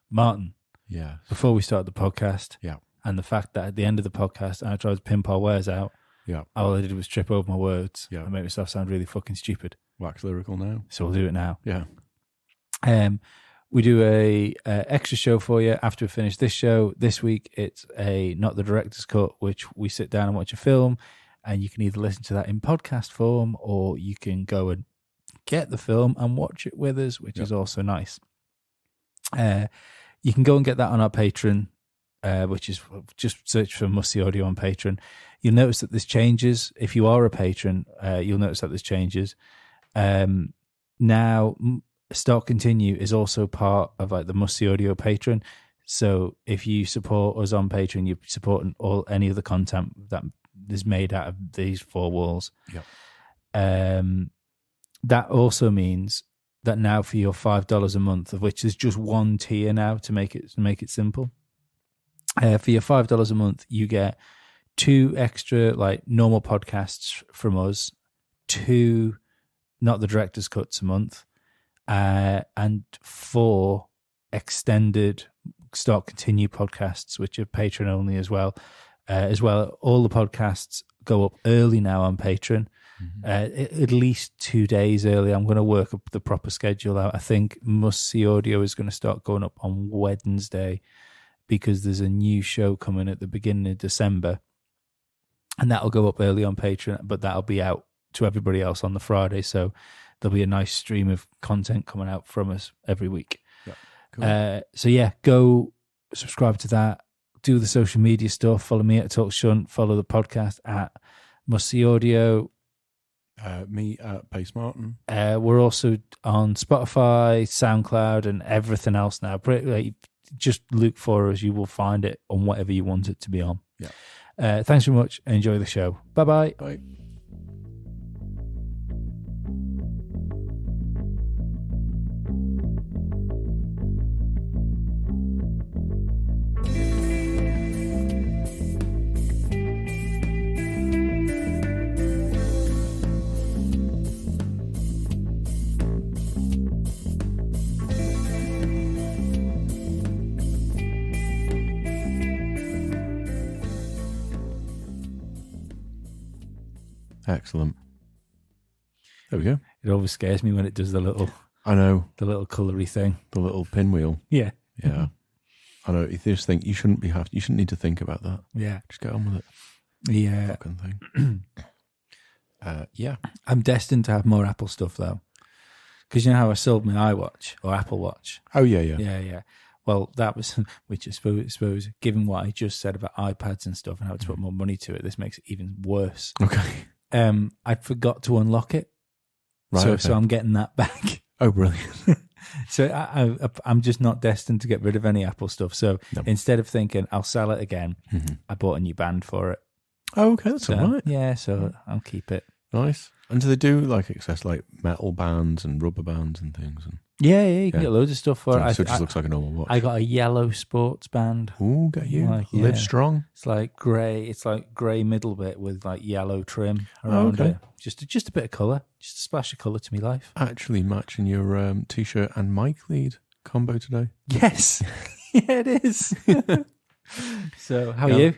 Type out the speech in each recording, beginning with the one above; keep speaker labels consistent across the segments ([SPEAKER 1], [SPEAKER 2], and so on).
[SPEAKER 1] Martin,
[SPEAKER 2] Yeah.
[SPEAKER 1] before we start the podcast,
[SPEAKER 2] Yeah.
[SPEAKER 1] and the fact that at the end of the podcast, I tried to pimp our wares out,
[SPEAKER 2] Yeah.
[SPEAKER 1] all I did was trip over my words
[SPEAKER 2] Yeah.
[SPEAKER 1] and make myself sound really fucking stupid.
[SPEAKER 2] Wax lyrical now.
[SPEAKER 1] So we'll do it now.
[SPEAKER 2] Yeah.
[SPEAKER 1] We do a extra show for you after we finish this show. This week, it's a Not the Director's Cut, which we sit down and watch a film, and you can either listen to that in podcast form or you can go and get the film and watch it with us, which is also nice. You can go and get that on our Patreon, which is just search for Must See Audio on Patreon. You'll notice that this changes. If you are a patron, you'll notice that this changes. Now, Start Continue is also part of like the Must See Audio Patreon. So if you support us on Patreon, you're supporting any of the content that is made out of these four walls.
[SPEAKER 2] Yeah.
[SPEAKER 1] That also means that now for your $5 a month, of which there's just one tier now to make it simple. For your $5 a month, you get 2 extra like normal podcasts from us, 2 Not the Director's Cuts a month, and 4 extended Start Continue podcasts, which are Patreon only as well. All the podcasts go up early now on Patreon. At least 2 days early. I'm going to work up the proper schedule out. I think Must See Audio is going to start going up on Wednesday because there's a new show coming at the beginning of December, and that'll go up early on Patreon, but that'll be out to everybody else on the Friday. So there'll be a nice stream of content coming out from us every week.
[SPEAKER 2] Yeah, cool.
[SPEAKER 1] So yeah, go subscribe to that. Do the social media stuff. Follow me at Talk Shunt. Follow the podcast at Must See Audio.
[SPEAKER 2] Me at Pace Martin.
[SPEAKER 1] We're also on Spotify, SoundCloud, and everything else now. Just look for us. You will find it on whatever you want it to be on.
[SPEAKER 2] Yeah.
[SPEAKER 1] Thanks very much. Enjoy the show. Bye-bye.
[SPEAKER 2] Bye. Excellent. There we go.
[SPEAKER 1] It always scares me when it does the little
[SPEAKER 2] I know.
[SPEAKER 1] the little colory thing.
[SPEAKER 2] The little pinwheel.
[SPEAKER 1] Yeah.
[SPEAKER 2] Yeah. I know. You just think you shouldn't need to think about that.
[SPEAKER 1] Yeah.
[SPEAKER 2] Just get on with it.
[SPEAKER 1] Yeah.
[SPEAKER 2] Fucking thing. Yeah.
[SPEAKER 1] I'm destined to have more Apple stuff though. Because you know how I sold my iWatch or Apple Watch?
[SPEAKER 2] Oh, yeah, yeah.
[SPEAKER 1] Yeah. Well, that was, which I suppose, given what I just said about iPads and stuff and how to put more money to it, this makes it even worse.
[SPEAKER 2] Okay.
[SPEAKER 1] I forgot to unlock it.
[SPEAKER 2] Right.
[SPEAKER 1] So I'm getting that back.
[SPEAKER 2] Oh, brilliant.
[SPEAKER 1] So I'm just not destined to get rid of any Apple stuff. So
[SPEAKER 2] No.
[SPEAKER 1] instead of thinking I'll sell it again, I bought a new band for it.
[SPEAKER 2] Oh, okay. That's
[SPEAKER 1] So,
[SPEAKER 2] all right.
[SPEAKER 1] Yeah, so I'll keep it.
[SPEAKER 2] Nice. And do they do like access like metal bands and rubber bands and things? And
[SPEAKER 1] Yeah, you can
[SPEAKER 2] Yeah.
[SPEAKER 1] get loads of stuff for it.
[SPEAKER 2] so it just looks like a normal watch.
[SPEAKER 1] I got a yellow sports band.
[SPEAKER 2] Ooh, get you.
[SPEAKER 1] Like,
[SPEAKER 2] Live
[SPEAKER 1] yeah.
[SPEAKER 2] strong.
[SPEAKER 1] It's like grey. It's like grey middle bit with like yellow trim around
[SPEAKER 2] okay.
[SPEAKER 1] it. Just a bit of colour. Just a splash of colour to me life.
[SPEAKER 2] Actually matching your t-shirt and mic lead combo today.
[SPEAKER 1] Yes. Yeah, it is. So, how are
[SPEAKER 2] Yeah.
[SPEAKER 1] you?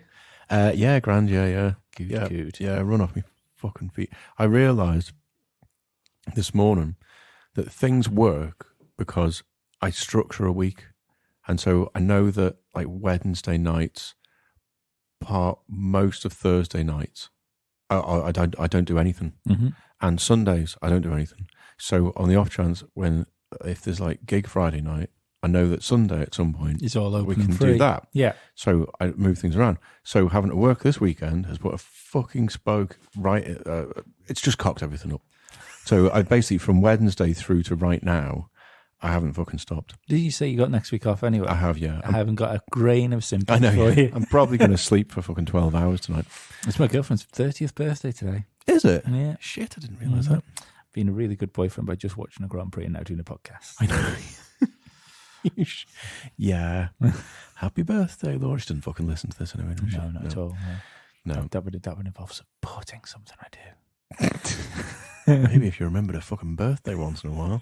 [SPEAKER 2] Yeah, grand. Yeah.
[SPEAKER 1] Good.
[SPEAKER 2] Yeah, run off me fucking feet. I realised this morning that things work because I structure a week. And so I know that like Wednesday nights, most of Thursday nights, I don't do anything.
[SPEAKER 1] Mm-hmm.
[SPEAKER 2] And Sundays, I don't do anything. So on the off chance if there's like gig Friday night, I know that Sunday at some point
[SPEAKER 1] It's all open
[SPEAKER 2] we
[SPEAKER 1] and
[SPEAKER 2] can
[SPEAKER 1] free.
[SPEAKER 2] do that.
[SPEAKER 1] Yeah.
[SPEAKER 2] So I move things around. So having to work this weekend has put a fucking spoke right. It's just cocked everything up. So I basically from Wednesday through to right now, I haven't fucking stopped.
[SPEAKER 1] Did you say you got next week off anyway?
[SPEAKER 2] I have, yeah.
[SPEAKER 1] I haven't got a grain of sympathy
[SPEAKER 2] I know.
[SPEAKER 1] for
[SPEAKER 2] Yeah.
[SPEAKER 1] you.
[SPEAKER 2] I'm probably going to sleep for fucking 12 hours tonight.
[SPEAKER 1] It's my girlfriend's 30th birthday today.
[SPEAKER 2] Is it?
[SPEAKER 1] Yeah.
[SPEAKER 2] Shit, I didn't realise that.
[SPEAKER 1] Being a really good boyfriend by just watching a Grand Prix and now doing a podcast.
[SPEAKER 2] I know. Yeah. Happy birthday, Laura. She didn't fucking listen to this anyway. does she?
[SPEAKER 1] No, not at all.
[SPEAKER 2] No.
[SPEAKER 1] That would involve supporting something I do.
[SPEAKER 2] Maybe if you remembered a fucking birthday once in a while.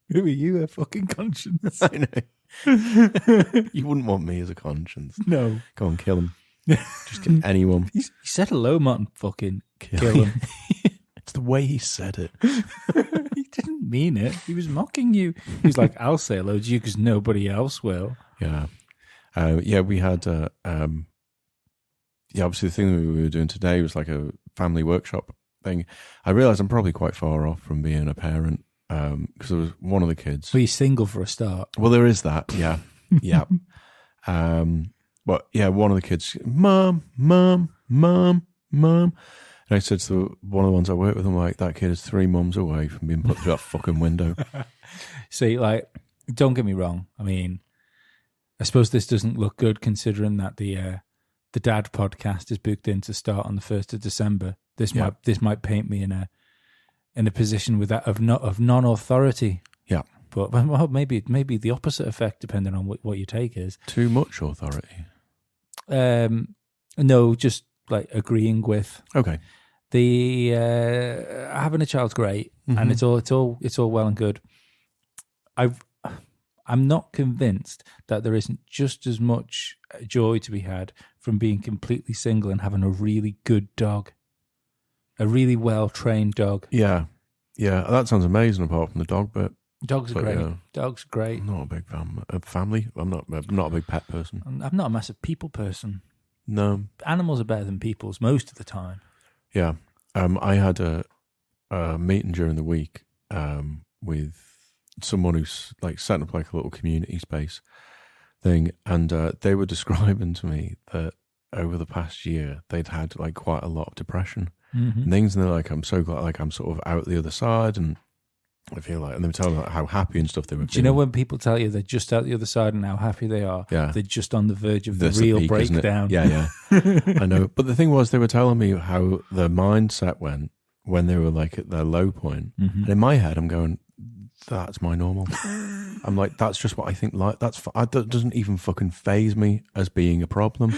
[SPEAKER 1] Who are you, a fucking conscience?
[SPEAKER 2] I know. You wouldn't want me as a conscience.
[SPEAKER 1] No.
[SPEAKER 2] Go on, kill him. Just get anyone.
[SPEAKER 1] He said hello, Martin. Fucking kill him.
[SPEAKER 2] It's the way he said it.
[SPEAKER 1] He didn't mean it. He was mocking you. He was like, I'll say hello to you because nobody else will.
[SPEAKER 2] Yeah. We had, obviously the thing that we were doing today was like a family workshop thing. I realised I'm probably quite far off from being a parent because there was one of the kids.
[SPEAKER 1] Well, you're single for a start.
[SPEAKER 2] Well, there is that, yeah. Yeah. But yeah, one of the kids, Mum. And I said to one of the ones I work with, I'm like, that kid is 3 mums away from being put through that fucking window.
[SPEAKER 1] See, like, don't get me wrong. I mean, I suppose this doesn't look good considering that the Dad podcast is booked in to start on the 1st of December. This might paint me in a position with that of non-authority.
[SPEAKER 2] Yeah.
[SPEAKER 1] But well, maybe the opposite effect, depending on what your take is.
[SPEAKER 2] Too much authority.
[SPEAKER 1] No, just like agreeing with.
[SPEAKER 2] Okay.
[SPEAKER 1] The having a child's great, and it's all well and good. I'm not convinced that there isn't just as much joy to be had from being completely single and having a really good dog, a really well trained dog.
[SPEAKER 2] Yeah, that sounds amazing. Apart from the dog, but
[SPEAKER 1] dogs are great.
[SPEAKER 2] Yeah.
[SPEAKER 1] Dogs are great.
[SPEAKER 2] I'm not a big fan of family. I'm not a big pet person.
[SPEAKER 1] I'm not a massive people person.
[SPEAKER 2] No,
[SPEAKER 1] animals are better than people's most of the time.
[SPEAKER 2] Yeah, I had a meeting during the week with someone who's like setting up like a little community space thing, and they were describing to me that over the past year they'd had like quite a lot of depression and things, and they're like, I'm so glad, like I'm sort of out the other side, and I feel like, and they were telling me like how happy and stuff they were.
[SPEAKER 1] Do you know when people tell you they're just out the other side and how happy they are?
[SPEAKER 2] Yeah,
[SPEAKER 1] they're just on the verge of the real
[SPEAKER 2] peak,
[SPEAKER 1] breakdown.
[SPEAKER 2] Yeah. I know. But the thing was, they were telling me how their mindset went when they were like at their low point. And in my head, I'm going, that's my normal. I'm like, that's just what I think. Like that doesn't even fucking faze me as being a problem.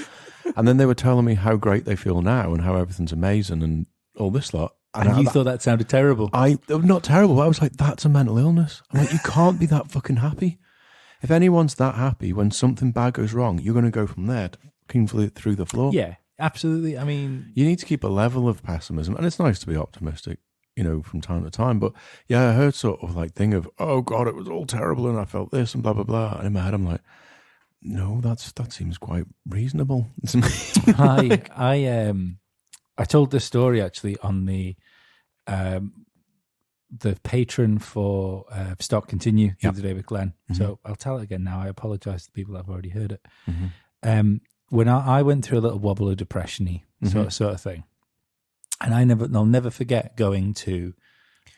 [SPEAKER 2] And then they were telling me how great they feel now and how everything's amazing and all this lot.
[SPEAKER 1] And you thought that sounded terrible.
[SPEAKER 2] Not terrible, but I was like, that's a mental illness. I'm like, you can't be that fucking happy. If anyone's that happy when something bad goes wrong, you're going to go from there to fucking through the floor.
[SPEAKER 1] Yeah, absolutely. I mean,
[SPEAKER 2] you need to keep a level of pessimism, and it's nice to be optimistic, from time to time. But yeah, I heard sort of like thing of, oh God, it was all terrible and I felt this and blah, blah, blah. And in my head, I'm like, no, that seems quite reasonable.
[SPEAKER 1] I told this story actually on the patron for Stop Continue the other day with Glenn. So I'll tell it again now. I apologise to the people that have already heard it. When I went through a little wobble of depression-y sort of thing, and I'll never forget going to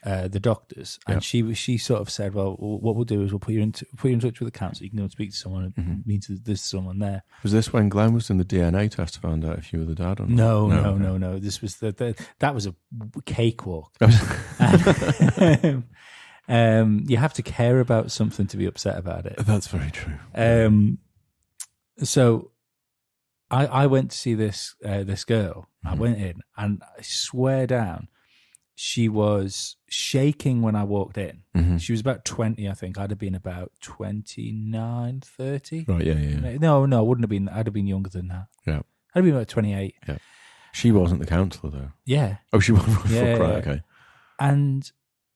[SPEAKER 1] the doctors, and she sort of said, well, what we'll do is we'll put you in touch with the counsellor. You can go and speak to someone. There's someone there. Was
[SPEAKER 2] this when Glenn was in the DNA test to find out if you were the dad or not?
[SPEAKER 1] No. This was that was a cakewalk. You have to care about something to be upset about it.
[SPEAKER 2] That's very true.
[SPEAKER 1] So I went to see this girl. I went in, and I swear down, she was shaking when I walked in. She was about 20, I think. I'd have been about 29, 30.
[SPEAKER 2] Right, yeah.
[SPEAKER 1] No, I wouldn't have been. I'd have been younger than that.
[SPEAKER 2] Yeah.
[SPEAKER 1] I'd have been about 28.
[SPEAKER 2] Yeah. She wasn't the counsellor, though.
[SPEAKER 1] Yeah.
[SPEAKER 2] Oh, she wasn't?
[SPEAKER 1] Yeah.
[SPEAKER 2] Right, okay.
[SPEAKER 1] And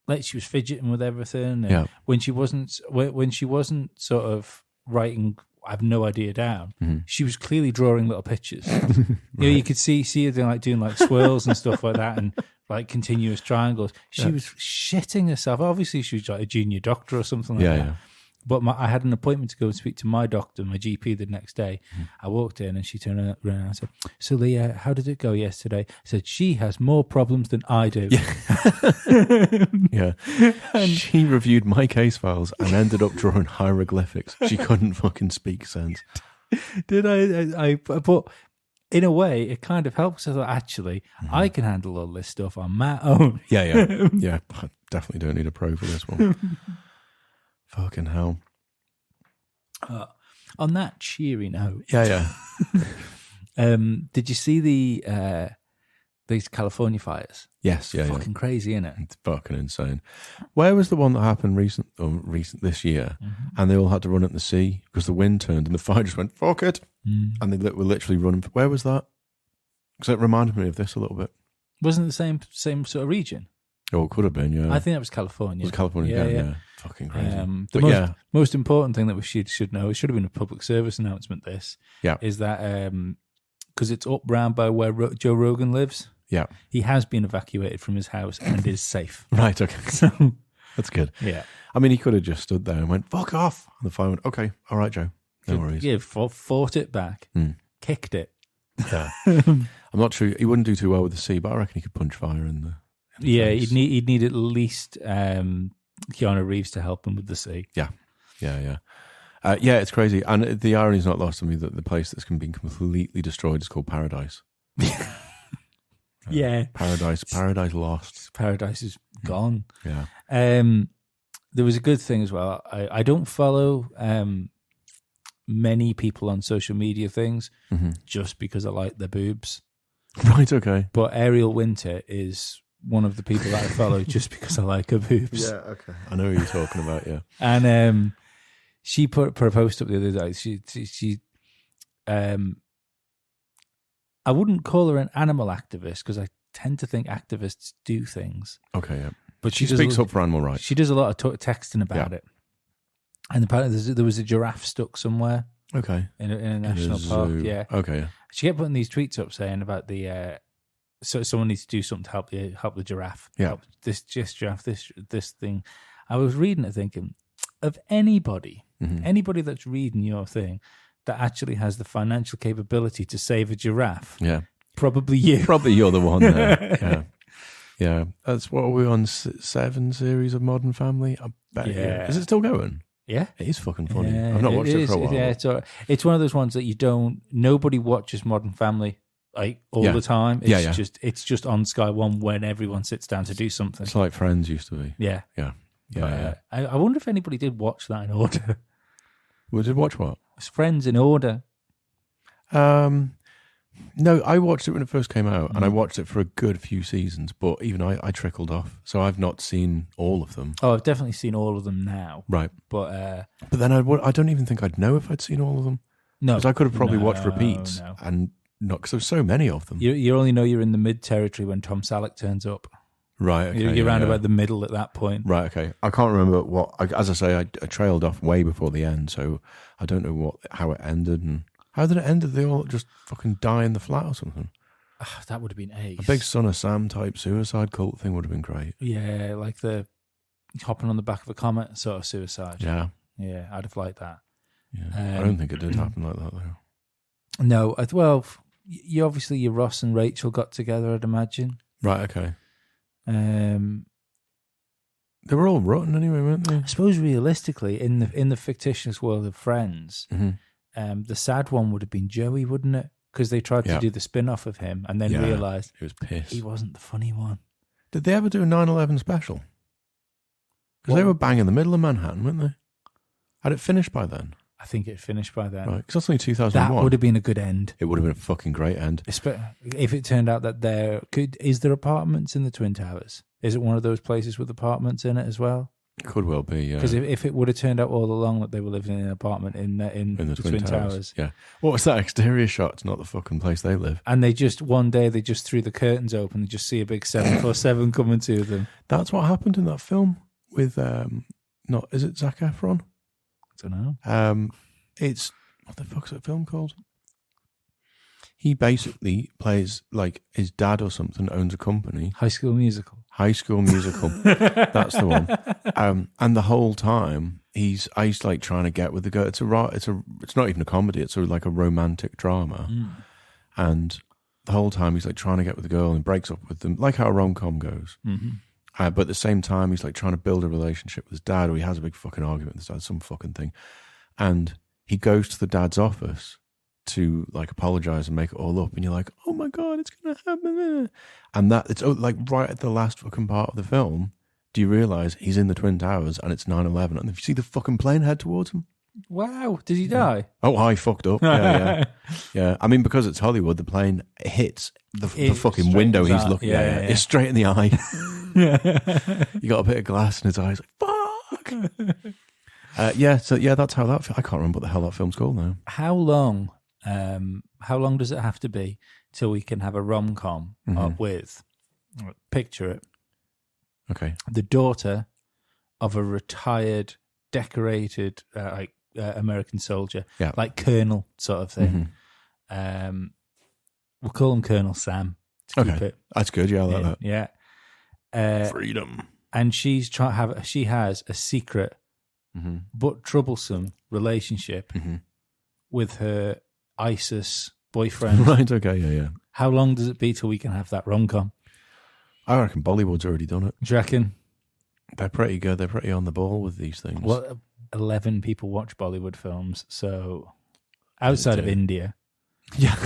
[SPEAKER 1] like she was fidgeting with everything. And when she wasn't sort of writing, I have no idea down, she was clearly drawing little pictures. Right. You could see her doing like swirls and stuff like that, and like continuous triangles. She was shitting herself. Obviously, she was like a junior doctor or something like that. Yeah. But I had an appointment to go and speak to my doctor, my GP, the next day. I walked in and she turned around and I said, so Leah, how did it go yesterday? I said, she has more problems than I do.
[SPEAKER 2] Yeah. She reviewed my case files and ended up drawing hieroglyphics. She couldn't fucking speak sense.
[SPEAKER 1] Did I? But in a way, it kind of helps. I thought, actually, I can handle all this stuff on my own.
[SPEAKER 2] Yeah. I definitely don't need a pro for this one. Fucking hell.
[SPEAKER 1] On that cheery note.
[SPEAKER 2] Yeah.
[SPEAKER 1] Did you see these California fires?
[SPEAKER 2] Yes, yeah,
[SPEAKER 1] Fucking crazy, isn't it?
[SPEAKER 2] It's fucking insane. Where was the one that happened recent this year? And they all had to run at the sea because the wind turned and the fire just went, fuck it. And they were literally running. Where was that? Because it reminded me of this a little bit.
[SPEAKER 1] Wasn't it the same sort of region?
[SPEAKER 2] Oh, it could have been, yeah.
[SPEAKER 1] I think that was California.
[SPEAKER 2] It was California again, yeah. Fucking crazy.
[SPEAKER 1] The most important thing that we should know, it should have been a public service announcement, this,
[SPEAKER 2] Yeah.
[SPEAKER 1] is that because it's up round by where Joe Rogan lives,
[SPEAKER 2] Yeah.
[SPEAKER 1] he has been evacuated from his house and is safe.
[SPEAKER 2] Right, okay.
[SPEAKER 1] So,
[SPEAKER 2] That's good.
[SPEAKER 1] yeah.
[SPEAKER 2] I mean, he could have just stood there and went, fuck off. And the fire went, okay, all right, Joe. No worries.
[SPEAKER 1] Yeah, fought it back, kicked it.
[SPEAKER 2] Yeah. I'm not sure. He wouldn't do too well with the sea, but I reckon he could punch fire in the face.
[SPEAKER 1] He'd need at least Keanu Reeves to help him with the sea.
[SPEAKER 2] Yeah. Yeah, it's crazy. And the irony's not lost on me that the place that's been completely destroyed is called Paradise.
[SPEAKER 1] Yeah.
[SPEAKER 2] Paradise lost.
[SPEAKER 1] Paradise is gone.
[SPEAKER 2] Yeah.
[SPEAKER 1] There was a good thing as well. I don't follow many people on social media things just because I like their boobs.
[SPEAKER 2] Right, okay.
[SPEAKER 1] But Ariel Winter is one of the people that I follow just because I like her boobs.
[SPEAKER 2] Yeah, okay. I know who you're talking about, yeah.
[SPEAKER 1] And she put a post up the other day. She I wouldn't call her an animal activist because I tend to think activists do things.
[SPEAKER 2] Okay, yeah.
[SPEAKER 1] But
[SPEAKER 2] She speaks up for animal rights.
[SPEAKER 1] She does a lot of texting about it. And apparently there was a giraffe stuck somewhere.
[SPEAKER 2] Okay.
[SPEAKER 1] In a national park, yeah.
[SPEAKER 2] Okay, yeah.
[SPEAKER 1] She kept putting these tweets up saying about the so someone needs to do something to help the giraffe.
[SPEAKER 2] Yeah.
[SPEAKER 1] Help this giraffe, this thing. I was reading it thinking, of anybody that's reading your thing that actually has the financial capability to save a giraffe,
[SPEAKER 2] Yeah.
[SPEAKER 1] probably you.
[SPEAKER 2] Probably you're the one there. Yeah. Yeah. That's what we're on 7 series of Modern Family. I bet.
[SPEAKER 1] Yeah.
[SPEAKER 2] Is it still going?
[SPEAKER 1] Yeah.
[SPEAKER 2] It is fucking funny.
[SPEAKER 1] Yeah,
[SPEAKER 2] I've not watched it for a while.
[SPEAKER 1] Yeah, it's one of those ones that nobody watches Modern Family like all the time. It's just on Sky One when everyone sits down to do something.
[SPEAKER 2] It's like Friends used to be.
[SPEAKER 1] Yeah.
[SPEAKER 2] Yeah.
[SPEAKER 1] I wonder if anybody did watch that in order.
[SPEAKER 2] We did watch what?
[SPEAKER 1] It's Friends in order.
[SPEAKER 2] No, I watched it when it first came out, and I watched it for a good few seasons, but even I trickled off, so I've not seen all of them.
[SPEAKER 1] Oh, I've definitely seen all of them now.
[SPEAKER 2] Right.
[SPEAKER 1] But
[SPEAKER 2] then I don't even think I'd know if I'd seen all of them.
[SPEAKER 1] No.
[SPEAKER 2] Because I could have probably watched repeats, and not, because there's so many of them.
[SPEAKER 1] You only know you're in the mid-territory when Tom Selleck turns up.
[SPEAKER 2] Right, okay.
[SPEAKER 1] You're around about the middle at that point.
[SPEAKER 2] Right, okay. I can't remember as I say, I trailed off way before the end, so I don't know how it ended, and how did it end? Did they all just fucking die in the flat or something?
[SPEAKER 1] That would have been ace.
[SPEAKER 2] A big Son of Sam type suicide cult thing would have been great.
[SPEAKER 1] Yeah, like the hopping on the back of a comet sort of suicide.
[SPEAKER 2] Yeah.
[SPEAKER 1] Yeah, I'd have liked that.
[SPEAKER 2] Yeah. I don't think it did happen like that, though.
[SPEAKER 1] No, you obviously, your Ross and Rachel got together, I'd imagine.
[SPEAKER 2] Right, okay.
[SPEAKER 1] They
[SPEAKER 2] were all rotten anyway, weren't they?
[SPEAKER 1] I suppose realistically, in the fictitious world of Friends, the sad one would have been Joey, wouldn't it? Because they tried to do the spin-off of him and then realised
[SPEAKER 2] he was pissed.
[SPEAKER 1] He wasn't the funny one.
[SPEAKER 2] Did they ever do a 9/11 special? Because they were bang in the middle of Manhattan, weren't they? Had it finished by then?
[SPEAKER 1] I think it finished by then.
[SPEAKER 2] Right, because that's only 2001.
[SPEAKER 1] That would have been a good end.
[SPEAKER 2] It would have been a fucking great end.
[SPEAKER 1] If it turned out that is there apartments in the Twin Towers? Is it one of those places with apartments in it as well?
[SPEAKER 2] Could well be, yeah.
[SPEAKER 1] Because if it would have turned out all along that they were living in an apartment in the Twin Towers.
[SPEAKER 2] Yeah. What was that exterior shot? It's not the fucking place they live.
[SPEAKER 1] And one day they just threw the curtains open and just see a big 747 coming to them.
[SPEAKER 2] That's what happened in that film with, is it Zac Efron?
[SPEAKER 1] I don't know.
[SPEAKER 2] It's, what the fuck's that film called? He basically plays like his dad or something owns a company.
[SPEAKER 1] High School Musical.
[SPEAKER 2] That's the one. And the whole time he's like trying to get with the girl. It's not even a comedy. It's like a romantic drama. And the whole time he's like trying to get with the girl and breaks up with them, like how a rom-com goes. But at the same time he's like trying to build a relationship with his dad, or he has a big fucking argument with his dad, some fucking thing. And he goes to the dad's office to like apologize and make it all up, and you're like, oh my god, it's gonna happen. And that it's like right at the last fucking part of the film, do you realize he's in the Twin Towers and it's 9/11, and if you see the fucking plane head towards him,
[SPEAKER 1] Wow. Did he die?
[SPEAKER 2] Oh, I fucked up. Yeah. Yeah. I mean, because it's Hollywood, the plane hits the fucking
[SPEAKER 1] straight
[SPEAKER 2] window
[SPEAKER 1] in his
[SPEAKER 2] he's
[SPEAKER 1] eye.
[SPEAKER 2] looking
[SPEAKER 1] Yeah,
[SPEAKER 2] at.
[SPEAKER 1] yeah.
[SPEAKER 2] It's straight in the eye. You got a bit of glass in his eyes. Like, fuck. That's how that. I can't remember what the hell that film's called now.
[SPEAKER 1] How long does it have to be till we can have a rom-com with, picture it,
[SPEAKER 2] Okay.
[SPEAKER 1] the daughter of a retired, decorated, American soldier,
[SPEAKER 2] Yeah.
[SPEAKER 1] like Colonel sort of thing. We'll call him Colonel Sam. To keep
[SPEAKER 2] Okay.
[SPEAKER 1] it.
[SPEAKER 2] That's good. Yeah, I like that.
[SPEAKER 1] Yeah.
[SPEAKER 2] Freedom.
[SPEAKER 1] And she has a secret but troublesome relationship with her ISIS boyfriend.
[SPEAKER 2] Right. Okay. Yeah.
[SPEAKER 1] How long does it be till we can have that rom-com?
[SPEAKER 2] I reckon Bollywood's already done it.
[SPEAKER 1] Do you reckon?
[SPEAKER 2] They're pretty good. They're pretty on the ball with these things.
[SPEAKER 1] Well, 11 people watch Bollywood films, so outside of India.
[SPEAKER 2] Yeah.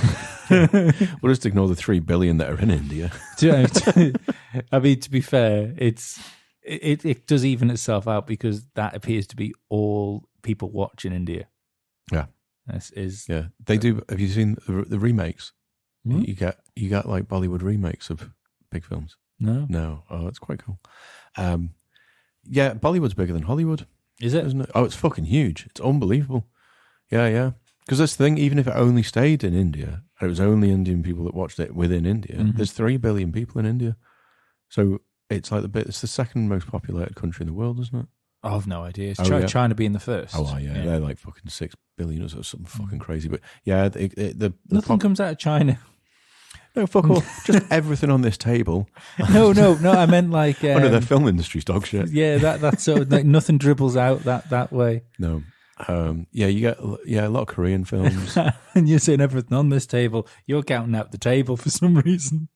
[SPEAKER 2] We'll just ignore the 3 billion that are in India.
[SPEAKER 1] I mean, to be fair, it does even itself out because that appears to be all people watch in India.
[SPEAKER 2] Yeah.
[SPEAKER 1] Yeah.
[SPEAKER 2] They do. Have you seen the remakes?
[SPEAKER 1] Hmm?
[SPEAKER 2] You get like Bollywood remakes of big films.
[SPEAKER 1] No.
[SPEAKER 2] Oh, that's quite cool. Yeah, Bollywood's bigger than Hollywood,
[SPEAKER 1] Is it?
[SPEAKER 2] isn't it? Oh, it's fucking huge. It's unbelievable. Yeah. Because this thing, even if it only stayed in India, and it was only Indian people that watched it within India, there's 3 billion people in India. So it's like it's the second most populated country in the world, isn't it?
[SPEAKER 1] I have no idea. It's
[SPEAKER 2] yeah.
[SPEAKER 1] China being the first.
[SPEAKER 2] Oh, yeah. They're like fucking 6 billion or something fucking crazy. But yeah,
[SPEAKER 1] Nothing comes out of China.
[SPEAKER 2] No, fuck all. Just everything on this table.
[SPEAKER 1] No. I meant like
[SPEAKER 2] Under the film industry's dog shit.
[SPEAKER 1] yeah, that's sort of like nothing dribbles out that way.
[SPEAKER 2] No. You get a lot of Korean films.
[SPEAKER 1] And you're saying everything on this table. You're counting out the table for some reason.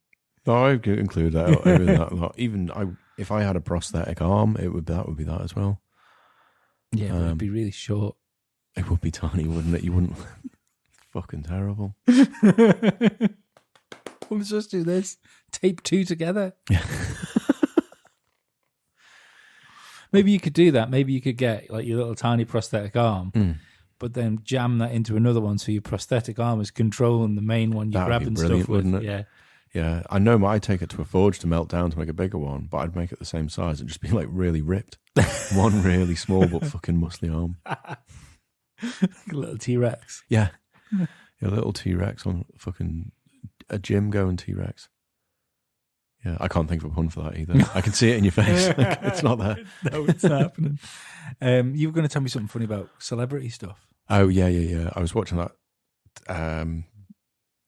[SPEAKER 2] No, I could include that. Everything that lot. Even if I had a prosthetic arm, that would be that as well.
[SPEAKER 1] Yeah, but it'd be really short.
[SPEAKER 2] It would be tiny, wouldn't it? You wouldn't. Fucking terrible.
[SPEAKER 1] Well, let's just do this. Tape 2 together. Maybe you could do that. Maybe you could get like your little tiny prosthetic arm, but then jam that into another one so your prosthetic arm is controlling the main one you're
[SPEAKER 2] That'd be
[SPEAKER 1] grabbing
[SPEAKER 2] brilliant,
[SPEAKER 1] stuff with.
[SPEAKER 2] wouldn't it?
[SPEAKER 1] Yeah.
[SPEAKER 2] Yeah, I know. I'd take it to a forge to melt down to make a bigger one, but I'd make it the same size and just be like really ripped. One really small but fucking muscly arm.
[SPEAKER 1] Like a little T-Rex.
[SPEAKER 2] Yeah, a little T-Rex on fucking a gym going T-Rex. Yeah, I can't think of a pun for that either. I can see it in your face. Like, it's not there.
[SPEAKER 1] No, it's not happening. You were going to tell me something funny about celebrity stuff.
[SPEAKER 2] Oh, yeah. I was watching that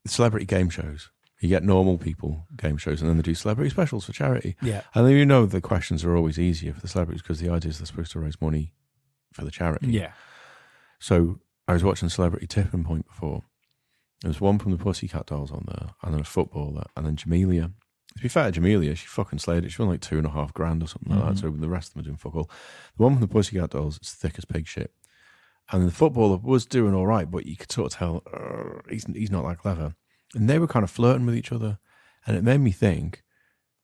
[SPEAKER 2] celebrity game shows. You get normal people game shows, and then they do celebrity specials for charity.
[SPEAKER 1] Yeah.
[SPEAKER 2] And then the questions are always easier for the celebrities because the idea is they're supposed to raise money for the charity.
[SPEAKER 1] Yeah.
[SPEAKER 2] So I was watching Celebrity Tipping Point before. There was one from the Pussycat Dolls on there, and then a footballer, and then Jamelia. To be fair to Jamelia, she fucking slayed it. She won like $2,500 or something like that. So the rest of them are doing fuck all. The one from the Pussycat Dolls is thick as pig shit. And the footballer was doing all right, but you could sort of tell he's not that clever. And they were kind of flirting with each other. And it made me think,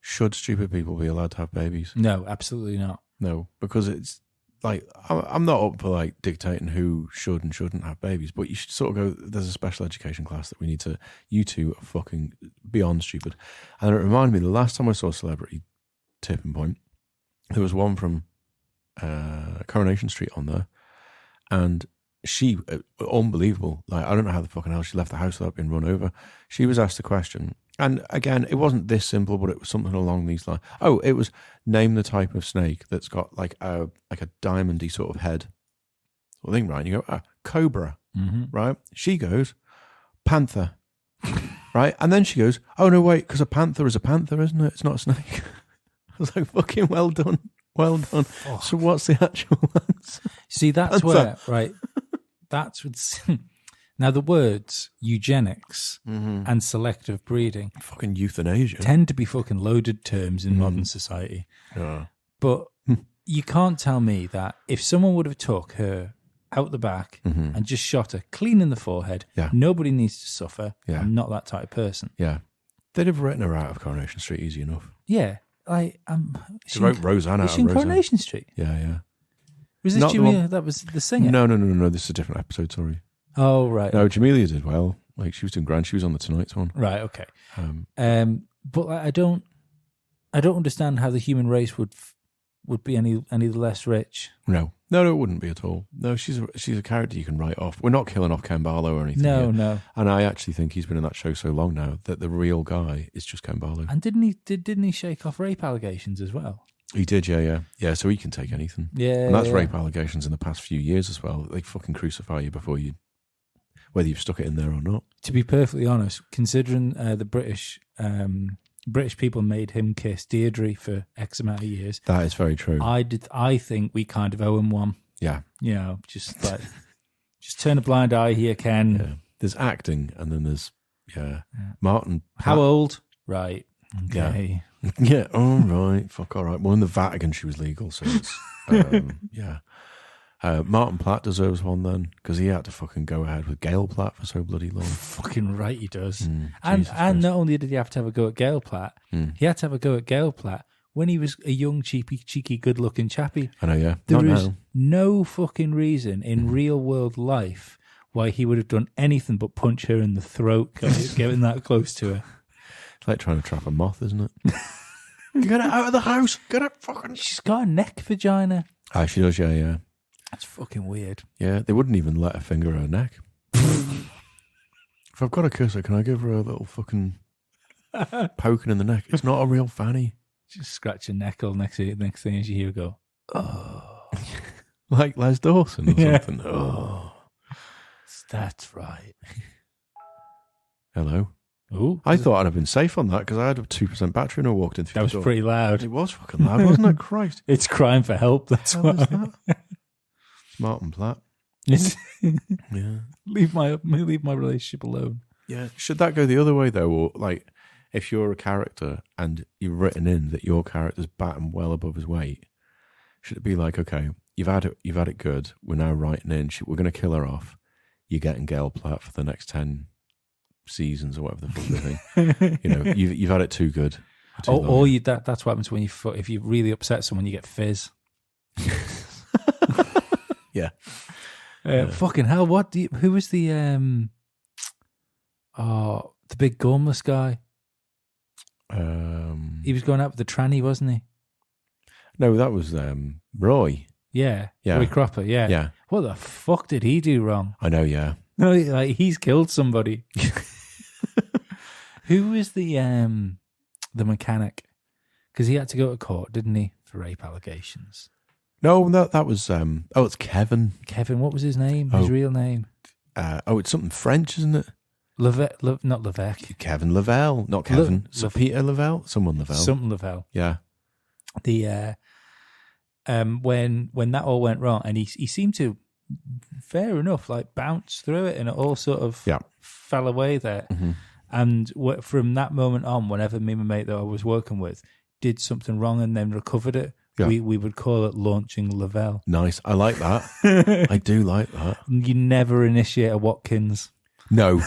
[SPEAKER 2] should stupid people be allowed to have babies?
[SPEAKER 1] No, absolutely not.
[SPEAKER 2] No, because it's like, I'm not up for like dictating who should and shouldn't have babies, but you should sort of go, there's a special education class that we need to, you two are fucking beyond stupid. And it reminded me, the last time I saw Celebrity Tipping Point, there was one from Coronation Street on there, and she, unbelievable, like, I don't know how the fucking hell she left the house without being run over. She was asked a question, and again, it wasn't this simple, but it was something along these lines. Oh, it was name the type of snake that's got like a diamondy sort of head. Well, thing, right? You go, cobra, right? She goes, panther, right? And then she goes, oh no, wait, because a panther is a panther, isn't it? It's not a snake. I was like, fucking well done. Well done. Oh. So what's the actual answer?
[SPEAKER 1] See, that's where, right? That's what's... Now, the words eugenics and selective breeding...
[SPEAKER 2] Fucking euthanasia.
[SPEAKER 1] ...tend to be fucking loaded terms in modern society.
[SPEAKER 2] Yeah.
[SPEAKER 1] But you can't tell me that if someone would have took her out the back and just shot her clean in the forehead, nobody needs to suffer.
[SPEAKER 2] Yeah.
[SPEAKER 1] I'm not that type of person.
[SPEAKER 2] Yeah. They'd have written her out of Coronation Street easy enough.
[SPEAKER 1] Yeah.
[SPEAKER 2] They wrote Roseanne out
[SPEAKER 1] of Coronation Street?
[SPEAKER 2] Yeah.
[SPEAKER 1] Was this
[SPEAKER 2] Not the
[SPEAKER 1] Jamelia?
[SPEAKER 2] one-
[SPEAKER 1] That was the singer?
[SPEAKER 2] No. This is a different episode. Sorry.
[SPEAKER 1] Oh, right.
[SPEAKER 2] No, Jamelia did well. Like she was doing grand. She was on the Tonight's one.
[SPEAKER 1] Right, okay.
[SPEAKER 2] Um,
[SPEAKER 1] But I don't understand how the human race would be any less rich.
[SPEAKER 2] no, it wouldn't be at all. No, she's a character you can write off. We're not killing off Ken Barlow or anything.
[SPEAKER 1] No,
[SPEAKER 2] here.
[SPEAKER 1] no.
[SPEAKER 2] And I actually think he's been in that show so long now that the real guy is just Ken Barlow.
[SPEAKER 1] And didn't he shake off rape allegations as well?
[SPEAKER 2] He did, yeah. So he can take anything.
[SPEAKER 1] Yeah,
[SPEAKER 2] And that's
[SPEAKER 1] yeah.
[SPEAKER 2] rape allegations in the past few years as well. They fucking crucify you before you, whether you've stuck it in there or not.
[SPEAKER 1] To be perfectly honest, considering the British people made him kiss Deirdre for X amount of years,
[SPEAKER 2] That is very true.
[SPEAKER 1] I think we kind of owe him one.
[SPEAKER 2] Yeah.
[SPEAKER 1] You know, just turn a blind eye here, Ken.
[SPEAKER 2] Yeah. There's acting and then there's, Martin.
[SPEAKER 1] How old? Right. Okay.
[SPEAKER 2] Yeah, all right. Fuck, all right. Well, in the Vatican, she was legal, so it's, yeah. Martin Platt deserves one then, because he had to fucking go ahead with Gail Platt for so bloody long.
[SPEAKER 1] Fucking right he does.
[SPEAKER 2] Jesus
[SPEAKER 1] And
[SPEAKER 2] Christ.
[SPEAKER 1] not only did he have to have a go at Gail Platt, he had to have a go at Gail Platt when he was a young, cheeky, good-looking chappie.
[SPEAKER 2] I know, yeah.
[SPEAKER 1] There
[SPEAKER 2] Not
[SPEAKER 1] is
[SPEAKER 2] now.
[SPEAKER 1] no fucking reason in real-world life why he would have done anything but punch her in the throat, getting that close to her.
[SPEAKER 2] It's like trying to trap a moth, isn't it? Get it out of the house. Get it fucking...
[SPEAKER 1] She's got a neck vagina.
[SPEAKER 2] Ah, she does, yeah.
[SPEAKER 1] That's fucking weird.
[SPEAKER 2] Yeah, they wouldn't even let her finger her neck. If I've got a kiss her, can I give her a little fucking poking in the neck? It's not a real fanny.
[SPEAKER 1] Just scratch your neck all next thing as you hear her go, oh.
[SPEAKER 2] Like Les Dawson or
[SPEAKER 1] Yeah.
[SPEAKER 2] something. Oh.
[SPEAKER 1] That's right.
[SPEAKER 2] Hello.
[SPEAKER 1] Ooh,
[SPEAKER 2] I thought I'd have been safe on that because I had a 2% battery and I walked in through
[SPEAKER 1] that was
[SPEAKER 2] the door.
[SPEAKER 1] pretty loud.
[SPEAKER 2] It was fucking loud, wasn't it? Christ.
[SPEAKER 1] It's crying for help. That's
[SPEAKER 2] How
[SPEAKER 1] why.
[SPEAKER 2] was that? Martin Platt.
[SPEAKER 1] It's-
[SPEAKER 2] Yeah.
[SPEAKER 1] leave my relationship alone.
[SPEAKER 2] Yeah. Should that go the other way though? Or like if you're a character and you've written in that your character's batting well above his weight, should it be like, okay, you've had it good. We're now writing in. We're going to kill her off. You're getting Gail Platt for the next 10 seasons or whatever the fuck they think. You know, you've had it too good. for too long.
[SPEAKER 1] Or that's what happens when if you really upset someone, you get fizz.
[SPEAKER 2] Yeah.
[SPEAKER 1] Fucking hell! Who was the big gormless guy? He was going out with the tranny, wasn't he?
[SPEAKER 2] No, that was Roy.
[SPEAKER 1] Yeah,
[SPEAKER 2] Yeah.
[SPEAKER 1] Roy Cropper. Yeah.
[SPEAKER 2] Yeah,
[SPEAKER 1] What the fuck did he do wrong?
[SPEAKER 2] I know. Yeah,
[SPEAKER 1] No, he's killed somebody. Who was the mechanic? Because he had to go to court, didn't he, for rape allegations?
[SPEAKER 2] no, that was it's Kevin.
[SPEAKER 1] Kevin, what was his name? His
[SPEAKER 2] Oh.
[SPEAKER 1] real name?
[SPEAKER 2] It's something French, isn't it?
[SPEAKER 1] Not Levesque.
[SPEAKER 2] Kevin Lavelle, not Kevin. So Peter Lavelle, someone Lavelle.
[SPEAKER 1] Something Lavelle.
[SPEAKER 2] Yeah,
[SPEAKER 1] The when that all went wrong, and he seemed to, fair enough, like bounce through it, and it all sort of
[SPEAKER 2] Yeah.
[SPEAKER 1] fell away there.
[SPEAKER 2] Mhm.
[SPEAKER 1] And from that moment on, whenever me and my mate that I was working with did something wrong and then recovered it,
[SPEAKER 2] Yeah.
[SPEAKER 1] we would call it launching Lavelle.
[SPEAKER 2] nice. I like that. I do like that.
[SPEAKER 1] You never initiate a Watkins.
[SPEAKER 2] No,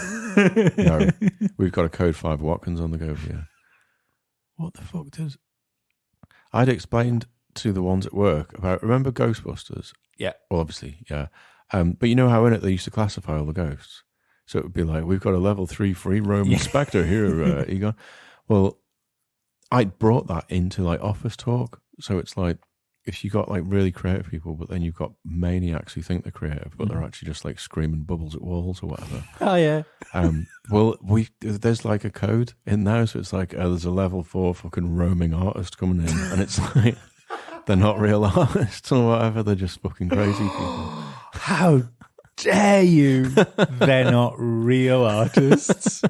[SPEAKER 2] no, we've got a Code 5 Watkins on the go here. What the fuck does? I'd explained to the ones at work about, remember Ghostbusters?
[SPEAKER 1] Yeah.
[SPEAKER 2] Well, obviously, yeah. But you know how in it they used to classify all the ghosts? So it would be like, we've got a level 3 free roam inspector here, Egon. Well, I brought that into like office talk. So it's like, if you got like really creative people, but then you've got maniacs who think they're creative, but they're actually just like screaming bubbles at walls or whatever.
[SPEAKER 1] Oh yeah.
[SPEAKER 2] Well, there's like a code in now, so it's like there's a level 4 fucking roaming artist coming in, and it's like they're not real artists or whatever. They're just fucking crazy people.
[SPEAKER 1] How dare you? They're not real artists.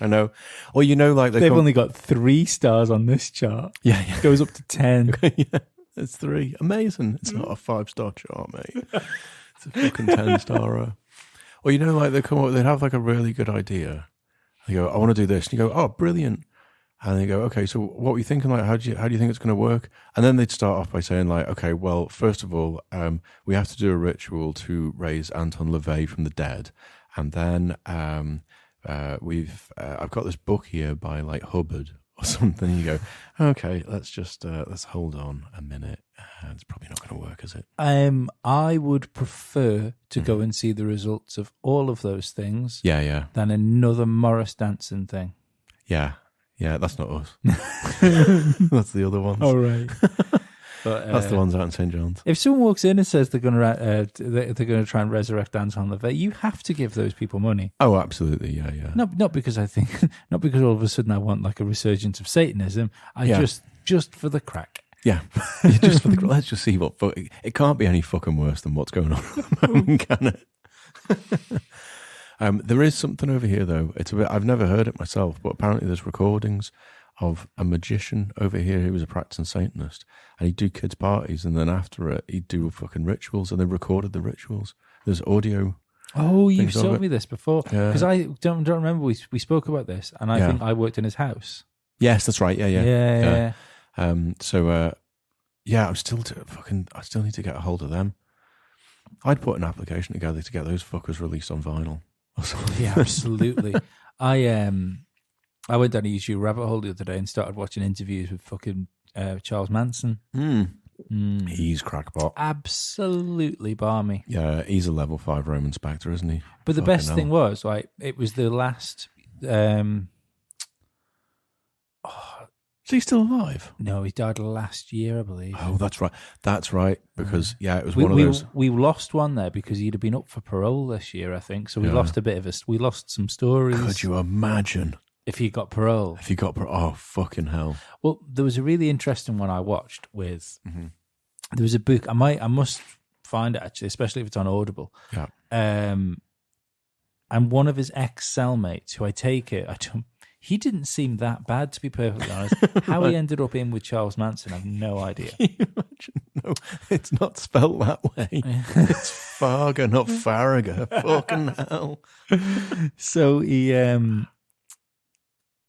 [SPEAKER 2] I know. Well, you know, like
[SPEAKER 1] They've only got 3 stars on this chart.
[SPEAKER 2] yeah.
[SPEAKER 1] It goes up to 10.
[SPEAKER 2] Yeah, it's 3. Amazing. It's not a 5-star chart, mate. It's a fucking 10-star. Or you know, like they'd have like a really good idea. They go, I want to do this. And you go, oh, brilliant. And they go, okay, so what were you thinking? Like, how do you think it's going to work? And then they'd start off by saying, like, okay, well, first of all, we have to do a ritual to raise Anton LaVey from the dead, and then I've got this book here by like Hubbard or something. You go, okay, let's hold on a minute. It's probably not going to work, is it?
[SPEAKER 1] I would prefer to go and see the results of all of those things
[SPEAKER 2] Yeah.
[SPEAKER 1] than another Morris Dancing thing.
[SPEAKER 2] Yeah. That's not us. That's the other ones.
[SPEAKER 1] Oh, right. But,
[SPEAKER 2] That's the ones out in St. John's.
[SPEAKER 1] If someone walks in and says they're going to try and resurrect Anton LaVey, you have to give those people money.
[SPEAKER 2] Oh, absolutely. Yeah.
[SPEAKER 1] Not because I think, not because all of a sudden I want like a resurgence of Satanism. Just for the crack.
[SPEAKER 2] Yeah. Let's just see what it can't be any fucking worse than what's going on at the moment, can it? There is something over here though. It's a bit, I've never heard it myself, but apparently there's recordings of a magician over here who was a practicing Satanist, and he'd do kids' parties, and then after it, he'd do fucking rituals, and they recorded the rituals. There's audio.
[SPEAKER 1] Oh, you've told me this before. Because
[SPEAKER 2] Yeah.
[SPEAKER 1] I don't remember we spoke about this, and I think I worked in his house.
[SPEAKER 2] Yes, that's right. Yeah.
[SPEAKER 1] Yeah.
[SPEAKER 2] I still need to get a hold of them. I'd put an application together to get those fuckers released on vinyl.
[SPEAKER 1] Yeah, absolutely. I went down a YouTube rabbit hole the other day and started watching interviews with fucking Charles Manson.
[SPEAKER 2] He's crackpot.
[SPEAKER 1] Absolutely balmy.
[SPEAKER 2] Yeah, he's a level 5 Roman Spectre, isn't he?
[SPEAKER 1] But the best thing was, like, it was the last.
[SPEAKER 2] Is he still alive?
[SPEAKER 1] No, he died last year, I believe.
[SPEAKER 2] Oh, that's right. That's right. Because it was one of those.
[SPEAKER 1] We lost one there because he'd have been up for parole this year, I think. So we lost we lost some stories.
[SPEAKER 2] Could you imagine
[SPEAKER 1] if he got parole?
[SPEAKER 2] Oh, fucking hell!
[SPEAKER 1] Well, there was a really interesting one I watched with. There was a book. I must find it actually, especially if it's on Audible.
[SPEAKER 2] Yeah.
[SPEAKER 1] And one of his ex-cellmates, who I take it, he didn't seem that bad, to be perfectly honest. How he ended up in with Charles Manson, I have no idea.
[SPEAKER 2] Can you imagine? No, it's not spelled that way. It's Fargo, not Farrago. Fucking hell.
[SPEAKER 1] So he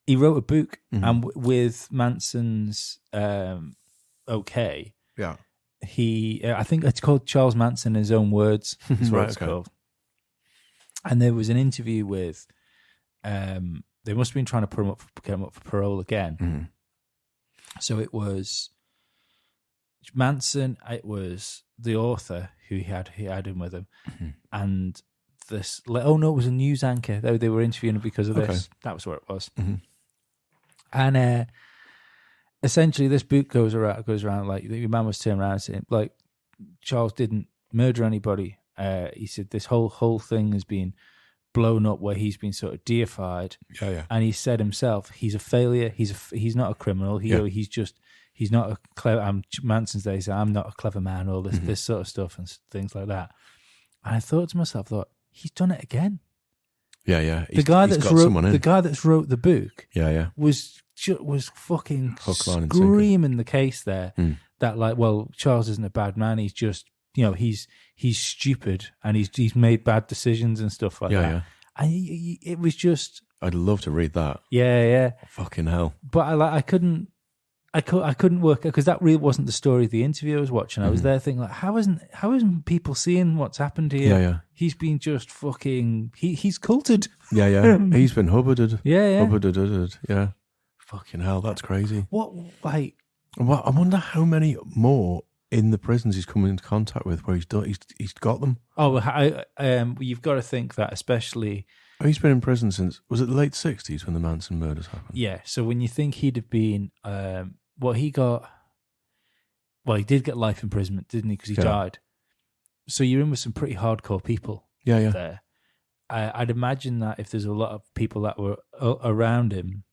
[SPEAKER 1] wrote a book, and with Manson's okay.
[SPEAKER 2] Yeah.
[SPEAKER 1] I think it's called Charles Manson in His Own Words. Is what it's called. And there was an interview with, they must have been trying to get him up for parole again. So it was Manson, it was the author who he had him with him, and this. Oh no, it was a news anchor. They were interviewing him because of this. That was where it was. And essentially, this book goes around like your man was turning around and saying, like, Charles didn't murder anybody. He said this whole thing has been blown up where he's been sort of deified. And he said himself, he's a failure. He's not a criminal. He's not a clever. Manson's day said, I'm not a clever man. All this sort of stuff and things like that. And I thought to myself, he's done it again.
[SPEAKER 2] Yeah.
[SPEAKER 1] The guy that's wrote the book. Was fucking screaming the case there that, like, well, Charles isn't a bad man. He's just, he's stupid and he's made bad decisions and stuff like that. And it was just.
[SPEAKER 2] I'd love to read that.
[SPEAKER 1] Yeah.
[SPEAKER 2] Fucking hell.
[SPEAKER 1] But I couldn't work it because that really wasn't the story of the interview I was watching. I was there thinking, like, how isn't people seeing what's happened here?
[SPEAKER 2] Yeah.
[SPEAKER 1] He's been just fucking. He's culted.
[SPEAKER 2] Yeah. He's been hubbarded.
[SPEAKER 1] Yeah.
[SPEAKER 2] Hubbarded. Yeah. Fucking hell, that's crazy.
[SPEAKER 1] What, like?
[SPEAKER 2] Well, I wonder how many more in the prisons he's come into contact with where he's got them.
[SPEAKER 1] Oh, you've got to think that, especially.
[SPEAKER 2] He's been in prison since, was it the late 60s when the Manson murders happened?
[SPEAKER 1] Yeah, so when you think he'd have been, he did get life imprisonment, didn't he? Because he died. So you're in with some pretty hardcore people.
[SPEAKER 2] Yeah.
[SPEAKER 1] There. I'd imagine that if there's a lot of people that were around him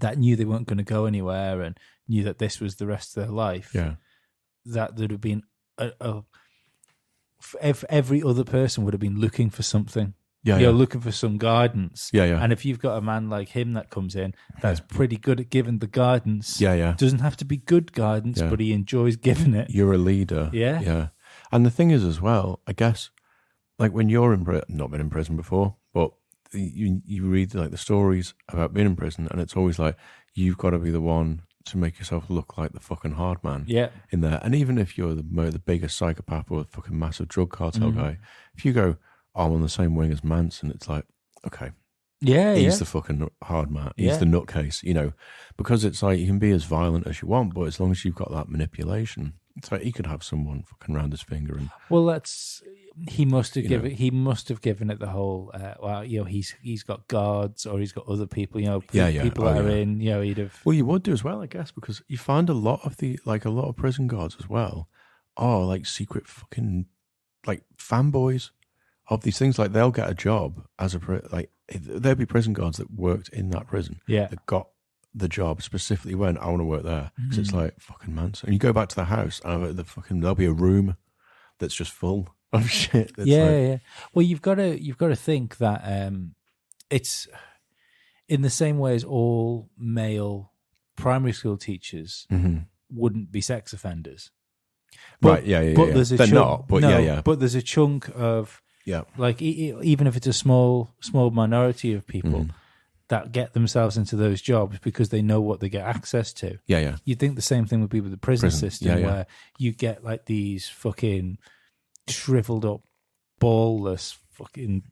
[SPEAKER 1] that knew they weren't going to go anywhere and knew that this was the rest of their life, that there'd have been every other person would have been looking for something. Looking for some guidance.
[SPEAKER 2] Yeah.
[SPEAKER 1] And if you've got a man like him that comes in, that's pretty good at giving the guidance.
[SPEAKER 2] Yeah.
[SPEAKER 1] Doesn't have to be good guidance, but he enjoys giving it.
[SPEAKER 2] You're a leader.
[SPEAKER 1] Yeah.
[SPEAKER 2] And the thing is as well, I guess, like when you're in prison, not been in prison before, but you read like the stories about being in prison, and it's always like you've got to be the one to make yourself look like the fucking hard man. In there, and even if you're the biggest psychopath or the fucking massive drug cartel guy, if you go, I'm on the same wing as Manson, it's like, okay,
[SPEAKER 1] Yeah,
[SPEAKER 2] He's
[SPEAKER 1] yeah.
[SPEAKER 2] the fucking hard man. He's
[SPEAKER 1] Yeah.
[SPEAKER 2] the nutcase, because it's like you can be as violent as you want, but as long as you've got that manipulation, it's like he could have someone fucking round his finger and
[SPEAKER 1] Well, he must have
[SPEAKER 2] You
[SPEAKER 1] given
[SPEAKER 2] know.
[SPEAKER 1] he must have given it the whole. Well, he's got guards or he's got other people.
[SPEAKER 2] Yeah, yeah.
[SPEAKER 1] people
[SPEAKER 2] Oh,
[SPEAKER 1] that are
[SPEAKER 2] yeah.
[SPEAKER 1] in. He'd have.
[SPEAKER 2] well, you would do as well, I guess, because you find a lot of prison guards as well are like secret fucking like fanboys of these things. Like they'll get a job as there'll be prison guards that worked in that prison
[SPEAKER 1] Yeah.
[SPEAKER 2] that got the job specifically when I want to work there because it's like fucking Manson. And you go back to the house and there'll be a room that's just full of shit. That's
[SPEAKER 1] Yeah. Well, you've got to think that it's in the same way as all male primary school teachers wouldn't be sex offenders.
[SPEAKER 2] Right, yeah.
[SPEAKER 1] But there's a
[SPEAKER 2] They're
[SPEAKER 1] chunk,
[SPEAKER 2] not, but yeah.
[SPEAKER 1] But there's a chunk of
[SPEAKER 2] Yeah.
[SPEAKER 1] like even if it's a small minority of people that get themselves into those jobs because they know what they get access to.
[SPEAKER 2] Yeah.
[SPEAKER 1] You'd think the same thing would be with the prison system,
[SPEAKER 2] yeah.
[SPEAKER 1] where you get like these fucking shriveled up, ballless, fucking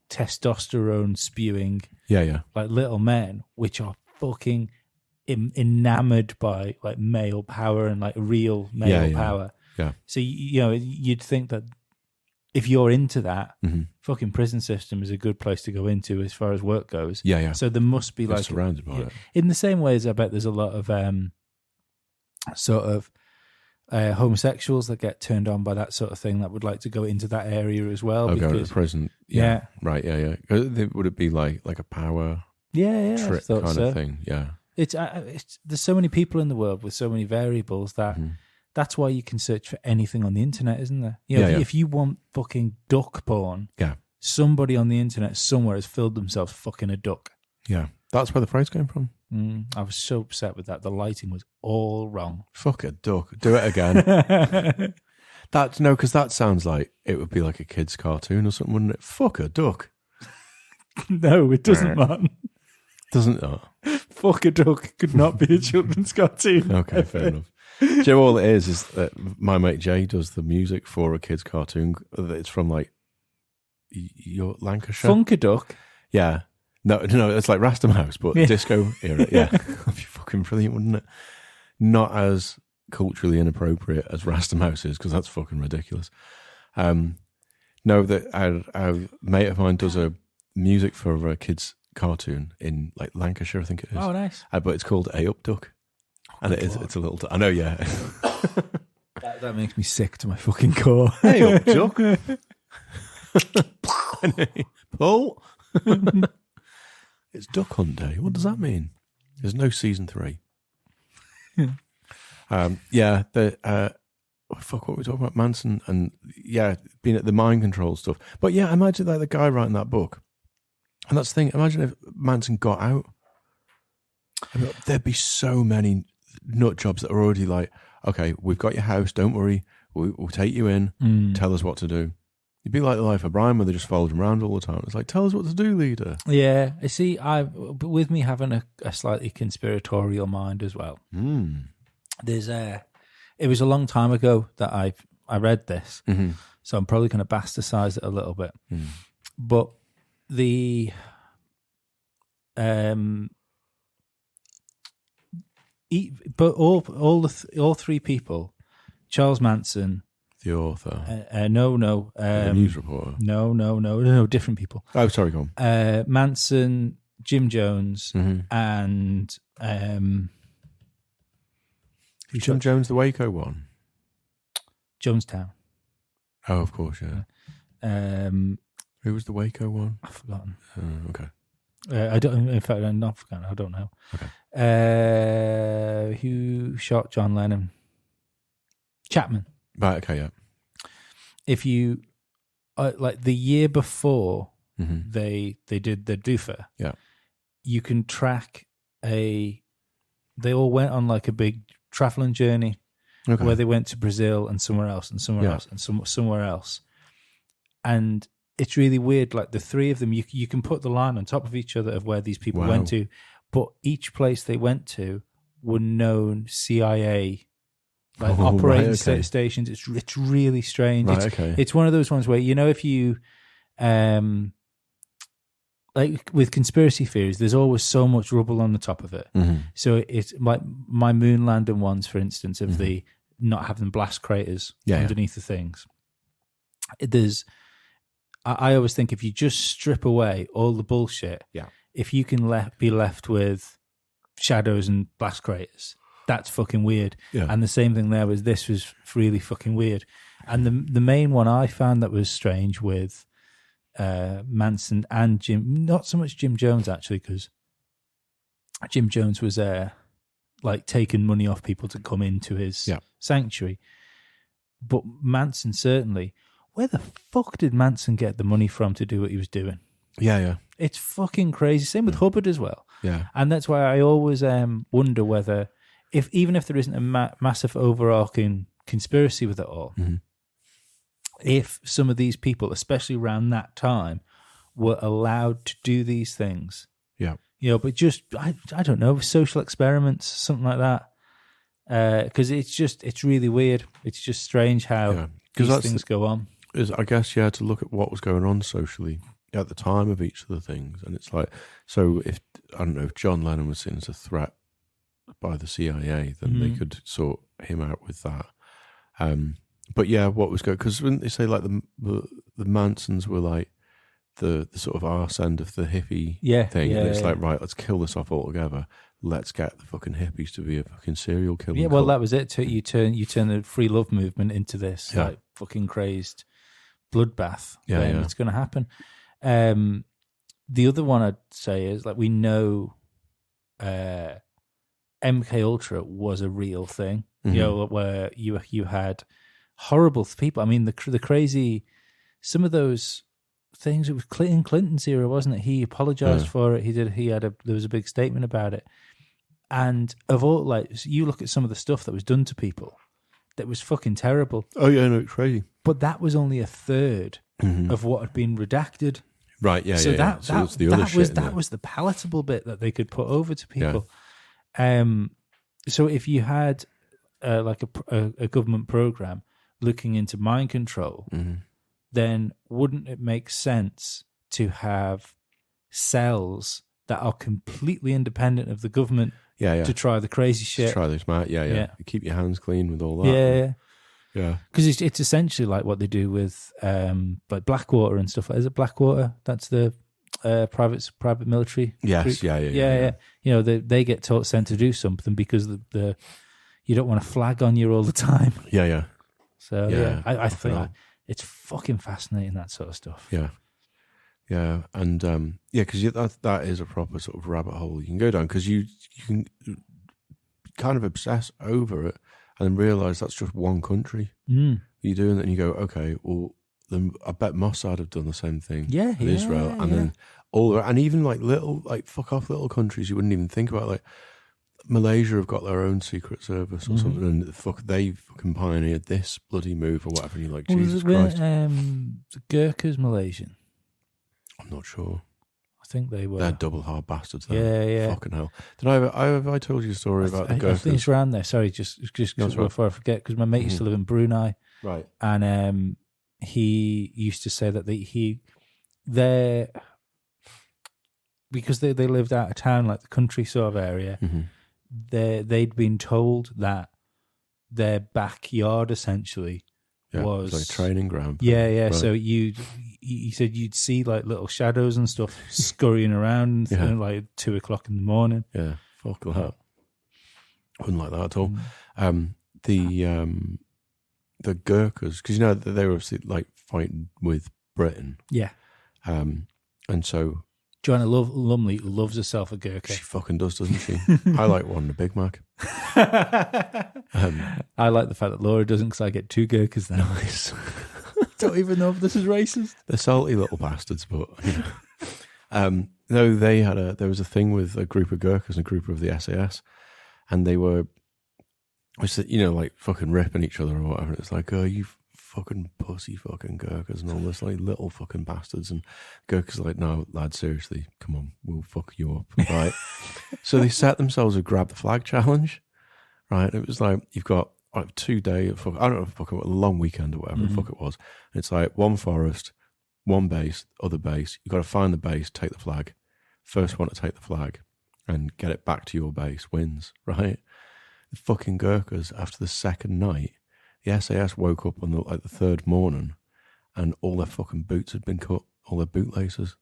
[SPEAKER 1] testosterone spewing,
[SPEAKER 2] Yeah.
[SPEAKER 1] like little men, which are fucking enamored by like male power and like real male
[SPEAKER 2] Yeah.
[SPEAKER 1] power.
[SPEAKER 2] Yeah.
[SPEAKER 1] So you'd think that if you're into that, fucking prison system is a good place to go into as far as work goes.
[SPEAKER 2] Yeah.
[SPEAKER 1] So there must be
[SPEAKER 2] They're
[SPEAKER 1] like
[SPEAKER 2] surrounded by it.
[SPEAKER 1] in the same way as I bet there's a lot of sort of homosexuals that get turned on by that sort of thing that would like to go into that area as well.
[SPEAKER 2] Go to
[SPEAKER 1] because,
[SPEAKER 2] prison.
[SPEAKER 1] Yeah.
[SPEAKER 2] Right, yeah. Would it be like a power
[SPEAKER 1] yeah, I
[SPEAKER 2] trick
[SPEAKER 1] thought
[SPEAKER 2] kind
[SPEAKER 1] so.
[SPEAKER 2] of thing? Yeah.
[SPEAKER 1] It's there's so many people in the world with so many variables that that's why you can search for anything on the internet, isn't there? If you want fucking duck porn,
[SPEAKER 2] Yeah.
[SPEAKER 1] somebody on the internet somewhere has filled themselves fucking a duck.
[SPEAKER 2] Yeah. That's where the phrase came from.
[SPEAKER 1] I was so upset with that. The lighting was all wrong.
[SPEAKER 2] Fuck a duck. Do it again. Because that sounds like it would be like a kid's cartoon or something, wouldn't it? Fuck a duck.
[SPEAKER 1] No, it doesn't, man.
[SPEAKER 2] Doesn't it?
[SPEAKER 1] Fuck a duck could not be a children's cartoon.
[SPEAKER 2] Okay, fair enough. Do you know all it is that my mate Jay does the music for a kid's cartoon. It's from like your Lancashire.
[SPEAKER 1] Funkaduck.
[SPEAKER 2] Yeah. No, it's like Rasta Mouse, but disco era. Yeah. That'd be fucking brilliant, wouldn't it? Not as culturally inappropriate as Rasta Mouse is, because that's fucking ridiculous. No, that a mate of mine does a music for a kid's cartoon in like Lancashire, I think it is.
[SPEAKER 1] Oh, nice.
[SPEAKER 2] But it's called A Up Duck. And it's a little... I know, yeah.
[SPEAKER 1] That makes me sick to my fucking core.
[SPEAKER 2] Hey up, Duck. Paul. It's Duck Hunt Day. What does that mean? There's no season 3. Fuck, what were we talking about? Manson and, being at the mind control stuff. But yeah, imagine like the guy writing that book. And that's the thing. Imagine if Manson got out. I mean, there'd be so many nut jobs that are already like, okay, we've got your house. Don't worry. We'll take you in. Tell us what to do. It'd be like the life of Brian, where they just followed him around all the time. It's like, tell us what to do, leader.
[SPEAKER 1] Yeah, I see. With me having a slightly conspiratorial mind as well. There's it was a long time ago that I read this, so I'm probably going to bastardize it a little bit. But all three people, Charles Manson,
[SPEAKER 2] The author.
[SPEAKER 1] the
[SPEAKER 2] news reporter.
[SPEAKER 1] No, different people.
[SPEAKER 2] Oh, sorry, go on.
[SPEAKER 1] Manson, Jim Jones, and
[SPEAKER 2] Jim Jones, the Waco one.
[SPEAKER 1] Jonestown.
[SPEAKER 2] Oh, of course, yeah. Who was the Waco one?
[SPEAKER 1] I've forgotten.
[SPEAKER 2] Okay.
[SPEAKER 1] I don't. In fact, I'm not forgotten. I don't know.
[SPEAKER 2] Okay.
[SPEAKER 1] Who shot John Lennon? Chapman.
[SPEAKER 2] Right. Okay. Yeah.
[SPEAKER 1] If you like the year before they did the doofer, you can track they all went on like a big traveling journey where they went to Brazil and somewhere else and somewhere else and somewhere else, and it's really weird. Like the three of them, you can put the line on top of each other of where these people went to, but each place they went to were known CIA operating stations. It's really strange. It's one of those ones where if you like with conspiracy theories, there's always so much rubble on the top of it. So it's like my moon landing ones, for instance, of the not having blast craters underneath the things. I always think if you just strip away all the bullshit, if you can be left with shadows and blast craters, that's fucking weird. Yeah. And the same thing there was, this was really fucking weird. And the main one I found that was strange with Manson and Jim, not so much Jim Jones actually, because Jim Jones was like taking money off people to come into his sanctuary. But Manson certainly, where the fuck did Manson get the money from to do what he was doing?
[SPEAKER 2] Yeah.
[SPEAKER 1] It's fucking crazy. Same with Hubbard as well.
[SPEAKER 2] Yeah.
[SPEAKER 1] And that's why I always wonder whether, even if there isn't a massive overarching conspiracy with it all, if some of these people, especially around that time, were allowed to do these things.
[SPEAKER 2] Yeah.
[SPEAKER 1] But just, I don't know, social experiments, something like that. Because it's really weird. It's just strange how these things go on.
[SPEAKER 2] I guess, to look at what was going on socially at the time of each of the things. And it's like, so if John Lennon was seen as a threat by the CIA, then they could sort him out with that. But what was going, because when they say like the Mansons were like the sort of arse end of the hippie thing, and it's like, right, let's kill this off altogether. Let's get the fucking hippies to be a fucking serial killer.
[SPEAKER 1] Yeah, well, that was it. You turn the free love movement into this like fucking crazed bloodbath. It's going to happen. The other one I'd say is like, we know MK Ultra was a real thing. Where you had horrible people. I mean, the crazy, some of those things. It was Clinton's era, wasn't it? He apologized for it. There was a big statement about it. And of all, like, you look at some of the stuff that was done to people, that was fucking terrible.
[SPEAKER 2] Oh yeah, no, it's crazy.
[SPEAKER 1] But that was only a third of what had been redacted.
[SPEAKER 2] Right. Yeah.
[SPEAKER 1] So
[SPEAKER 2] yeah,
[SPEAKER 1] that was the palatable bit that they could put over to people. Yeah. So if you had like a government program looking into mind control, then wouldn't it make sense to have cells that are completely independent of the government to try the crazy shit?
[SPEAKER 2] To try this, Matt. Yeah. Keep your hands clean with all that. Yeah. Because
[SPEAKER 1] it's essentially like what they do with like Blackwater and stuff. Is it Blackwater? That's the private military.
[SPEAKER 2] Yes.
[SPEAKER 1] Group.
[SPEAKER 2] Yeah.
[SPEAKER 1] They get sent to do something because the you don't want to flag on you all the time.
[SPEAKER 2] Yeah.
[SPEAKER 1] So I think it's fucking fascinating, that sort of stuff.
[SPEAKER 2] Yeah, and because that is a proper sort of rabbit hole you can go down, because you can kind of obsess over it and then realize that's just one country you're doing it, and you go, okay, well, then I bet Mossad have done the same thing in Israel, and then and even like little, like fuck off little countries you wouldn't even think about, like Malaysia have got their own secret service or something, and they fucking pioneered this bloody move or whatever. And you're like, Jesus Christ.
[SPEAKER 1] The Gurkhas Malaysian?
[SPEAKER 2] I'm not sure.
[SPEAKER 1] I think they were.
[SPEAKER 2] They're double hard bastards.
[SPEAKER 1] Yeah.
[SPEAKER 2] Fucking hell. Did I told you a story about the Gurkhas?
[SPEAKER 1] I think it's around there. Sorry, just before I forget, because my mate used to live in Brunei,
[SPEAKER 2] right?
[SPEAKER 1] And he used to say that they because they lived out of town, like the country sort of area. They'd been told that their backyard essentially was
[SPEAKER 2] like a training ground.
[SPEAKER 1] Yeah. Right. So he said you'd see like little shadows and stuff scurrying around like 2 o'clock in the morning.
[SPEAKER 2] Yeah, fuck that. Wouldn't like that at all. The Gurkhas, because they were obviously like fighting with Britain.
[SPEAKER 1] Yeah.
[SPEAKER 2] And so
[SPEAKER 1] Joanna Lumley loves herself a Gurkha.
[SPEAKER 2] She fucking does, doesn't she? I like one, the Big Mac.
[SPEAKER 1] I like the fact that Laura doesn't, because I get 2 Gurkhas now.
[SPEAKER 2] Nice.
[SPEAKER 1] Don't even know if this is racist.
[SPEAKER 2] They're salty little bastards, but no, there was a thing with a group of Gurkhas and a group of the SAS, and they were, like fucking ripping each other or whatever. It's like, oh, you fucking pussy fucking Gurkhas and all this, like little fucking bastards. And Gurkhas are like, no, lad, seriously, come on, we'll fuck you up, right? So they set themselves a grab the flag challenge, right? It was like, you've got 2 days, I don't know, a long weekend or whatever the fuck it was. It's like one forest, one base, other base. You've got to find the base, take the flag. First one to take the flag and get it back to your base wins, right? The fucking Gurkhas, after the second night, the SAS woke up on the third morning and all their fucking boots had been cut, all their bootlaces.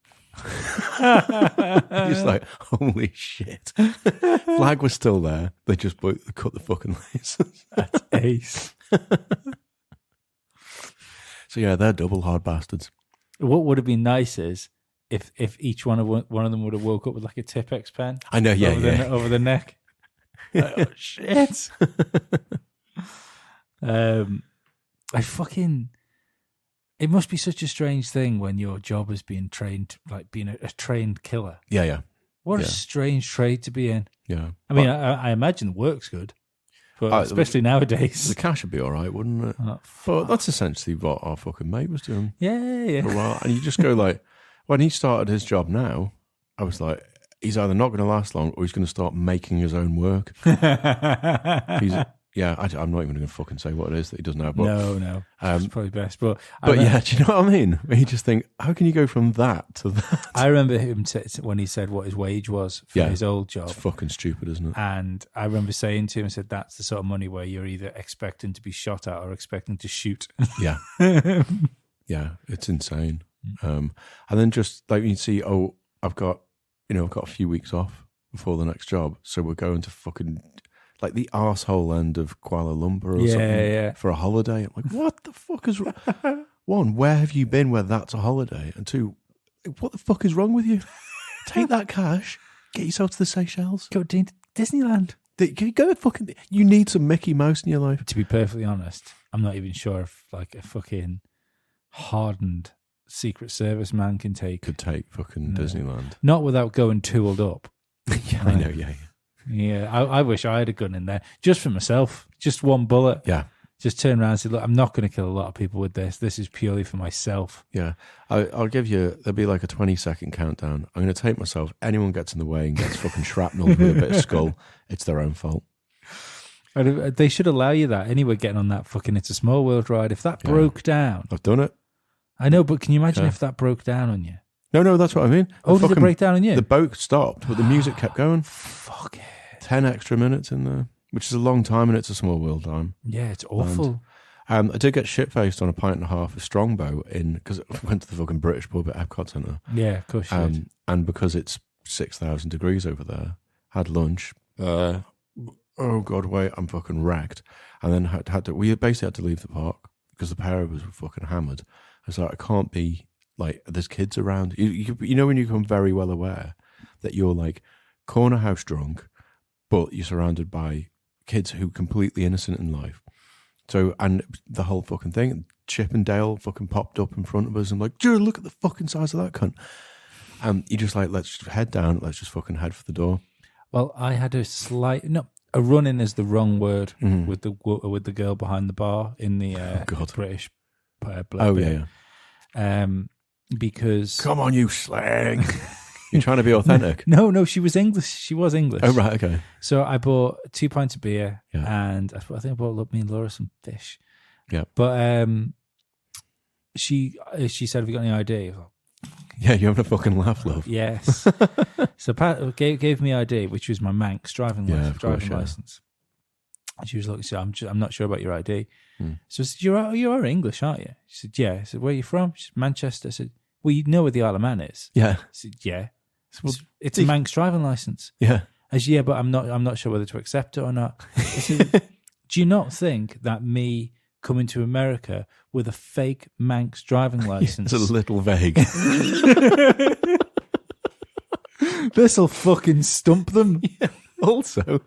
[SPEAKER 2] Just like, holy shit. Flag was still there. They just cut the fucking laces.
[SPEAKER 1] That's ace.
[SPEAKER 2] So yeah, they're double hard bastards.
[SPEAKER 1] What would have been nice is if each one of them would have woke up with like a Tipex pen.
[SPEAKER 2] I know, yeah,
[SPEAKER 1] over the neck. Like, oh shit. It must be such a strange thing when your job is being trained, like being a trained killer.
[SPEAKER 2] Yeah.
[SPEAKER 1] What a strange trade to be in.
[SPEAKER 2] Yeah.
[SPEAKER 1] I mean, I imagine work's good, but especially nowadays.
[SPEAKER 2] The cash would be all right, wouldn't it?
[SPEAKER 1] Oh,
[SPEAKER 2] but that's essentially what our fucking mate was doing.
[SPEAKER 1] Yeah.
[SPEAKER 2] For a while. And you just go like, when he started his job now, I was like, he's either not going to last long or he's going to start making his own work. I'm not even going to fucking say what it is that he does now. But,
[SPEAKER 1] no. It's probably best. But
[SPEAKER 2] yeah, do you know what I mean? You just think, how can you go from that to that?
[SPEAKER 1] I remember him when he said what his wage was for his old job.
[SPEAKER 2] It's fucking stupid, isn't it?
[SPEAKER 1] And I remember saying to him, I said, that's the sort of money where you're either expecting to be shot at or expecting to shoot.
[SPEAKER 2] Yeah. Yeah, it's insane. And then just like you see, I've got a few weeks off before the next job. So we're going to fucking like the arsehole end of Kuala Lumpur or something for a holiday. I'm like, what the fuck is wrong? One, where have you been where that's a holiday? And two, what the fuck is wrong with you? Take that cash, get yourself to the Seychelles.
[SPEAKER 1] Go to Disneyland.
[SPEAKER 2] You need some Mickey Mouse in your life.
[SPEAKER 1] To be perfectly honest, I'm not even sure if like a fucking hardened Secret Service man could take
[SPEAKER 2] fucking Disneyland.
[SPEAKER 1] Not without going tooled up.
[SPEAKER 2] Yeah, I know, yeah.
[SPEAKER 1] Yeah, I wish I had a gun in there just for myself. Just one bullet.
[SPEAKER 2] Yeah.
[SPEAKER 1] Just turn around and say, look, I'm not going to kill a lot of people with this. This is purely for myself.
[SPEAKER 2] Yeah. I'll give you, there'll be like a 20-second countdown. I'm going to take myself. Anyone gets in the way and gets fucking shrapnel with a bit of skull, it's their own fault.
[SPEAKER 1] They should allow you that anyway, getting on that fucking It's a Small World ride. If that broke down.
[SPEAKER 2] I've done it.
[SPEAKER 1] I know, but can you imagine if that broke down on you?
[SPEAKER 2] No, that's what I mean.
[SPEAKER 1] Did it break down on you?
[SPEAKER 2] The boat stopped, but the music kept going.
[SPEAKER 1] Fuck it.
[SPEAKER 2] 10 extra minutes in there, which is a long time, and it's a Small World time.
[SPEAKER 1] Yeah, it's awful.
[SPEAKER 2] I did get shit-faced on a pint and a half of Strongbow because I went to the fucking British pub at Epcot Centre.
[SPEAKER 1] Yeah, of course you did.
[SPEAKER 2] And because it's 6,000 degrees over there, had lunch. Oh, God, wait, I'm fucking wrecked. And then we basically had to leave the park because the pair of us were fucking hammered. I was like, I can't be, like, there's kids around. You know when you become very well aware that you're, like, corner house drunk, but you're surrounded by kids who are completely innocent in life. So, and the whole fucking thing, Chip and Dale fucking popped up in front of us and like, dude, look at the fucking size of that cunt. You just like, let's just head down, let's just fucking head for the door.
[SPEAKER 1] Well, I had a run-in is the wrong word with the girl behind the bar in the British
[SPEAKER 2] yeah.
[SPEAKER 1] Because...
[SPEAKER 2] Come on, you slang. You're trying to be authentic.
[SPEAKER 1] No, she was English. She was English.
[SPEAKER 2] Oh, right, okay.
[SPEAKER 1] So I bought 2 pints of beer and I think I bought me and Laura some fish.
[SPEAKER 2] Yeah.
[SPEAKER 1] But she said, have you got any ID?
[SPEAKER 2] Yeah, you're having a fucking laugh, love.
[SPEAKER 1] Yes. So Pat gave me ID, which was my Manx driving license. And she was looking, so I'm not sure about your ID. So I said, you are English, aren't you? She said, yeah. I said, where are you from? She said, Manchester. I said, well, you know where the Isle of Man is.
[SPEAKER 2] Yeah.
[SPEAKER 1] I said, yeah. It's a Manx driving license.
[SPEAKER 2] Yeah.
[SPEAKER 1] I said, yeah, but I'm not sure whether to accept it or not. I said, do you not think that me coming to America with a fake Manx driving license?
[SPEAKER 2] It's a little vague.
[SPEAKER 1] This'll fucking stump them.
[SPEAKER 2] Yeah. Also,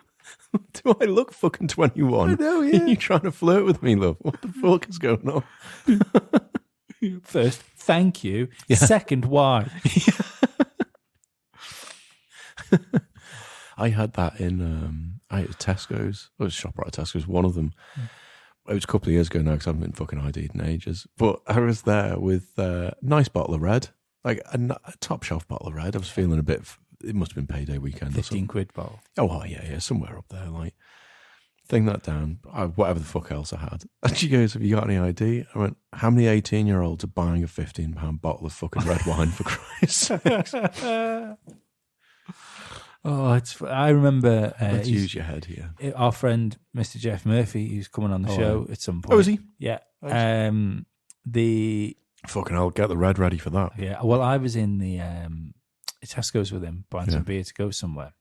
[SPEAKER 2] do I look fucking 21?
[SPEAKER 1] I know, yeah.
[SPEAKER 2] Are you trying to flirt with me, love? What the fuck is going on?
[SPEAKER 1] First, thank you.
[SPEAKER 2] Yeah.
[SPEAKER 1] Second, why?
[SPEAKER 2] I had that in Tesco's. It was ShopRite Tesco's, one of them. It was a couple of years ago now because I haven't been fucking ID'd in ages. But I was there with a nice bottle of red, like a top shelf bottle of red. I was feeling a bit, it must have been payday weekend.
[SPEAKER 1] 15 quid bottle.
[SPEAKER 2] Oh, yeah, somewhere up there. Like, thing that down, whatever the fuck else I had. And she goes, have you got any ID? I went, how many 18-year-olds are buying a £15 bottle of fucking red wine for Christ's sakes?
[SPEAKER 1] Oh, I remember.
[SPEAKER 2] Let's use your head here.
[SPEAKER 1] Our friend, Mr. Jeff Murphy, who's coming on the show at some point.
[SPEAKER 2] Oh, is he?
[SPEAKER 1] Yeah.
[SPEAKER 2] Nice.
[SPEAKER 1] The
[SPEAKER 2] Fucking hell, get the red ready for that.
[SPEAKER 1] Yeah. Well, I was in the Tesco's with him, buying some beer to go somewhere.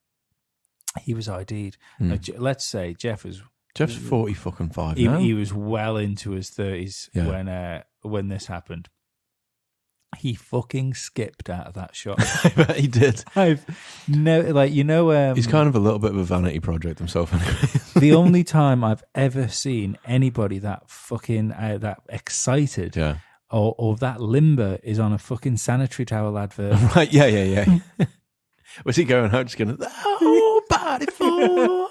[SPEAKER 1] He was ID'd. Now, let's say Jeff's
[SPEAKER 2] 40 now.
[SPEAKER 1] He was well into his 30s when this happened. He fucking skipped out of that shop.
[SPEAKER 2] I bet he did.
[SPEAKER 1] He's
[SPEAKER 2] kind of a little bit of a vanity project himself anyway.
[SPEAKER 1] The only time I've ever seen anybody that fucking that excited or that limber is on a fucking sanitary towel advert.
[SPEAKER 2] Right, yeah. Was he going out just going, oh, body form?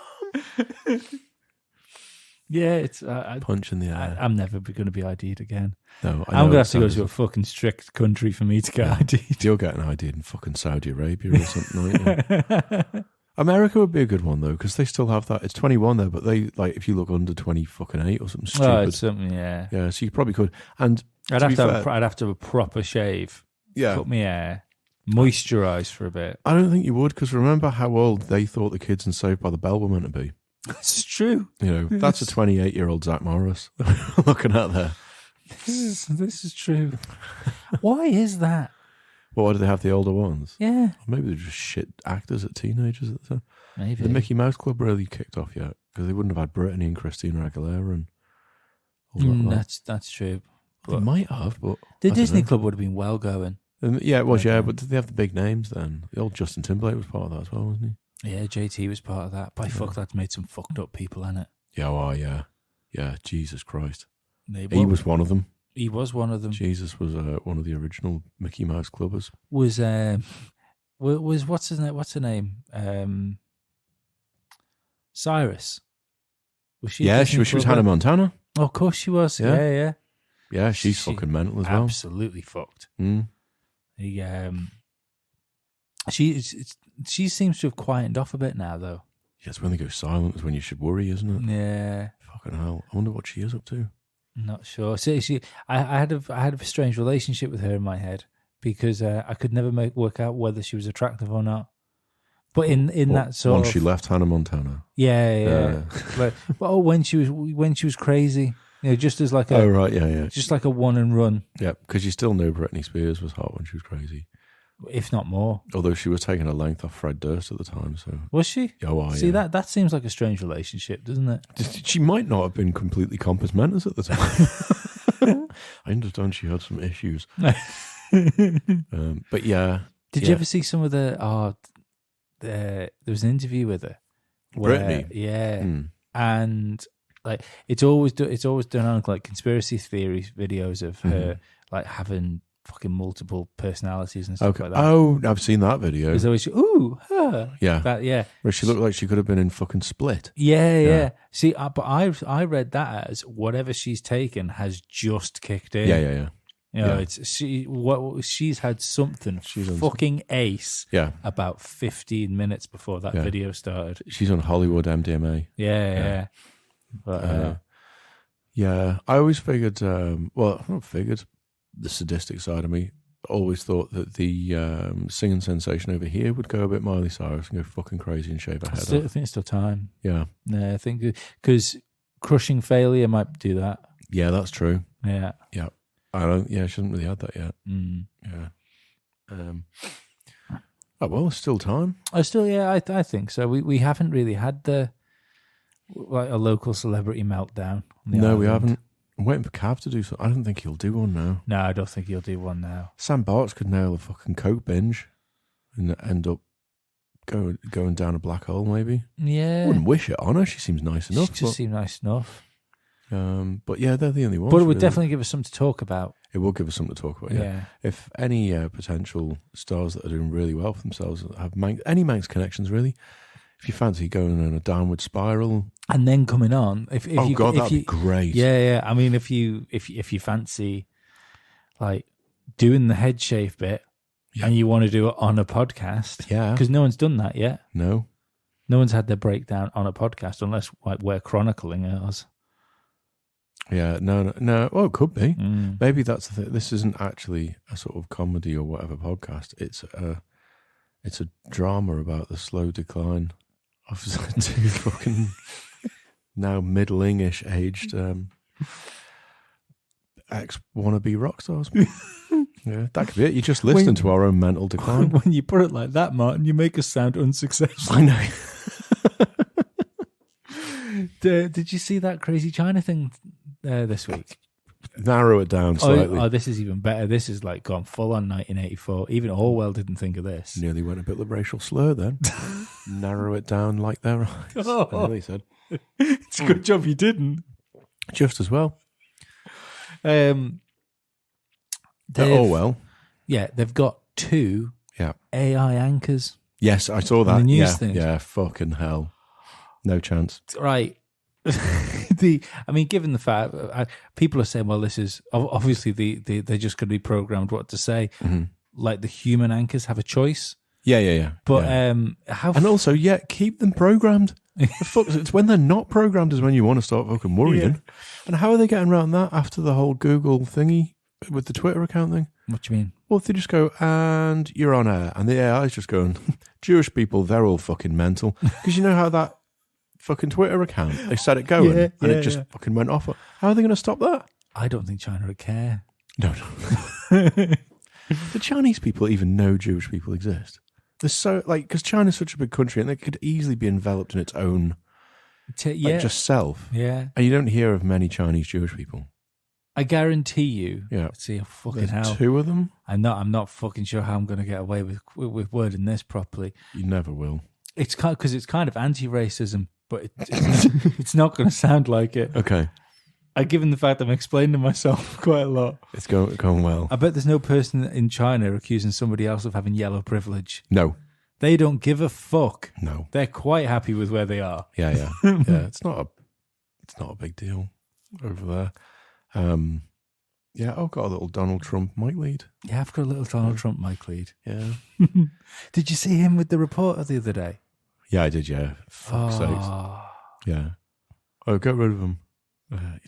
[SPEAKER 1] Yeah, it's
[SPEAKER 2] punch in the air.
[SPEAKER 1] I'm never going to be ID'd again.
[SPEAKER 2] No,
[SPEAKER 1] I'm going to have to go to a fucking strict country for me to get ID'd.
[SPEAKER 2] You're getting ID'd in fucking Saudi Arabia or something, aren't you? America would be a good one though, because they still have that. It's 21 there, but they if you look under 20 fucking 8 or something stupid.
[SPEAKER 1] Oh, it's something, yeah.
[SPEAKER 2] Yeah, so you probably could. And
[SPEAKER 1] I'd have to have a proper shave.
[SPEAKER 2] Yeah,
[SPEAKER 1] cut my hair, moisturise for a bit.
[SPEAKER 2] I don't think you would, because remember how old they thought the kids in Saved by the Bell were meant to be.
[SPEAKER 1] It's true.
[SPEAKER 2] That's a 28-year-old Zach Morris looking out there.
[SPEAKER 1] This is true. Why is that?
[SPEAKER 2] Well, why do they have the older ones?
[SPEAKER 1] Yeah.
[SPEAKER 2] Or maybe they're just shit actors at teenagers at the time.
[SPEAKER 1] Maybe.
[SPEAKER 2] The Mickey Mouse Club really kicked off yet, because they wouldn't have had Brittany and Christina Aguilera and all that.
[SPEAKER 1] That's true.
[SPEAKER 2] They might have, but
[SPEAKER 1] the Disney Club would have been well going.
[SPEAKER 2] Yeah, it was, but did they have the big names then? The old Justin Timberlake was part of that as well, wasn't he?
[SPEAKER 1] Yeah, JT was part of that. Fuck, that's made some fucked up people in it.
[SPEAKER 2] Yeah, yeah, Jesus Christ. He was one of them.
[SPEAKER 1] He was one of them.
[SPEAKER 2] Jesus was one of the original Mickey Mouse clubbers.
[SPEAKER 1] Was what's her name? Cyrus. Was she?
[SPEAKER 2] Yeah, she was Hannah Montana.
[SPEAKER 1] Oh, of course she was. Yeah.
[SPEAKER 2] Yeah, she's fucking mental as well.
[SPEAKER 1] Absolutely fucked.
[SPEAKER 2] Mm.
[SPEAKER 1] She seems to have quietened off a bit now, though.
[SPEAKER 2] Yes, when they go silent is when you should worry, isn't it?
[SPEAKER 1] Yeah.
[SPEAKER 2] Fucking hell. I wonder what she is up to.
[SPEAKER 1] Not sure. See, I had a strange relationship with her in my head, because I could never work out whether she was attractive or not. But in that sort
[SPEAKER 2] once she left Hannah Montana.
[SPEAKER 1] Yeah. When she was crazy, just as like a just like a one and run.
[SPEAKER 2] Yeah, because you still knew Britney Spears was hot when she was crazy,
[SPEAKER 1] if not more.
[SPEAKER 2] Although she was taking a length off Fred Durst at the time, so
[SPEAKER 1] was she?
[SPEAKER 2] See,
[SPEAKER 1] that seems like a strange relationship, doesn't it?
[SPEAKER 2] She might not have been completely compass mentis at the time. I understand she had some issues, but yeah.
[SPEAKER 1] Did you ever see some of the? There was an interview with her.
[SPEAKER 2] Britney,
[SPEAKER 1] yeah, and like it's always done on like conspiracy theories videos of her like having fucking multiple personalities and stuff like that.
[SPEAKER 2] Oh, I've seen that video.
[SPEAKER 1] There's always her.
[SPEAKER 2] Yeah, where she looked like she could have been in fucking Split.
[SPEAKER 1] Yeah. See, but I read that as whatever she's taken has just kicked in.
[SPEAKER 2] Yeah.
[SPEAKER 1] It's she's had something fucking ace.
[SPEAKER 2] Yeah.
[SPEAKER 1] About 15 minutes before that video started.
[SPEAKER 2] She's on Hollywood MDMA.
[SPEAKER 1] Yeah. But,
[SPEAKER 2] I always figured. Not figured. The sadistic side of me always thought that the singing sensation over here would go a bit Miley Cyrus and go fucking crazy and shave her head off.
[SPEAKER 1] I think it's still time.
[SPEAKER 2] Yeah.
[SPEAKER 1] I think because Crushing Failure might do that.
[SPEAKER 2] Yeah, that's true.
[SPEAKER 1] Yeah.
[SPEAKER 2] I don't. Yeah, she hasn't really had that yet. Yeah. It's still time.
[SPEAKER 1] I think so. We haven't really had a local celebrity meltdown.
[SPEAKER 2] No, we haven't. I'm waiting for Cav to do something. I don't think he'll do one now.
[SPEAKER 1] No, I don't think he'll do one now.
[SPEAKER 2] Sam Bartz could nail a fucking coke binge and end up going down a black hole, maybe.
[SPEAKER 1] Yeah.
[SPEAKER 2] I wouldn't wish it on her. She seems nice enough.
[SPEAKER 1] She just seems nice enough.
[SPEAKER 2] But yeah, they're the only ones.
[SPEAKER 1] But it would definitely give us something to talk about.
[SPEAKER 2] It will give us something to talk about, yeah. If any potential stars that are doing really well for themselves have any Manx connections, really, if you fancy going in a downward spiral
[SPEAKER 1] and then coming on, that'd
[SPEAKER 2] be great.
[SPEAKER 1] Yeah. I mean, if you fancy like doing the head shave bit and you want to do it on a podcast,
[SPEAKER 2] yeah,
[SPEAKER 1] because no one's done that yet.
[SPEAKER 2] No
[SPEAKER 1] No one's had their breakdown on a podcast unless like we're chronicling ours.
[SPEAKER 2] Yeah, no. Well, it could be. Maybe that's the thing. This isn't actually a sort of comedy or whatever podcast. It's a drama about the slow decline of two fucking now middling-ish aged ex wannabe rock stars. Yeah, that could be it. You just listen to our own mental decline.
[SPEAKER 1] When you put it like that, Martin, you make us sound unsuccessful.
[SPEAKER 2] I know.
[SPEAKER 1] Did you see that crazy China thing this week?
[SPEAKER 2] Narrow it down slightly.
[SPEAKER 1] Oh, this is even better. This is like gone full on 1984. Even Orwell didn't think of this.
[SPEAKER 2] Nearly went a bit of a racial slur then. Narrow it down like their eyes.
[SPEAKER 1] Oh.
[SPEAKER 2] I nearly said.
[SPEAKER 1] It's a good job you didn't.
[SPEAKER 2] Just as well.
[SPEAKER 1] Oh
[SPEAKER 2] well.
[SPEAKER 1] Yeah, they've got 2
[SPEAKER 2] Yeah.
[SPEAKER 1] AI anchors.
[SPEAKER 2] Yes, I saw that.
[SPEAKER 1] The news
[SPEAKER 2] yeah,
[SPEAKER 1] things.
[SPEAKER 2] yeah, fucking hell. No chance.
[SPEAKER 1] Right. Given the fact people are saying, well, this is obviously they're just going to be programmed what to say.
[SPEAKER 2] Mm-hmm.
[SPEAKER 1] Like the human anchors have a choice.
[SPEAKER 2] Yeah.
[SPEAKER 1] But
[SPEAKER 2] yeah. And also, keep them programmed. The fuck, it's when they're not programmed is when you want to start fucking worrying.
[SPEAKER 1] Yeah.
[SPEAKER 2] And how are they getting around that after the whole Google thingy with the Twitter account thing?
[SPEAKER 1] What do you mean?
[SPEAKER 2] Well, if they just go, and you're on air, and the AI is just going, Jewish people, they're all fucking mental. Because you know how that fucking Twitter account, they set it going, and it just fucking went off. How are they going to stop that?
[SPEAKER 1] I don't think China would care.
[SPEAKER 2] No. The Chinese people even know Jewish people exist. They're so, because China's such a big country, and it could easily be enveloped in its own, just self.
[SPEAKER 1] Yeah.
[SPEAKER 2] And you don't hear of many Chinese Jewish people.
[SPEAKER 1] I guarantee you.
[SPEAKER 2] Yeah.
[SPEAKER 1] See, fucking hell.
[SPEAKER 2] 2 of them?
[SPEAKER 1] I'm not fucking sure how I'm going to get away with wording this properly.
[SPEAKER 2] You never will.
[SPEAKER 1] It's because it's kind of anti-racism, but it's not going to sound like it.
[SPEAKER 2] Okay.
[SPEAKER 1] Given the fact I'm explaining myself quite a lot.
[SPEAKER 2] It's going well.
[SPEAKER 1] I bet there's no person in China accusing somebody else of having yellow privilege.
[SPEAKER 2] No.
[SPEAKER 1] They don't give a fuck.
[SPEAKER 2] No.
[SPEAKER 1] They're quite happy with where they are.
[SPEAKER 2] Yeah. Yeah. It's not a big deal over there. I've got a little Donald Trump mic lead.
[SPEAKER 1] Yeah, I've got a little Donald Trump mic lead.
[SPEAKER 2] Yeah.
[SPEAKER 1] Did you see him with the reporter the other day?
[SPEAKER 2] Yeah, I did, yeah. Fuck's sakes. Yeah. Oh, get rid of him.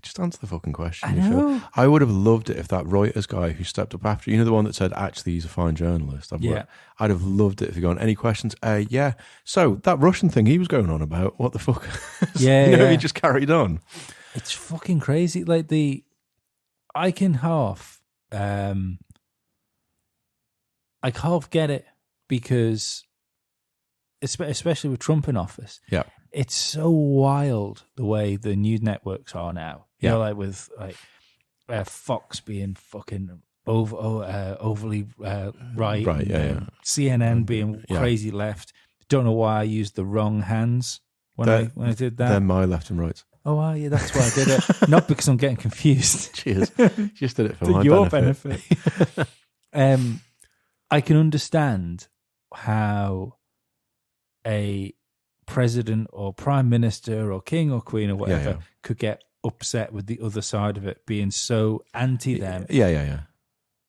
[SPEAKER 2] Just answer the fucking question.
[SPEAKER 1] I know.
[SPEAKER 2] I would have loved it if that Reuters guy who stepped up after, the one that said, actually, he's a fine journalist. I'd have loved it if he'd gone, any questions? Yeah. So, that Russian thing he was going on about, what the fuck?
[SPEAKER 1] Yeah.
[SPEAKER 2] He just carried on.
[SPEAKER 1] It's fucking crazy. Like I can half get it because, especially with Trump in office, it's so wild the way the news networks are now. You know, like with Fox being fucking overly right, CNN being crazy left. Don't know why I used the wrong hands when I did that.
[SPEAKER 2] They're my left and right.
[SPEAKER 1] Oh, yeah, that's why I did it. Not because I'm getting confused.
[SPEAKER 2] Cheers. Just did it for
[SPEAKER 1] your
[SPEAKER 2] benefit.
[SPEAKER 1] I can understand how a president or prime minister or king or queen or whatever could get upset with the other side of it being so anti them.
[SPEAKER 2] Yeah.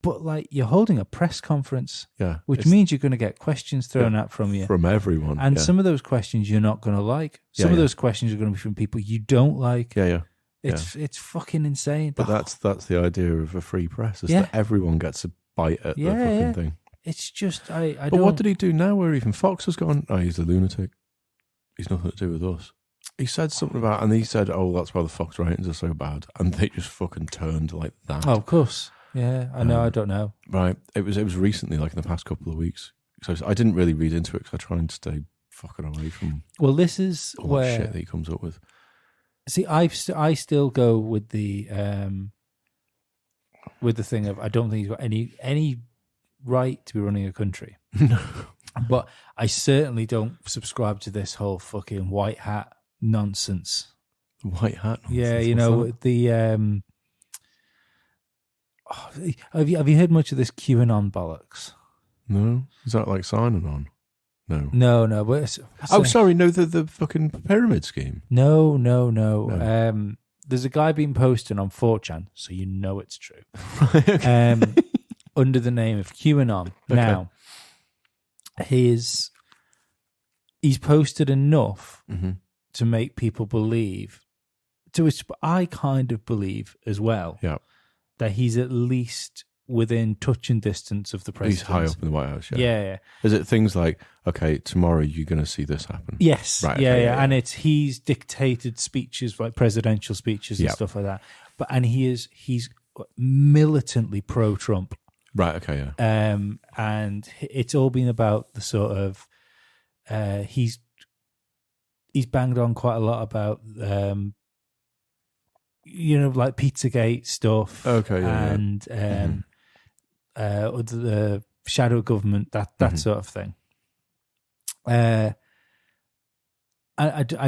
[SPEAKER 1] But you're holding a press conference, which
[SPEAKER 2] It's
[SPEAKER 1] means you're going to get questions thrown out from you.
[SPEAKER 2] From everyone.
[SPEAKER 1] And some of those questions you're not going to like. Some of those questions are going to be from people you don't like.
[SPEAKER 2] Yeah.
[SPEAKER 1] It's fucking insane.
[SPEAKER 2] But that's the idea of a free press, is that everyone gets a bite at the fucking thing.
[SPEAKER 1] It's just, I don't...
[SPEAKER 2] But what did he do now where even Fox has gone, he's a lunatic. He's nothing to do with us. He said something about, and he said, that's why the Fox ratings are so bad. And they just fucking turned like that.
[SPEAKER 1] Oh, of course. Yeah, I know. I don't know.
[SPEAKER 2] Right. It was recently, in the past couple of weeks. So I didn't really read into it because I try and stay fucking away from
[SPEAKER 1] this is
[SPEAKER 2] all
[SPEAKER 1] where
[SPEAKER 2] that shit that he comes up with.
[SPEAKER 1] See, I still go with the thing of I don't think he's got any right to be running a country.
[SPEAKER 2] No.
[SPEAKER 1] But I certainly don't subscribe to this whole fucking white hat nonsense.
[SPEAKER 2] White hat nonsense?
[SPEAKER 1] Yeah, the have you heard much of this QAnon bollocks?
[SPEAKER 2] No, is that like signing on? No.
[SPEAKER 1] No. But
[SPEAKER 2] sorry, no, the fucking pyramid scheme.
[SPEAKER 1] No. There's a guy been posting on 4chan, so you know it's true. Under the name of QAnon. Okay. Now, he's he's posted enough
[SPEAKER 2] Mm-hmm.
[SPEAKER 1] to make people believe, to which I kind of believe as well,
[SPEAKER 2] Yeah.
[SPEAKER 1] that he's at least within touching distance of the
[SPEAKER 2] He's
[SPEAKER 1] president.
[SPEAKER 2] high up in the White House.
[SPEAKER 1] Yeah.
[SPEAKER 2] Is it things like, okay, tomorrow you're going to see this happen?
[SPEAKER 1] Yes.
[SPEAKER 2] Right,
[SPEAKER 1] Yeah,
[SPEAKER 2] okay,
[SPEAKER 1] yeah.
[SPEAKER 2] yeah.
[SPEAKER 1] And he's dictated speeches, like presidential speeches and
[SPEAKER 2] Yeah.
[SPEAKER 1] stuff like that. And he's militantly pro-Trump.
[SPEAKER 2] Right. Okay. Yeah.
[SPEAKER 1] And it's all been about the sort of he's banged on quite a lot about like Pizzagate stuff.
[SPEAKER 2] Okay. Yeah.
[SPEAKER 1] And the shadow government, that sort of thing. I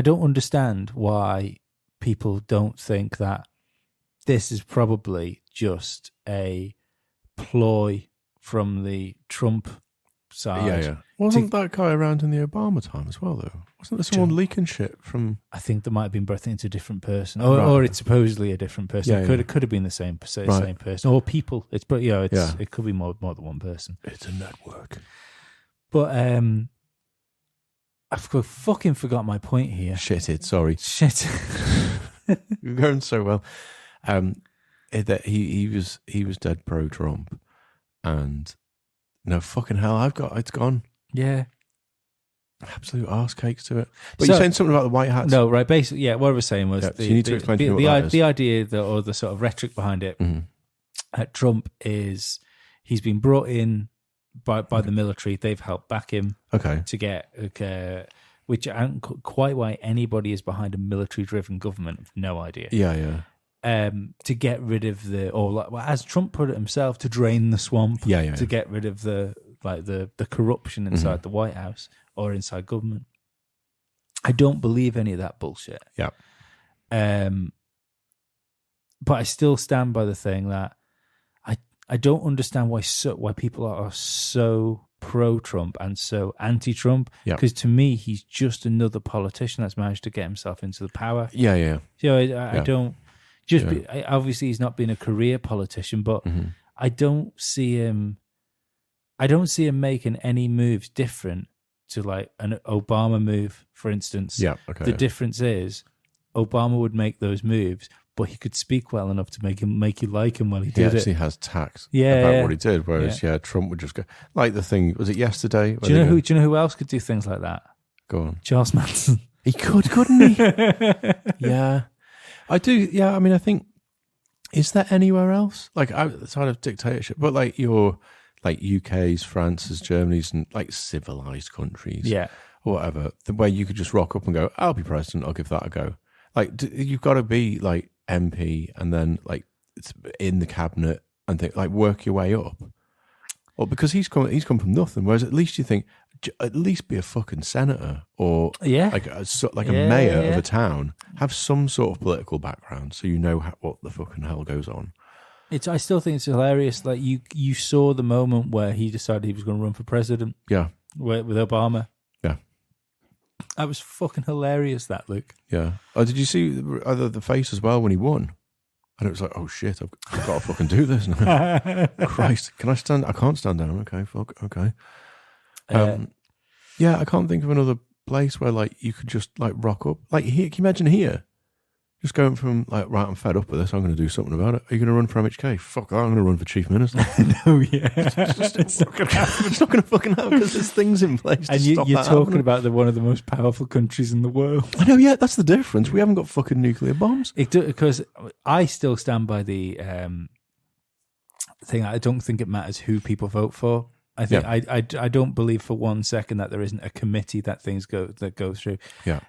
[SPEAKER 1] don't understand why people don't think that this is probably just a ploy from the Trump side.
[SPEAKER 2] Yeah. Wasn't that guy around in the Obama time as well, though? Wasn't there someone leaking shit from?
[SPEAKER 1] I think there might have been, but I think it's a different person, or it's supposedly a different person.
[SPEAKER 2] Yeah,
[SPEAKER 1] It could have been the same person, or people. It could be more than one person.
[SPEAKER 2] It's a network.
[SPEAKER 1] But I've fucking forgot my point here.
[SPEAKER 2] Shit. Sorry.
[SPEAKER 1] Shit.
[SPEAKER 2] You're going so well. That he was dead pro Trump, and no fucking hell, it's gone.
[SPEAKER 1] Yeah.
[SPEAKER 2] Absolute arse cakes to it. But you're saying something about the white hats?
[SPEAKER 1] No, right. Basically, yeah. What I was saying was
[SPEAKER 2] so you need to explain to me what that is.
[SPEAKER 1] The idea or the sort of rhetoric behind it.
[SPEAKER 2] Mm-hmm.
[SPEAKER 1] Trump he's been brought in by the military. They've helped back him.
[SPEAKER 2] Okay.
[SPEAKER 1] To get which isn't quite why anybody is behind a military-driven government. I've no idea.
[SPEAKER 2] Yeah.
[SPEAKER 1] To get rid of as Trump put it himself, to drain the swamp.
[SPEAKER 2] Yeah.
[SPEAKER 1] To get rid of the corruption inside the White House or inside government. I don't believe any of that bullshit.
[SPEAKER 2] Yeah.
[SPEAKER 1] But I still stand by the thing that I don't understand why people are so pro-Trump and so anti-Trump. Because to me, he's just another politician that's managed to get himself into the power.
[SPEAKER 2] Yeah.
[SPEAKER 1] I don't. Obviously, he's not been a career politician, but I don't see him. I don't see him making any moves different to like an Obama move, for instance.
[SPEAKER 2] Yeah. Okay.
[SPEAKER 1] The difference is Obama would make those moves, but he could speak well enough to make you like him while he did it.
[SPEAKER 2] He actually has tact about what he did, whereas Trump would just go like the thing. Was it yesterday?
[SPEAKER 1] Do you know who else could do things like that?
[SPEAKER 2] Go on,
[SPEAKER 1] Charles Manson.
[SPEAKER 2] He could, couldn't he? Yeah. I do, yeah. I mean, I think, is there anywhere else? Like, outside of dictatorship, but like your, like UK's, France's, Germany's, and like civilized countries, or whatever, where you could just rock up and go, I'll be president, I'll give that a go. Like, you've got to be like MP and then like it's in the cabinet and think, like work your way up. Well, because he's come from nothing, whereas at least you think, at least be a fucking senator or like a mayor of a town. Have some sort of political background so you know what the fucking hell goes on.
[SPEAKER 1] I still think it's hilarious. Like you saw the moment where he decided he was going to run for president.
[SPEAKER 2] Yeah,
[SPEAKER 1] with Obama.
[SPEAKER 2] Yeah,
[SPEAKER 1] that was fucking hilarious. That Luke.
[SPEAKER 2] Yeah. Oh, did you see the face as well when he won? And it was like, oh shit, I've got to fucking do this now. Christ, can I stand? I can't stand down. Okay, fuck. Okay. Yeah, I can't think of another place where like you could just like rock up. Like here, can you imagine here? Just going from like, right, I'm fed up with this. I'm going to do something about it. Are you going to run for MHK? Fuck that, I'm going to run for Chief Minister.
[SPEAKER 1] No, yeah. It's not going to happen.
[SPEAKER 2] It's not going to fucking happen because there's things in place
[SPEAKER 1] and
[SPEAKER 2] to stop
[SPEAKER 1] you're
[SPEAKER 2] that
[SPEAKER 1] talking
[SPEAKER 2] happening.
[SPEAKER 1] about one of the most powerful countries in the world.
[SPEAKER 2] I know, yeah, that's the difference. We haven't got fucking nuclear bombs.
[SPEAKER 1] Because I still stand by the thing. I don't think it matters who people vote for. I think I don't believe for 1 second that there isn't a committee that things go through.
[SPEAKER 2] Yeah.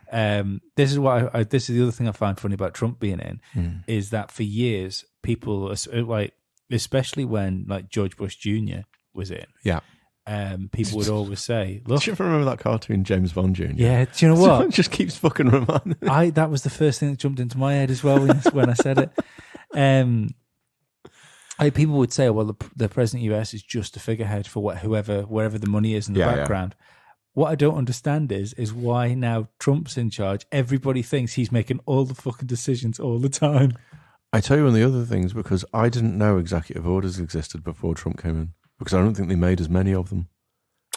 [SPEAKER 1] This is what this is the other thing I find funny about Trump being in is that for years people like, especially when like George Bush Jr. was in.
[SPEAKER 2] Yeah.
[SPEAKER 1] People would always say, "Look,
[SPEAKER 2] do you remember that cartoon James Bond Jr.?"
[SPEAKER 1] Yeah. Do you know what?
[SPEAKER 2] It just keeps fucking reminding me.
[SPEAKER 1] That was the first thing that jumped into my head as well when I said it. People would say, well, the president of the US is just a figurehead for wherever the money is in the background. Yeah. What I don't understand is why now Trump's in charge, everybody thinks he's making all the fucking decisions all the time.
[SPEAKER 2] I tell you one of the other things, because I didn't know executive orders existed before Trump came in, because I don't think they made as many of them.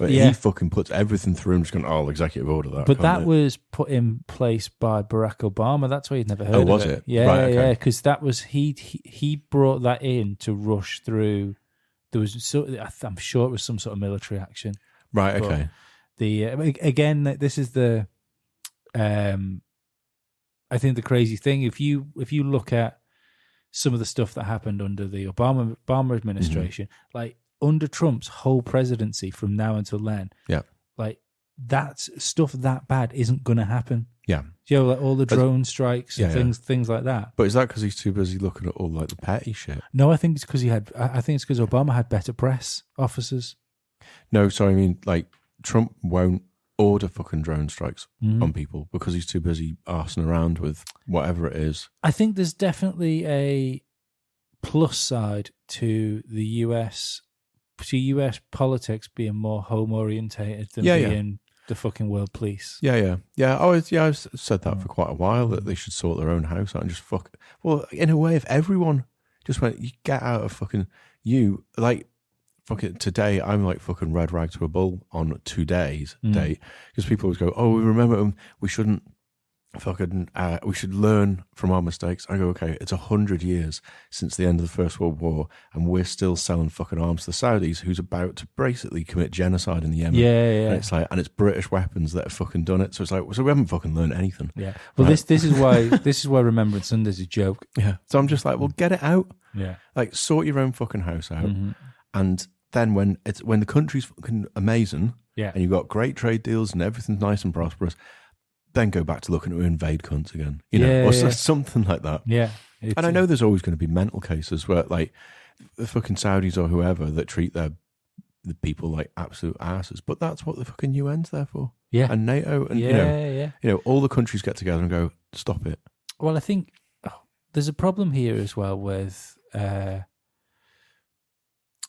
[SPEAKER 2] But
[SPEAKER 1] Yeah.
[SPEAKER 2] he fucking puts everything through and just going, "Oh, I'll executive order that."
[SPEAKER 1] But that
[SPEAKER 2] can't it?
[SPEAKER 1] was put in place by Barack Obama. That's why you'd never heard
[SPEAKER 2] Oh,
[SPEAKER 1] of
[SPEAKER 2] was
[SPEAKER 1] it.
[SPEAKER 2] it?
[SPEAKER 1] Yeah,
[SPEAKER 2] Right, okay.
[SPEAKER 1] yeah. Because that was he brought that in to rush through. There was I'm sure it was some sort of military action.
[SPEAKER 2] Right,
[SPEAKER 1] But
[SPEAKER 2] okay.
[SPEAKER 1] The again, this is the I think the crazy thing. If you look at some of the stuff that happened under the Obama administration, like under Trump's whole presidency from now until then,
[SPEAKER 2] Yeah.
[SPEAKER 1] like that's stuff that bad isn't going to happen.
[SPEAKER 2] Yeah.
[SPEAKER 1] You know, like all the drone strikes and
[SPEAKER 2] Yeah,
[SPEAKER 1] things like that.
[SPEAKER 2] But is that because he's too busy looking at all like the petty shit?
[SPEAKER 1] No, I think it's because I think it's because Obama had better press officers.
[SPEAKER 2] No, sorry, I mean, like, Trump won't order fucking drone strikes
[SPEAKER 1] Mm-hmm.
[SPEAKER 2] on people because he's too busy arsing around with whatever it is.
[SPEAKER 1] I think there's definitely a plus side to the US politics being more home orientated than
[SPEAKER 2] Yeah, yeah.
[SPEAKER 1] being the fucking world police.
[SPEAKER 2] Yeah. I've said that for quite a while, that they should sort their own house out and just fuck. Well, in a way, if everyone just went, you get out of fucking you, like, fucking today, I'm like fucking red rag to a bull on today's date, because people always go, oh, we remember them, we shouldn't fucking, we should learn from our mistakes. I go, okay, it's 100 years since the end of the First World War, and we're still selling fucking arms to the Saudis, who's about to basically commit genocide in the Yemen.
[SPEAKER 1] Yeah.
[SPEAKER 2] And it's like, and it's British weapons that have fucking done it. So it's like, so we haven't fucking learned anything.
[SPEAKER 1] Yeah. Well,
[SPEAKER 2] Right.
[SPEAKER 1] this is why Remembrance Sunday's a joke.
[SPEAKER 2] Yeah. So I'm just like, well, get it out.
[SPEAKER 1] Yeah.
[SPEAKER 2] Like, sort your own fucking house out.
[SPEAKER 1] Mm-hmm.
[SPEAKER 2] And then when the country's fucking amazing,
[SPEAKER 1] Yeah.
[SPEAKER 2] and you've got great trade deals and everything's nice and prosperous, then go back to looking to invade cunts again, you know,
[SPEAKER 1] Yeah,
[SPEAKER 2] or
[SPEAKER 1] yeah.
[SPEAKER 2] something like that.
[SPEAKER 1] Yeah.
[SPEAKER 2] And I know there's always going to be mental cases where, like, the fucking Saudis or whoever that treat the people like absolute asses, but that's what the fucking UN's there for.
[SPEAKER 1] Yeah.
[SPEAKER 2] And NATO, and
[SPEAKER 1] Yeah.
[SPEAKER 2] you know, all the countries get together and go, stop it.
[SPEAKER 1] Well, I think there's a problem here as well with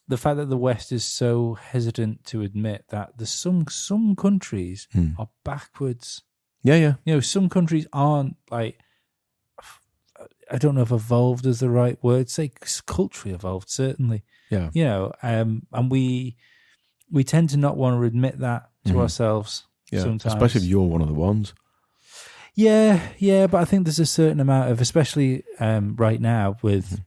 [SPEAKER 1] the fact that the West is so hesitant to admit that there's some countries are backwards.
[SPEAKER 2] Yeah.
[SPEAKER 1] You know, some countries aren't like, I don't know if evolved is the right word. Say culturally evolved, certainly.
[SPEAKER 2] Yeah.
[SPEAKER 1] You know, and we tend to not want to admit that to ourselves.
[SPEAKER 2] Yeah.
[SPEAKER 1] Sometimes,
[SPEAKER 2] Especially if you're one of the ones.
[SPEAKER 1] Yeah, but I think there's a certain amount of, especially right now with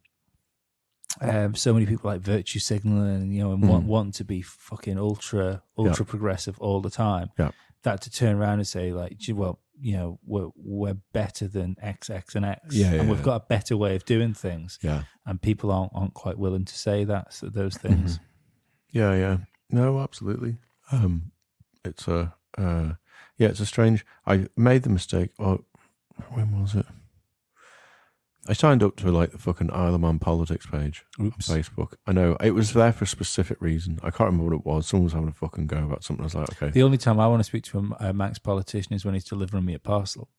[SPEAKER 1] so many people like virtue signaling, you know, and want to be fucking ultra progressive all the time.
[SPEAKER 2] Yeah.
[SPEAKER 1] That to turn around and say like, gee, well, you know, we're better than X, X, and X, and we've got a better way of doing things.
[SPEAKER 2] Yeah.
[SPEAKER 1] And people aren't quite willing to say that, so those things.
[SPEAKER 2] Yeah. No, absolutely. It's it's a strange. I made the mistake. Oh, when was it? I signed up to like the fucking Isle of Man politics page on Facebook. I know it was there for a specific reason. I can't remember what it was. Someone was having a fucking go about something. I was like, okay.
[SPEAKER 1] The only time I want to speak to a Manx politician is when he's delivering me a parcel.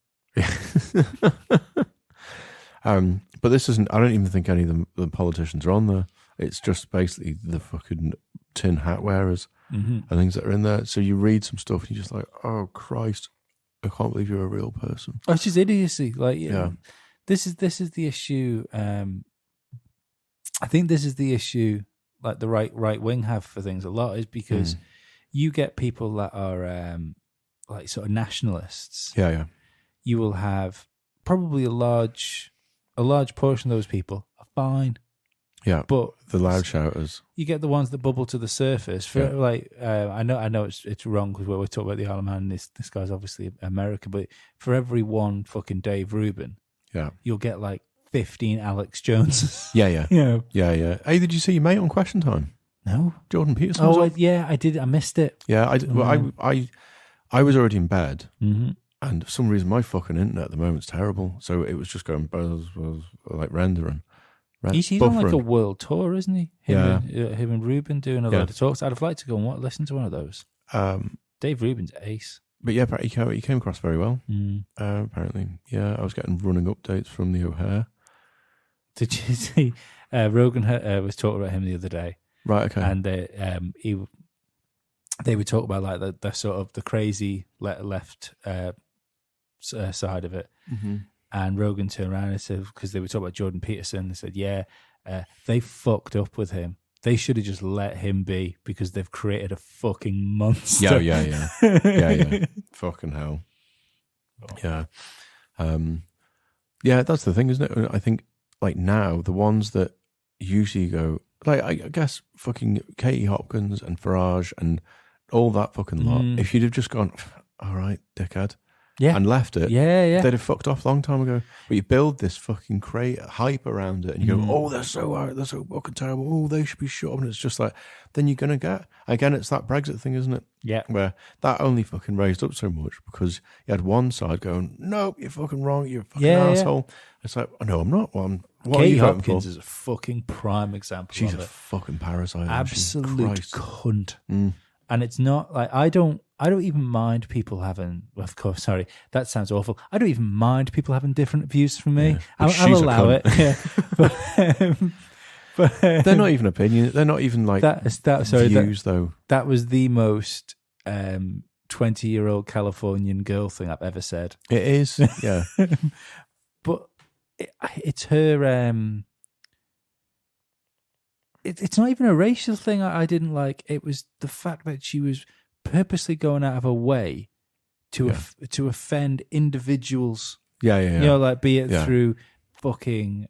[SPEAKER 2] But this isn't. I don't even think any of the politicians are on there. It's just basically the fucking tin hat wearers and things that are in there. So you read some stuff and you're just like, oh Christ, I can't believe you're a real person.
[SPEAKER 1] Oh, it's just idiocy. Like,
[SPEAKER 2] Yeah.
[SPEAKER 1] This is the issue. I think this is the issue. Like the right wing have for things a lot is because you get people that are like sort of nationalists.
[SPEAKER 2] Yeah.
[SPEAKER 1] You will have probably a large portion of those people are fine.
[SPEAKER 2] Yeah,
[SPEAKER 1] But
[SPEAKER 2] the loud shouters.
[SPEAKER 1] you get the ones that bubble to the surface. For like, I know it's wrong because we're talking about the Isle of Man. This guy's obviously American, but for every one fucking Dave Rubin,
[SPEAKER 2] Yeah.
[SPEAKER 1] you'll get like 15 Alex Joneses.
[SPEAKER 2] Yeah.
[SPEAKER 1] You know.
[SPEAKER 2] Yeah. Hey, did you see your mate on Question Time?
[SPEAKER 1] No.
[SPEAKER 2] Jordan Peterson. was on?
[SPEAKER 1] I did. I missed it.
[SPEAKER 2] Yeah, I was already in bed,
[SPEAKER 1] Mm-hmm.
[SPEAKER 2] and for some reason my fucking internet at the moment's terrible. So it was just going buzz, like rendering.
[SPEAKER 1] He's on like a
[SPEAKER 2] buffering.
[SPEAKER 1] world tour, isn't he? Him and Ruben doing a lot of talks. I'd have liked to go and listen to one of those. Dave Rubin's ace.
[SPEAKER 2] But yeah, he came across very well.
[SPEAKER 1] Mm.
[SPEAKER 2] Apparently, yeah, I was getting running updates from the O'Hare.
[SPEAKER 1] Did you see? Rogan was talking about him the other day.
[SPEAKER 2] Right. Okay.
[SPEAKER 1] And they would talk about like the sort of the crazy left side of it.
[SPEAKER 2] Mm-hmm.
[SPEAKER 1] And Rogan turned around and said, because they were talking about Jordan Peterson, they said, they fucked up with him. they should have just let him be because they've created a fucking monster.
[SPEAKER 2] Yeah. Fucking hell. Yeah. Yeah, that's the thing, isn't it? I think, like, now, the ones that usually go, like, I guess fucking Katie Hopkins and Farage and all that fucking lot, if you'd have just gone, all right, dickhead, and left it,
[SPEAKER 1] Yeah.
[SPEAKER 2] they'd have fucked off a long time ago. But you build this fucking hype around it, and you go, oh, they're so fucking terrible. Oh, they should be shut up. And it's just like, then you're going to get, again, it's that Brexit thing, isn't it?
[SPEAKER 1] Yeah.
[SPEAKER 2] Where that only fucking raised up so much because you had one side going, nope, you're fucking wrong, you're a fucking asshole. It's like, oh, no, I'm not. What
[SPEAKER 1] Katie
[SPEAKER 2] are you
[SPEAKER 1] Hopkins is a fucking prime example.
[SPEAKER 2] She's
[SPEAKER 1] of
[SPEAKER 2] a
[SPEAKER 1] it.
[SPEAKER 2] fucking parasite.
[SPEAKER 1] Absolute cunt. And it's not like I don't even mind people having. Well, of course, sorry, that sounds awful. I don't even mind people having different views from me. I'll allow it. Yeah. But
[SPEAKER 2] they're not even opinions. They're not even like views, though.
[SPEAKER 1] That was the most 20-year-old Californian girl thing I've ever said.
[SPEAKER 2] It is, yeah.
[SPEAKER 1] But it's her. It's not even a racial thing I didn't like. It was the fact that she was purposely going out of her way to offend individuals.
[SPEAKER 2] Yeah.
[SPEAKER 1] You know, like be it through fucking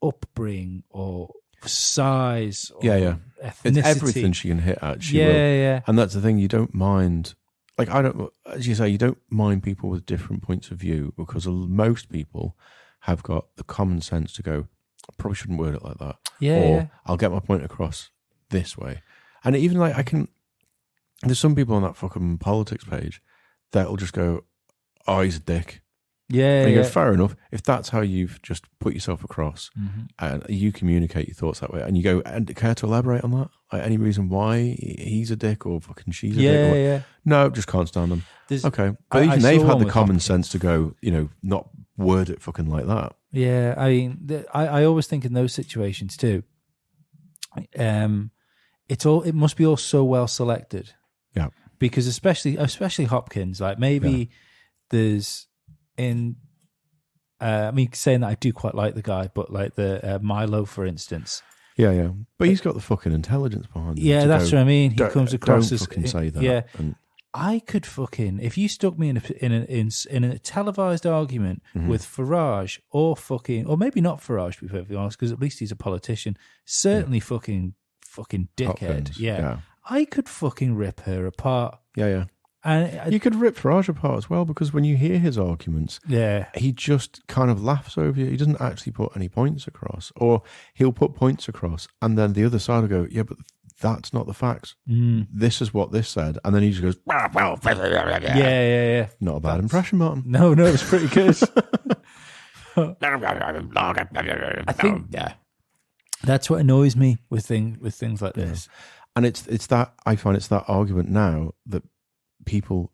[SPEAKER 1] upbringing or size or ethnicity.
[SPEAKER 2] It's everything she can hit at. She will.
[SPEAKER 1] Yeah.
[SPEAKER 2] And that's the thing, you don't mind. Like, I don't, as you say, you don't mind people with different points of view because most people have got the common sense to go, I probably shouldn't word it like that. Or I'll get my point across this way. And even like there's some people on that fucking politics page that'll just go, oh, he's a dick.
[SPEAKER 1] Yeah.
[SPEAKER 2] And you go, fair enough. If that's how you've just put yourself across and you communicate your thoughts that way and you go, and care to elaborate on that? Like any reason why he's a dick or fucking she's a dick?
[SPEAKER 1] Yeah.
[SPEAKER 2] No, just can't stand them. Okay. But even they've had the common sense to go, not word it fucking like that.
[SPEAKER 1] Yeah, I mean, I always think in those situations too. It must be all so well selected.
[SPEAKER 2] Yeah,
[SPEAKER 1] because especially Hopkins, like maybe there's I mean, saying that I do quite like the guy, but like the Milo, for instance.
[SPEAKER 2] Yeah, but he's got the fucking intelligence behind him.
[SPEAKER 1] Yeah, that's what I mean. He comes across as
[SPEAKER 2] fucking say that.
[SPEAKER 1] Yeah. I could fucking, if you stuck me in a televised argument with Farage or maybe not Farage, to be perfectly honest, because at least he's a politician. Certainly fucking dickhead.
[SPEAKER 2] Hopkins,
[SPEAKER 1] yeah. I could fucking rip her apart.
[SPEAKER 2] Yeah.
[SPEAKER 1] And
[SPEAKER 2] you could rip Farage apart as well because when you hear his arguments, he just kind of laughs over you. He doesn't actually put any points across, or he'll put points across, and then the other side will go, yeah, but that's not the facts. This is what this said. And then he just goes, well.
[SPEAKER 1] Yeah.
[SPEAKER 2] Not a bad impression, Martin.
[SPEAKER 1] No, it's pretty good. I think that's what annoys me with things like this.
[SPEAKER 2] And it's that, I find it's that argument now that people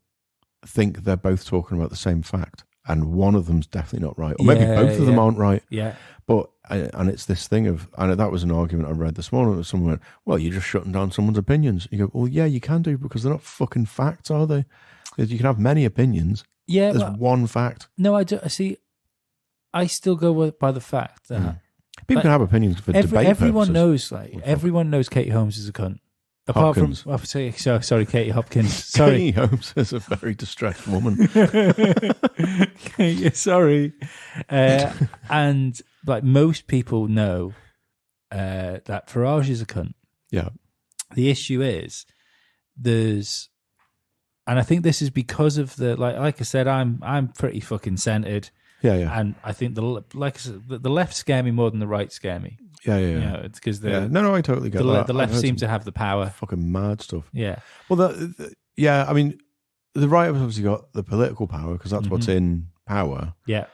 [SPEAKER 2] think they're both talking about the same fact. And one of them's definitely not right. Or maybe both of them aren't right.
[SPEAKER 1] Yeah.
[SPEAKER 2] But, and it's this thing of, and that was an argument I read this morning where someone went, well, you're just shutting down someone's opinions. You go, well, yeah, you can do because they're not fucking facts, are they? You can have many opinions.
[SPEAKER 1] Yeah.
[SPEAKER 2] There's one fact.
[SPEAKER 1] No, I do. See, I still go by the fact that
[SPEAKER 2] people can have opinions for debate
[SPEAKER 1] everyone
[SPEAKER 2] purposes.
[SPEAKER 1] Everyone knows Katie Holmes is a cunt. Apart
[SPEAKER 2] Hopkins.
[SPEAKER 1] from, sorry, Katie Hopkins. Sorry.
[SPEAKER 2] Katie Holmes is a very distressed woman.
[SPEAKER 1] Sorry. And like most people know that Farage is a cunt.
[SPEAKER 2] Yeah.
[SPEAKER 1] The issue is and I think this is because of like I said, I'm pretty fucking centered.
[SPEAKER 2] Yeah.
[SPEAKER 1] And I think the left scare me more than the right scare me.
[SPEAKER 2] Yeah.
[SPEAKER 1] You know, it's because
[SPEAKER 2] No, I totally get that.
[SPEAKER 1] The left seem to have the power.
[SPEAKER 2] Fucking mad stuff.
[SPEAKER 1] Yeah.
[SPEAKER 2] Well, I mean, the right have obviously got the political power because that's what's in power.
[SPEAKER 1] Yeah.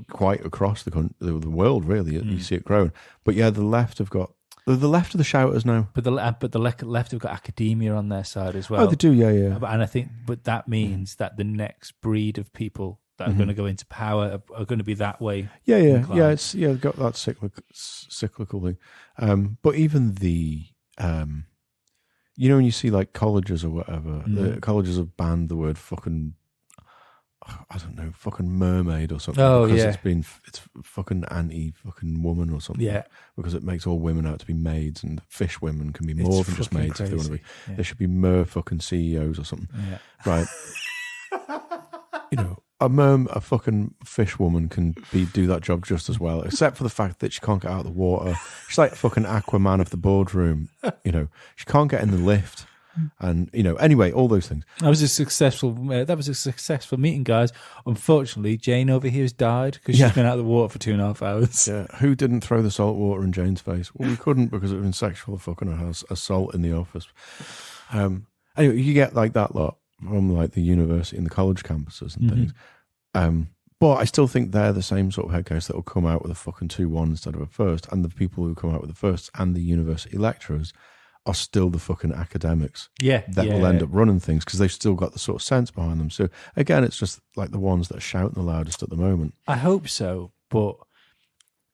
[SPEAKER 2] Quite across the world, really. You see it growing. But yeah, the left have got the left of the shouters now.
[SPEAKER 1] But the left have got academia on their side as well.
[SPEAKER 2] Oh, they do. Yeah.
[SPEAKER 1] And I think, but that means that the next breed of people that are going to go into power are going to be that way. Yeah.
[SPEAKER 2] It's got that cyclical thing. But even the, when you see like colleges or whatever, the colleges have banned the word fucking. I don't know, fucking mermaid or something.
[SPEAKER 1] Oh,
[SPEAKER 2] because
[SPEAKER 1] yeah.
[SPEAKER 2] it's fucking anti-fucking woman or something.
[SPEAKER 1] Yeah.
[SPEAKER 2] Because it makes all women out to be maids, and fish women can be more
[SPEAKER 1] It's
[SPEAKER 2] than just
[SPEAKER 1] fucking
[SPEAKER 2] maids if they want to be.
[SPEAKER 1] crazy. Yeah.
[SPEAKER 2] They should be mer fucking CEOs or something.
[SPEAKER 1] Yeah.
[SPEAKER 2] Right. A fucking fish woman can do that job just as well, except for the fact that she can't get out of the water. She's like fucking Aquaman of the boardroom. She can't get in the lift, and anyway, all those things.
[SPEAKER 1] That was a successful meeting, guys. Unfortunately, Jane over here has died because she's been out of the water for 2.5 hours.
[SPEAKER 2] Yeah, who didn't throw the salt water in Jane's face? Well, we couldn't because it was sexual fucking assault in the office. Anyway, you get like that lot from like the university and the college campuses and things. But I still think they're the same sort of head case that will come out with a fucking 2-1 instead of a first. And the people who come out with the first and the university lecturers are still the fucking academics that will end up running things because they've still got the sort of sense behind them. So again, it's just like the ones that are shouting the loudest at the moment.
[SPEAKER 1] I hope so, but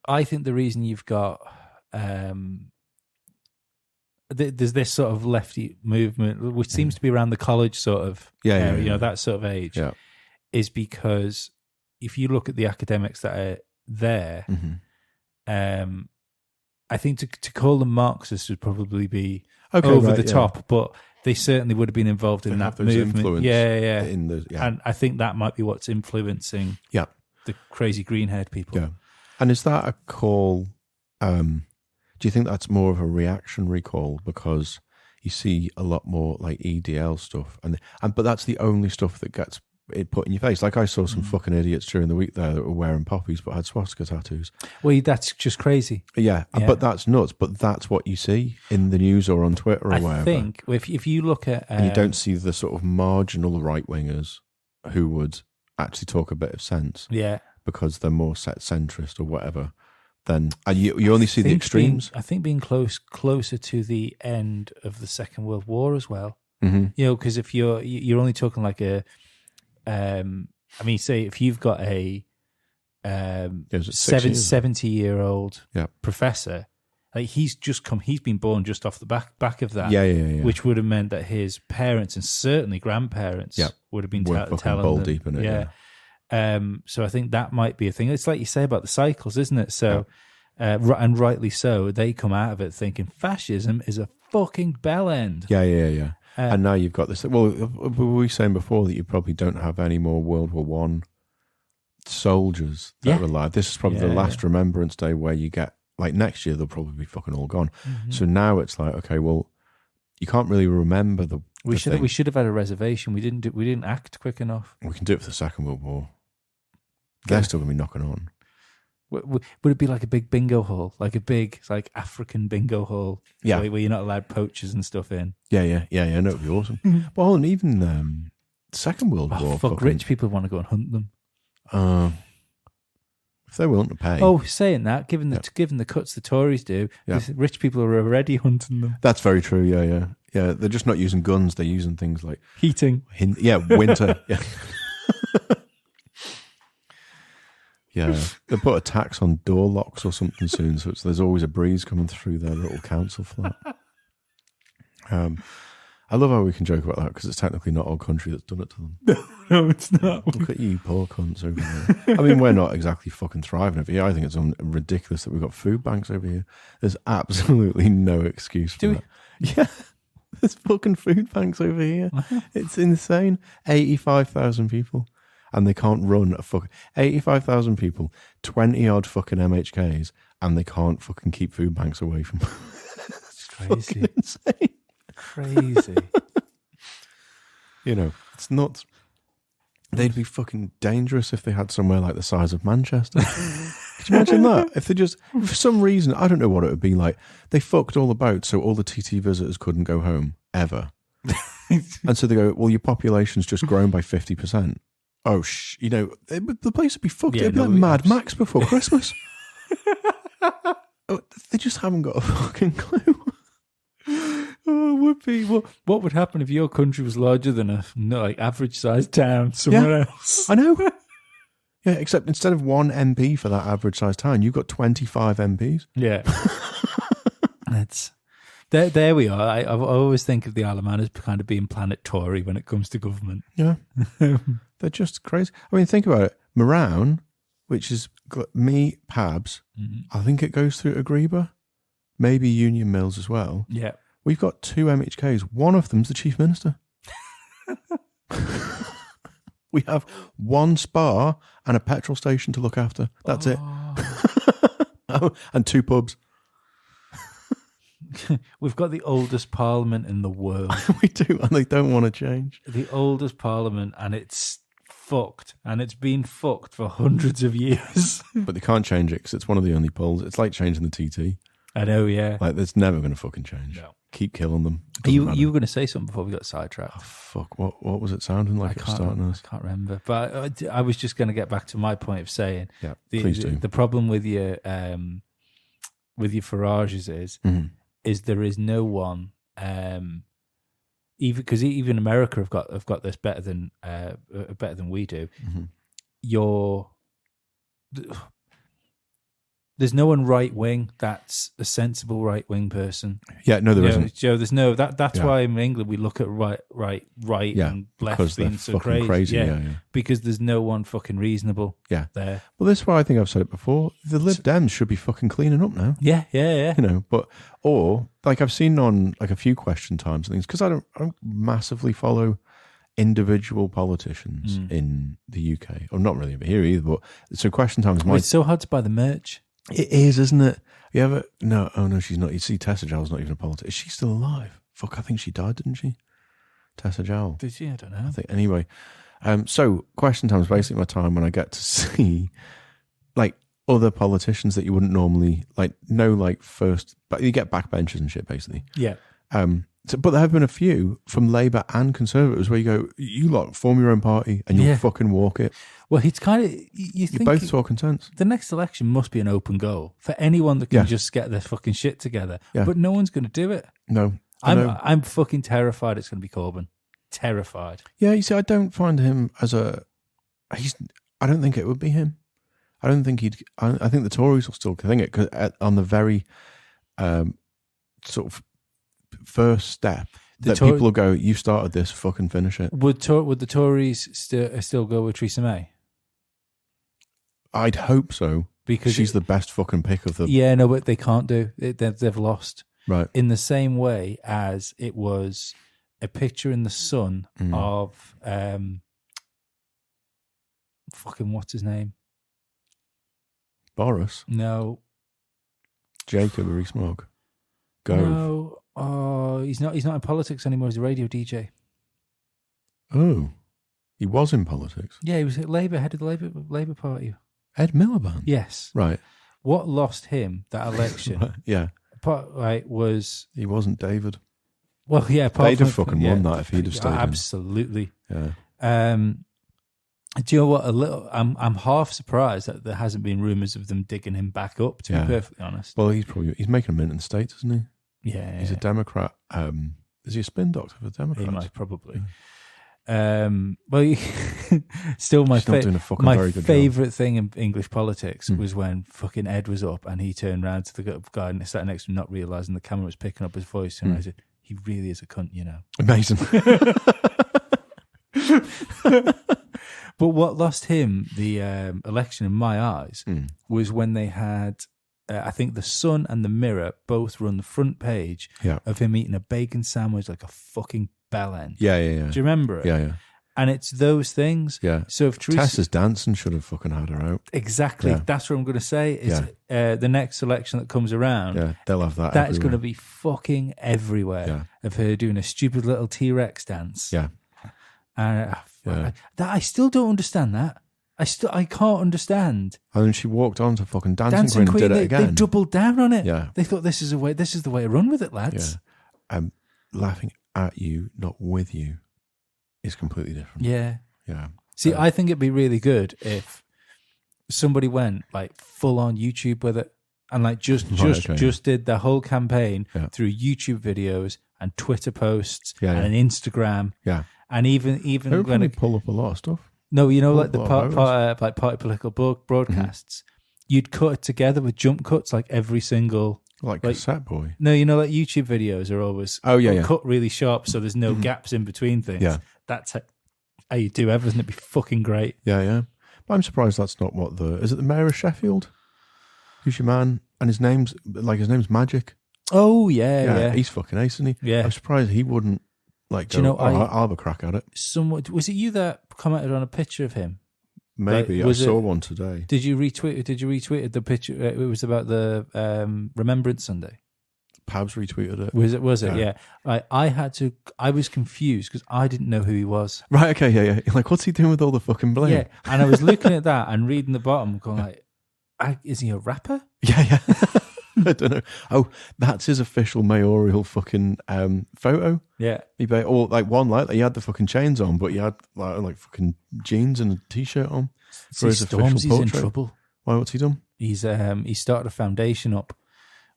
[SPEAKER 1] I think the reason you've got there's this sort of lefty movement, which seems to be around the college sort of area, that sort of age, is because if you look at the academics that are there, I think to call them Marxists would probably be over the top, but they certainly would have been involved in that movement. And I think that might be what's influencing the crazy green-haired people.
[SPEAKER 2] Yeah. And is that a call? Do you think that's more of a reactionary call because you see a lot more like EDL stuff, but that's the only stuff that gets it put in your face? Like I saw some fucking idiots during the week there that were wearing poppies but had swastika tattoos.
[SPEAKER 1] Well, that's just crazy.
[SPEAKER 2] Yeah, but that's nuts. But that's what you see in the news or on Twitter or wherever.
[SPEAKER 1] I think if you look at
[SPEAKER 2] and you don't see the sort of marginal right wingers who would actually talk a bit of sense, because they're more centrist or whatever. Then you only see the extremes.
[SPEAKER 1] I think being closer to the end of the Second World War as well. Because if you're only talking like a, say if you've got a 70-year-old professor, like he's been born just off the back of that, which would have meant that his parents and certainly grandparents would have been telling them,
[SPEAKER 2] deep in it,
[SPEAKER 1] so I think that might be a thing. It's like you say about the cycles, isn't it? So, and rightly so, they come out of it thinking fascism is a fucking bell end.
[SPEAKER 2] Yeah. And now you've got this. Well, were we saying before that you probably don't have any more World War I soldiers that are alive? This is probably the last Remembrance Day where you get, like next year, they'll probably be fucking all gone. So now it's like, okay, well, you can't really remember the. We
[SPEAKER 1] should have had a reservation. We didn't act quick enough.
[SPEAKER 2] We can do it for the Second World War. They're still going to be knocking on.
[SPEAKER 1] Would it be like a big bingo hall, like a big African bingo hall, where you're not allowed poachers and stuff in?
[SPEAKER 2] Yeah. No, it'd be awesome. Well, and even Second World War.
[SPEAKER 1] Fuck, rich people want to go and hunt them.
[SPEAKER 2] If they're willing to pay.
[SPEAKER 1] Oh, saying that, given the cuts the Tories do, rich people are already hunting them.
[SPEAKER 2] That's very true. Yeah. They're just not using guns; they're using things like
[SPEAKER 1] heating.
[SPEAKER 2] Winter. Yeah. Yeah, they'll put a tax on door locks or something soon, so there's always a breeze coming through their little council flat. I love how we can joke about that because it's technically not our country that's done it to them.
[SPEAKER 1] No, it's not.
[SPEAKER 2] Look at you, poor cunts over there. I mean, we're not exactly fucking thriving over here. I think it's ridiculous that we've got food banks over here. There's absolutely no excuse for that. Yeah, there's fucking food banks over here. It's insane. 85,000 people. And they can't run 85,000 people, 20 odd fucking MHKs, and they can't fucking keep food banks away from them. It's
[SPEAKER 1] crazy.
[SPEAKER 2] Insane.
[SPEAKER 1] Crazy.
[SPEAKER 2] It's nuts. They'd be fucking dangerous if they had somewhere like the size of Manchester. Could you imagine that? If they just, for some reason, I don't know what it would be like, they fucked all about so all the TT visitors couldn't go home, ever. And so they go, well, your population's just grown by 50%. Oh, the place would be fucked. It'd be like Mad Max before Christmas. They just haven't got a fucking clue.
[SPEAKER 1] Oh, it would be. What would happen if your country was larger than a average-sized town somewhere else?
[SPEAKER 2] I know. Yeah, except instead of one MP for that average-sized town, you've got 25 MPs.
[SPEAKER 1] Yeah. There we are. I always think of the Isle of Man as kind of being Planet Tory when it comes to government.
[SPEAKER 2] Yeah. They're just crazy. I mean, think about it. Moran, which is me, Pabs, I think it goes through Agreba, maybe Union Mills as well.
[SPEAKER 1] Yeah.
[SPEAKER 2] We've got 2 MHKs. One of them's the Chief Minister. We have 1 spa and a petrol station to look after. That's it. Oh, and 2 pubs.
[SPEAKER 1] We've got the oldest parliament in the world.
[SPEAKER 2] We do, and they don't want to change.
[SPEAKER 1] The oldest parliament, and it's fucked. And it's been fucked for hundreds of years.
[SPEAKER 2] But they can't change it because it's one of the only polls. It's like changing the TT.
[SPEAKER 1] I know, yeah.
[SPEAKER 2] Like, it's never going to fucking change.
[SPEAKER 1] No.
[SPEAKER 2] Keep killing them.
[SPEAKER 1] You were going to say something before we got sidetracked.
[SPEAKER 2] Oh, fuck. What was it sounding like?
[SPEAKER 1] I can't remember. But I was just going to get back to my point of saying,
[SPEAKER 2] Yeah, please do.
[SPEAKER 1] The problem with your Farages is there is no one, even because even America have got this better than we do. There's no one right wing that's a sensible right wing person.
[SPEAKER 2] Yeah, no, there isn't.
[SPEAKER 1] Joe, there's no that's why in England we look at right and left being so crazy. Yeah, because there's no one fucking reasonable.
[SPEAKER 2] Yeah,
[SPEAKER 1] there.
[SPEAKER 2] Well, this is why I think I've said it before. The Lib Dems should be fucking cleaning up now.
[SPEAKER 1] Yeah.
[SPEAKER 2] You know, or like I've seen on like a few question times and things because I don't massively follow individual politicians in the UK, or not really over here either. But so question times.
[SPEAKER 1] It's so hard to buy the merch.
[SPEAKER 2] It is, isn't it? You ever? No, oh no, she's not. You see, Tessa Jowell's not even a politician. Is she still alive? Fuck, I think she died, didn't she? Tessa Jowell.
[SPEAKER 1] Did she? I don't know.
[SPEAKER 2] I think anyway. So question time is basically my time when I get to see like other politicians that you wouldn't normally like first, but you get backbenchers and shit basically.
[SPEAKER 1] Yeah.
[SPEAKER 2] But there have been a few from Labour and Conservatives where you go, you lot form your own party and you'll fucking walk it.
[SPEAKER 1] Well, it's kind of you're
[SPEAKER 2] both talking sense.
[SPEAKER 1] The next election must be an open goal for anyone that can just get their fucking shit together. Yeah. But no one's going to do it.
[SPEAKER 2] No,
[SPEAKER 1] I'm fucking terrified. It's going to be Corbyn. Terrified.
[SPEAKER 2] Yeah, you see, I don't find him as I don't think it would be him. I don't think he'd. I think the Tories will still think it because on the very sort of first step that people will go, you started this, fucking finish it.
[SPEAKER 1] Would the Tories still go with Theresa May?
[SPEAKER 2] I'd hope so, because she's the best fucking pick of the.
[SPEAKER 1] Yeah, no, but they can't do. They've lost.
[SPEAKER 2] Right.
[SPEAKER 1] In the same way as it was a picture in the Sun of fucking what's his name?
[SPEAKER 2] Boris.
[SPEAKER 1] No.
[SPEAKER 2] Jacob Rees-Mogg. Gove.
[SPEAKER 1] No. Oh, he's not in politics anymore. He's a radio DJ.
[SPEAKER 2] Oh, he was in politics.
[SPEAKER 1] Yeah, he was at Labour, head of the Labour Party.
[SPEAKER 2] Ed Miliband.
[SPEAKER 1] Yes.
[SPEAKER 2] Right.
[SPEAKER 1] What lost him that election?
[SPEAKER 2] Right. Yeah.
[SPEAKER 1] Was
[SPEAKER 2] he wasn't David?
[SPEAKER 1] Well, yeah.
[SPEAKER 2] They'd have fucking won that if he'd have stayed.
[SPEAKER 1] Absolutely.
[SPEAKER 2] In.
[SPEAKER 1] Yeah. Do you know what? I'm half surprised that there hasn't been rumours of them digging him back up. To be perfectly honest.
[SPEAKER 2] Well, he's making a mint in the States, isn't he?
[SPEAKER 1] Yeah,
[SPEAKER 2] he's a Democrat. Is he a spin doctor for Democrats?
[SPEAKER 1] He might probably. Well, still my favourite thing in English politics was when fucking Ed was up and he turned around to the guy and sat next to him, not realising the camera was picking up his voice, and I said, "He really is a cunt, you know."
[SPEAKER 2] Amazing.
[SPEAKER 1] But what lost him the election in my eyes was when they had. I think the Sun and the Mirror both run the front page of him eating a bacon sandwich like a fucking bellend.
[SPEAKER 2] Yeah.
[SPEAKER 1] Do you remember it?
[SPEAKER 2] Yeah.
[SPEAKER 1] And it's those things.
[SPEAKER 2] Yeah.
[SPEAKER 1] So if
[SPEAKER 2] Tessa's dancing should have fucking had her out.
[SPEAKER 1] Exactly. Yeah. That's what I'm going to say. Is the next election that comes around.
[SPEAKER 2] Yeah, they'll have that.
[SPEAKER 1] That's going to be fucking everywhere of her doing a stupid little T-Rex dance.
[SPEAKER 2] Yeah.
[SPEAKER 1] I still don't understand that. I can't understand.
[SPEAKER 2] And then she walked on to fucking Dancing Queen and did it again.
[SPEAKER 1] They doubled down on it.
[SPEAKER 2] Yeah.
[SPEAKER 1] They thought this is the way to run with it, lads.
[SPEAKER 2] Yeah. Laughing at you, not with you, is completely different.
[SPEAKER 1] Yeah.
[SPEAKER 2] Yeah.
[SPEAKER 1] See, I think it'd be really good if somebody went like full on YouTube with it and like just did the whole campaign through YouTube videos and Twitter posts and Instagram.
[SPEAKER 2] Yeah.
[SPEAKER 1] And even
[SPEAKER 2] when they pull up a lot of stuff.
[SPEAKER 1] No, you know, like the party political broadcasts, you'd cut it together with jump cuts like every single
[SPEAKER 2] Like Cassette Boy.
[SPEAKER 1] No, like YouTube videos are always cut really sharp, so there's no gaps in between things.
[SPEAKER 2] Yeah.
[SPEAKER 1] That's how you do everything. It'd be fucking great.
[SPEAKER 2] Yeah. But I'm surprised that's not what is it the mayor of Sheffield? Who's your man? And his name's Magic.
[SPEAKER 1] Oh, yeah.
[SPEAKER 2] He's fucking ace, isn't he?
[SPEAKER 1] Yeah.
[SPEAKER 2] I'm surprised he wouldn't go, I'll have a crack at it.
[SPEAKER 1] Was it you that commented on a picture of him?
[SPEAKER 2] Maybe. I saw one today.
[SPEAKER 1] Did you retweet the picture? It was about the Remembrance Sunday.
[SPEAKER 2] Pabs retweeted it.
[SPEAKER 1] Was it? Yeah. I was confused because I didn't know who he was.
[SPEAKER 2] Right, okay, yeah. Like, what's he doing with all the fucking blame?
[SPEAKER 1] Yeah. And I was looking at that and reading the bottom going like, is he a rapper?
[SPEAKER 2] Yeah. I don't know. Oh, that's his official mayoral fucking photo.
[SPEAKER 1] Yeah.
[SPEAKER 2] He had the fucking chains on, but he had like fucking jeans and a t-shirt on. For his
[SPEAKER 1] Stormzy's
[SPEAKER 2] official
[SPEAKER 1] in
[SPEAKER 2] portrait.
[SPEAKER 1] trouble.
[SPEAKER 2] Why? What's he done?
[SPEAKER 1] He's he started a foundation up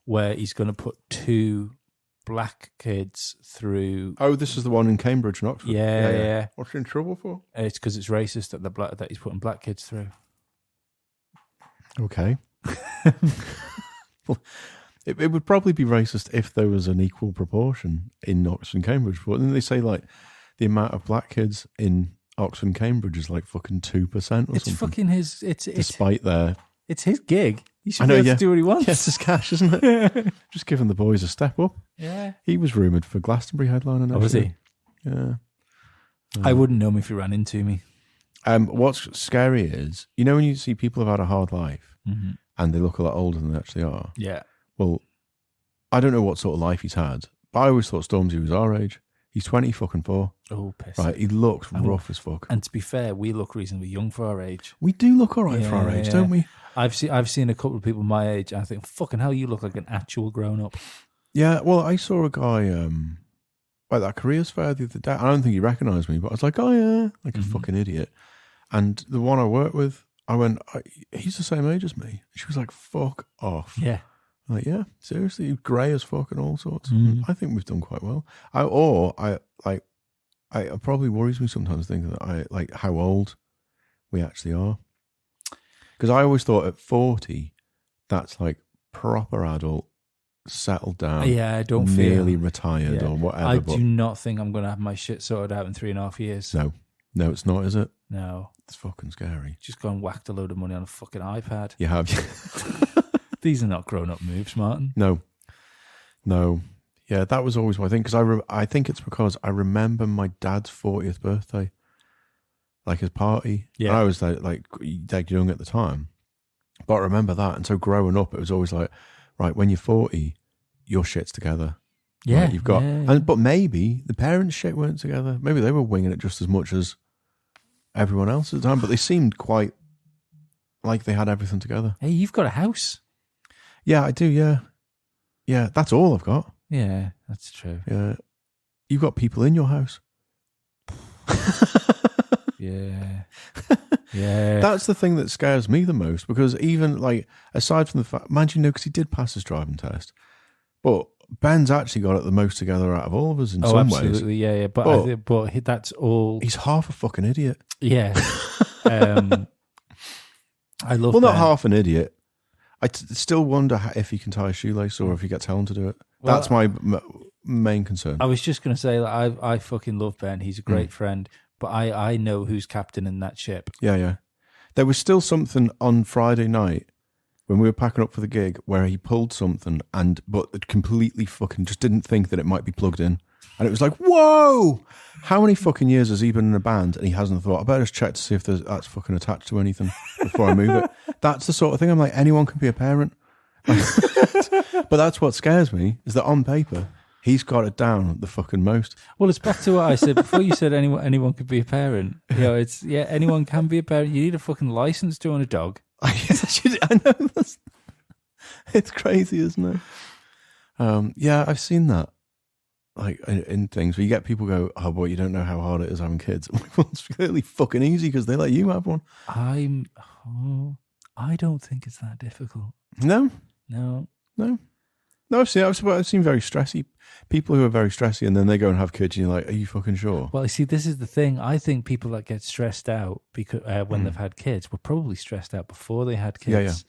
[SPEAKER 1] where he's going to put 2 black kids through.
[SPEAKER 2] Oh, this is the one in Cambridge and Oxford.
[SPEAKER 1] Yeah.
[SPEAKER 2] What's he in trouble for?
[SPEAKER 1] It's because it's racist that he's putting black kids through.
[SPEAKER 2] Okay. Well, it would probably be racist if there was an equal proportion in Oxford and Cambridge. But then they say like the amount of black kids in Oxford and Cambridge is like fucking 2% or something.
[SPEAKER 1] It's fucking his.
[SPEAKER 2] Despite their.
[SPEAKER 1] It's his gig. He should be able to do what he wants.
[SPEAKER 2] Yes, it's cash, isn't it? Just giving the boys a step up.
[SPEAKER 1] Yeah.
[SPEAKER 2] He was rumoured for Glastonbury headliner next
[SPEAKER 1] was
[SPEAKER 2] year.
[SPEAKER 1] he?
[SPEAKER 2] Yeah.
[SPEAKER 1] I wouldn't know him if he ran into me.
[SPEAKER 2] What's scary is, when you see people have had a hard life
[SPEAKER 1] Mm-hmm.
[SPEAKER 2] and they look a lot older than they actually are.
[SPEAKER 1] Yeah.
[SPEAKER 2] Well, I don't know what sort of life he's had, but I always thought Stormzy was our age. He's 24.
[SPEAKER 1] Oh, piss.
[SPEAKER 2] Right, he looks rough as fuck.
[SPEAKER 1] And to be fair, we look reasonably young for our age.
[SPEAKER 2] We do look all right for our age, don't we?
[SPEAKER 1] I've seen a couple of people my age, and I think, fucking hell, you look like an actual grown-up.
[SPEAKER 2] Yeah, well, I saw a guy at that careers fair the other day. I don't think he recognised me, but I was like, oh yeah, like a fucking idiot. And the one I worked with, I went, he's the same age as me. She was like, fuck off.
[SPEAKER 1] Yeah.
[SPEAKER 2] I'm like, yeah, seriously, grey as fuck and all sorts.
[SPEAKER 1] Mm.
[SPEAKER 2] I think we've done quite well. It probably worries me sometimes thinking that I like how old we actually are. Because I always thought at 40, that's like proper adult, settled down.
[SPEAKER 1] Yeah, I don't
[SPEAKER 2] nearly retired or whatever.
[SPEAKER 1] I do not think I'm going to have my shit sorted out in 3.5 years.
[SPEAKER 2] No, it's not, is it?
[SPEAKER 1] No.
[SPEAKER 2] It's fucking scary.
[SPEAKER 1] Just go and whacked a load of money on a fucking iPad.
[SPEAKER 2] You have.
[SPEAKER 1] These are not grown-up moves, Martin.
[SPEAKER 2] No. Yeah, that was always my thing. Because I think it's because I remember my dad's 40th birthday, like his party.
[SPEAKER 1] Yeah.
[SPEAKER 2] And I was like dead young at the time. But I remember that. And so growing up, it was always like, right, when you're 40, your shit's together.
[SPEAKER 1] Yeah.
[SPEAKER 2] Right, you've got, but maybe the parents' shit weren't together. Maybe they were winging it just as much as everyone else at the time. But they seemed quite like they had everything together.
[SPEAKER 1] Hey, you've got a house.
[SPEAKER 2] Yeah, I do. Yeah, that's all I've got.
[SPEAKER 1] Yeah, that's true.
[SPEAKER 2] Yeah, you've got people in your house.
[SPEAKER 1] Yeah.
[SPEAKER 2] That's the thing that scares me the most, because even like aside from the fact, mind you, because he did pass his driving test, but Ben's actually got it the most together out of all of us in some ways.
[SPEAKER 1] Absolutely, yeah. But that's all.
[SPEAKER 2] He's half a fucking idiot.
[SPEAKER 1] Yeah. I love.
[SPEAKER 2] Well, not
[SPEAKER 1] Ben.
[SPEAKER 2] half an idiot. I still wonder if he can tie a shoelace or if he gets Helen to do it.
[SPEAKER 1] Well,
[SPEAKER 2] that's my main concern.
[SPEAKER 1] I was just going to say that I fucking love Ben. He's a great friend, but I know who's captain in that ship.
[SPEAKER 2] Yeah. There was still something on Friday night when we were packing up for the gig where he pulled something but completely fucking just didn't think that it might be plugged in. And it was like, whoa! How many fucking years has he been in a band and he hasn't thought, I better just check to see if that's fucking attached to anything before I move it. That's the sort of thing I'm like, anyone can be a parent. But that's what scares me, is that on paper, he's got it down the fucking most.
[SPEAKER 1] Well, it's back to what I said before. You said anyone could be a parent. Anyone can be a parent. You need a fucking license to own a dog.
[SPEAKER 2] I know. It's crazy, isn't it? Yeah, I've seen that. Like in things where you get people go, oh boy, you don't know how hard it is having kids. Well, it's clearly fucking easy because they let you have one.
[SPEAKER 1] I don't think it's that difficult.
[SPEAKER 2] No. I've seen very stressy people who are very stressy, and then they go and have kids, and you're like, are you fucking sure?
[SPEAKER 1] Well, you see, this is the thing. I think people that get stressed out because when they've had kids were probably stressed out before they had kids.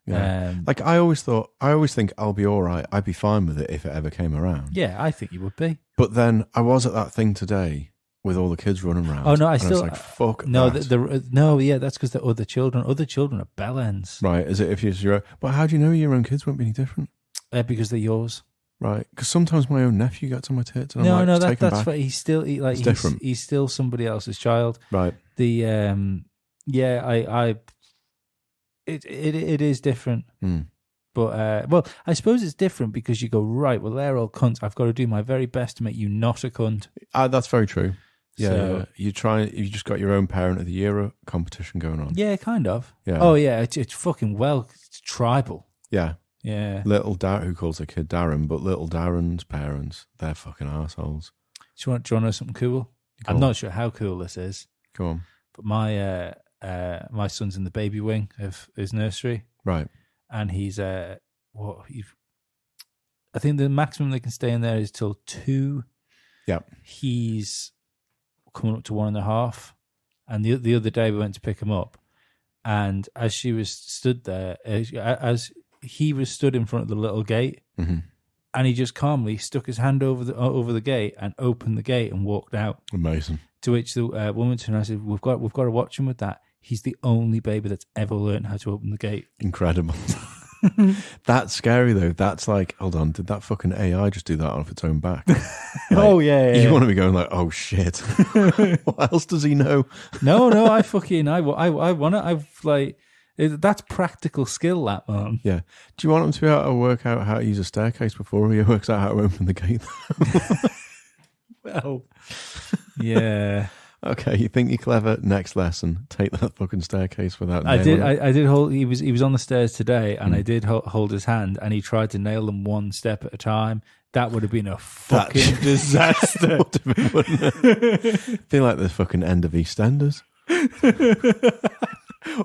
[SPEAKER 2] Yeah.
[SPEAKER 1] Um,
[SPEAKER 2] Like I always think I'll be all right. I'd be fine with it if it ever came around.
[SPEAKER 1] yeah, I think you would be.
[SPEAKER 2] But then I was at that thing today with all the kids running around.
[SPEAKER 1] Oh no, I
[SPEAKER 2] and
[SPEAKER 1] still
[SPEAKER 2] was like, fuck
[SPEAKER 1] no.
[SPEAKER 2] that.
[SPEAKER 1] No, yeah, that's because the other children are bellends.
[SPEAKER 2] Right? Is it if you're your own? But how do you know your own kids won't be any different?
[SPEAKER 1] Because they're yours.
[SPEAKER 2] Right? Because sometimes my own nephew gets on my tits, and
[SPEAKER 1] No,
[SPEAKER 2] I'm like, take him
[SPEAKER 1] that's
[SPEAKER 2] back.
[SPEAKER 1] what he's still
[SPEAKER 2] It's different.
[SPEAKER 1] He's still somebody else's child.
[SPEAKER 2] Right?
[SPEAKER 1] The it is different.
[SPEAKER 2] Mm.
[SPEAKER 1] But well, I suppose it's different because you go, right, well, they're all cunts. I've got to do my very best to make you not a cunt.
[SPEAKER 2] That's very true. Yeah,
[SPEAKER 1] So-
[SPEAKER 2] yeah. You just got your own Parent of the Year competition going on.
[SPEAKER 1] Yeah, kind of.
[SPEAKER 2] Yeah.
[SPEAKER 1] Oh yeah, it's fucking it's tribal.
[SPEAKER 2] Yeah.
[SPEAKER 1] Yeah.
[SPEAKER 2] Little Dar, who calls their kid Darren, but little Darren's parents, they're fucking assholes.
[SPEAKER 1] Do you want to know something cool?
[SPEAKER 2] Go
[SPEAKER 1] I'm
[SPEAKER 2] on.
[SPEAKER 1] not sure how cool this is,
[SPEAKER 2] Go on.
[SPEAKER 1] but my son's in the baby wing of his nursery,
[SPEAKER 2] Right.
[SPEAKER 1] and he's I think the maximum they can stay in there is till 2.
[SPEAKER 2] Yep.
[SPEAKER 1] He's coming up to 1.5, and the other day we went to pick him up, and as she was stood there, as he was stood in front of the little gate,
[SPEAKER 2] Mm-hmm.
[SPEAKER 1] and he just calmly stuck his hand over the gate and opened the gate and walked out.
[SPEAKER 2] Amazing.
[SPEAKER 1] To which the woman turned around and said, "We've got to watch him with that. He's the only baby that's ever learned how to open the gate."
[SPEAKER 2] Incredible. That's scary though. That's like, hold on, did that fucking AI just do that off its own back?
[SPEAKER 1] Oh yeah.
[SPEAKER 2] You want to be going like, oh shit. What else does he know?
[SPEAKER 1] No, I want to. I've like that's practical skill, that man.
[SPEAKER 2] Yeah. Do you want him to be able to work out how to use a staircase before he works out how to open the gate?
[SPEAKER 1] Well, yeah.
[SPEAKER 2] Okay, you think you're clever? Next lesson, take that fucking staircase without.
[SPEAKER 1] I did.
[SPEAKER 2] nailing it.
[SPEAKER 1] I did hold. He was on the stairs today, and I did hold his hand, and he tried to nail them one step at a time. That would have been a fucking disaster.
[SPEAKER 2] Would have been, wouldn't it? Feel like the fucking end of EastEnders.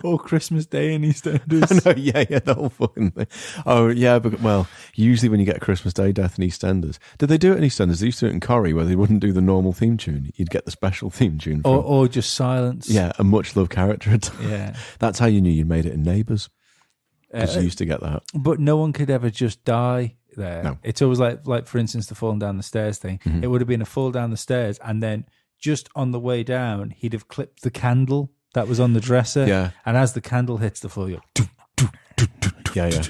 [SPEAKER 1] Or Christmas Day in EastEnders.
[SPEAKER 2] No, yeah, the whole fucking thing. Oh, yeah, but well, usually when you get a Christmas Day death in EastEnders, did they do it in EastEnders? They used to do it in Corrie, where they wouldn't do the normal theme tune. You'd get the special theme tune. From,
[SPEAKER 1] Or just silence.
[SPEAKER 2] yeah, a much loved character.
[SPEAKER 1] Yeah.
[SPEAKER 2] That's how you knew you'd made it in Neighbours. Because
[SPEAKER 1] Uh,
[SPEAKER 2] you used to get that.
[SPEAKER 1] But no one could ever just die there.
[SPEAKER 2] No.
[SPEAKER 1] It's always like for instance, the falling down the stairs thing.
[SPEAKER 2] Mm-hmm.
[SPEAKER 1] It would have been a fall down the stairs, and then just on the way down, he'd have clipped the candle that was on the dresser.
[SPEAKER 2] Yeah.
[SPEAKER 1] And as the candle hits the floor, you're
[SPEAKER 2] Yeah.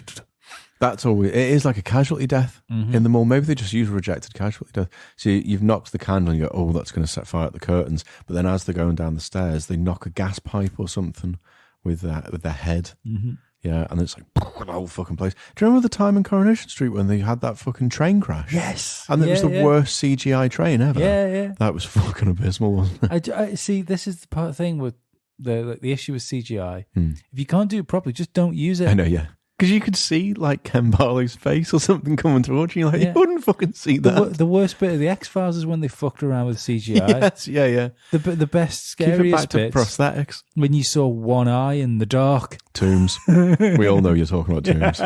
[SPEAKER 2] That's always, it is like a casualty death
[SPEAKER 1] Mm-hmm.
[SPEAKER 2] in the mall. Maybe they just use rejected casualty death. So you've knocked the candle and you go, oh, that's going to set fire at the curtains. But then as they're going down the stairs, they knock a gas pipe or something with their head.
[SPEAKER 1] Mm-hmm.
[SPEAKER 2] Yeah, and it's like the whole fucking place. Do you remember the time in Coronation Street when they had that fucking train crash?
[SPEAKER 1] Yes.
[SPEAKER 2] And it was the
[SPEAKER 1] Yeah.
[SPEAKER 2] worst CGI train ever.
[SPEAKER 1] Yeah.
[SPEAKER 2] That was fucking abysmal, wasn't it?
[SPEAKER 1] I see. This is the part of the thing with the issue with CGI.
[SPEAKER 2] Hmm.
[SPEAKER 1] If you can't do it properly, just don't use it.
[SPEAKER 2] I know, yeah. Because you could see like Ken Barlow's face or something coming towards you. You're like,
[SPEAKER 1] Yeah.
[SPEAKER 2] you wouldn't fucking see that.
[SPEAKER 1] The worst bit of the X-Files is when they fucked around with CGI.
[SPEAKER 2] Yes, yeah.
[SPEAKER 1] The best,
[SPEAKER 2] Keep it back
[SPEAKER 1] scariest
[SPEAKER 2] to
[SPEAKER 1] bits
[SPEAKER 2] prosthetics.
[SPEAKER 1] when you saw one eye in the dark.
[SPEAKER 2] Tombs. We all know you're talking about Tombs.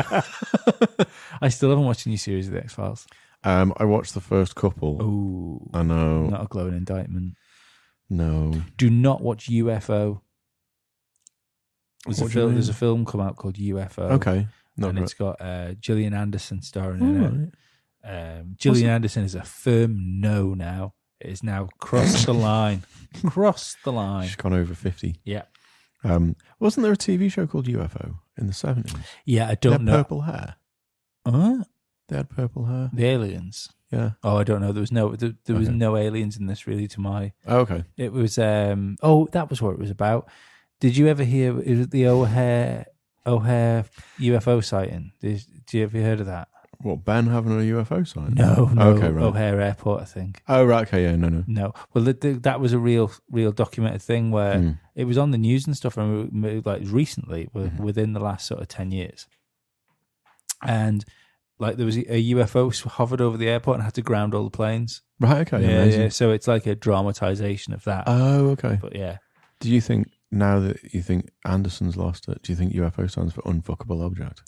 [SPEAKER 1] I still haven't watched a new series of the X-Files.
[SPEAKER 2] I watched the first couple.
[SPEAKER 1] Ooh,
[SPEAKER 2] I know.
[SPEAKER 1] not a glowing indictment.
[SPEAKER 2] No.
[SPEAKER 1] Do not watch UFO. There's
[SPEAKER 2] What do you mean?
[SPEAKER 1] there's a film come out called UFO.
[SPEAKER 2] Okay. No,
[SPEAKER 1] and
[SPEAKER 2] no.
[SPEAKER 1] it's got Gillian Anderson starring
[SPEAKER 2] All
[SPEAKER 1] in
[SPEAKER 2] right.
[SPEAKER 1] it. Gillian Anderson is a firm no now. It is now crossed the line. Crossed the line.
[SPEAKER 2] She's gone over 50.
[SPEAKER 1] Yeah.
[SPEAKER 2] Wasn't there a TV show called UFO in the 70s?
[SPEAKER 1] Yeah, I
[SPEAKER 2] They
[SPEAKER 1] don't
[SPEAKER 2] had
[SPEAKER 1] know.
[SPEAKER 2] purple hair.
[SPEAKER 1] Huh?
[SPEAKER 2] They had purple hair.
[SPEAKER 1] The aliens.
[SPEAKER 2] Yeah.
[SPEAKER 1] Oh, I don't know. There was
[SPEAKER 2] Okay.
[SPEAKER 1] no aliens in this really to my.
[SPEAKER 2] Oh, okay.
[SPEAKER 1] It was that was what it was about. Did you ever hear is it the O'Hare UFO sighting? Did you ever heard of that?
[SPEAKER 2] What, Ben having a UFO sign?
[SPEAKER 1] No.
[SPEAKER 2] Okay, right.
[SPEAKER 1] O'Hare Airport, I think.
[SPEAKER 2] Oh, right. Okay, yeah, no.
[SPEAKER 1] No. Well, that was a real documented thing where
[SPEAKER 2] Hmm.
[SPEAKER 1] it was on the news and stuff, and like recently,
[SPEAKER 2] Mm-hmm.
[SPEAKER 1] within the last sort of 10 years, and like there was a UFO hovered over the airport and had to ground all the planes.
[SPEAKER 2] Right, okay. Amazing.
[SPEAKER 1] Yeah. So it's like a dramatization of that.
[SPEAKER 2] Oh, okay.
[SPEAKER 1] But yeah.
[SPEAKER 2] Do you think, now that you think Anderson's lost it, do you think UFO stands for unfuckable object?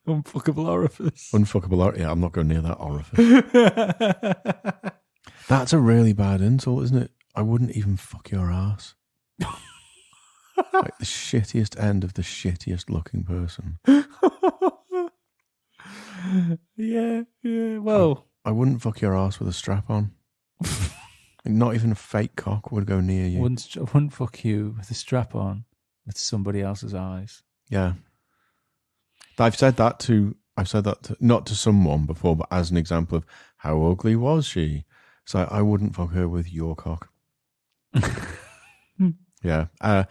[SPEAKER 1] Unfuckable orifice.
[SPEAKER 2] Yeah, I'm not going near that orifice. That's a really bad insult, isn't it? I wouldn't even fuck your ass. Like the shittiest end of the shittiest looking person.
[SPEAKER 1] Yeah. Well,
[SPEAKER 2] I wouldn't fuck your ass with a strap on. Not even a fake cock would go near you.
[SPEAKER 1] I wouldn't fuck you with a strap on with somebody else's eyes.
[SPEAKER 2] Yeah. I've said that to not to someone before, but as an example of how ugly was she. So I wouldn't fuck her with your cock. Yeah. No,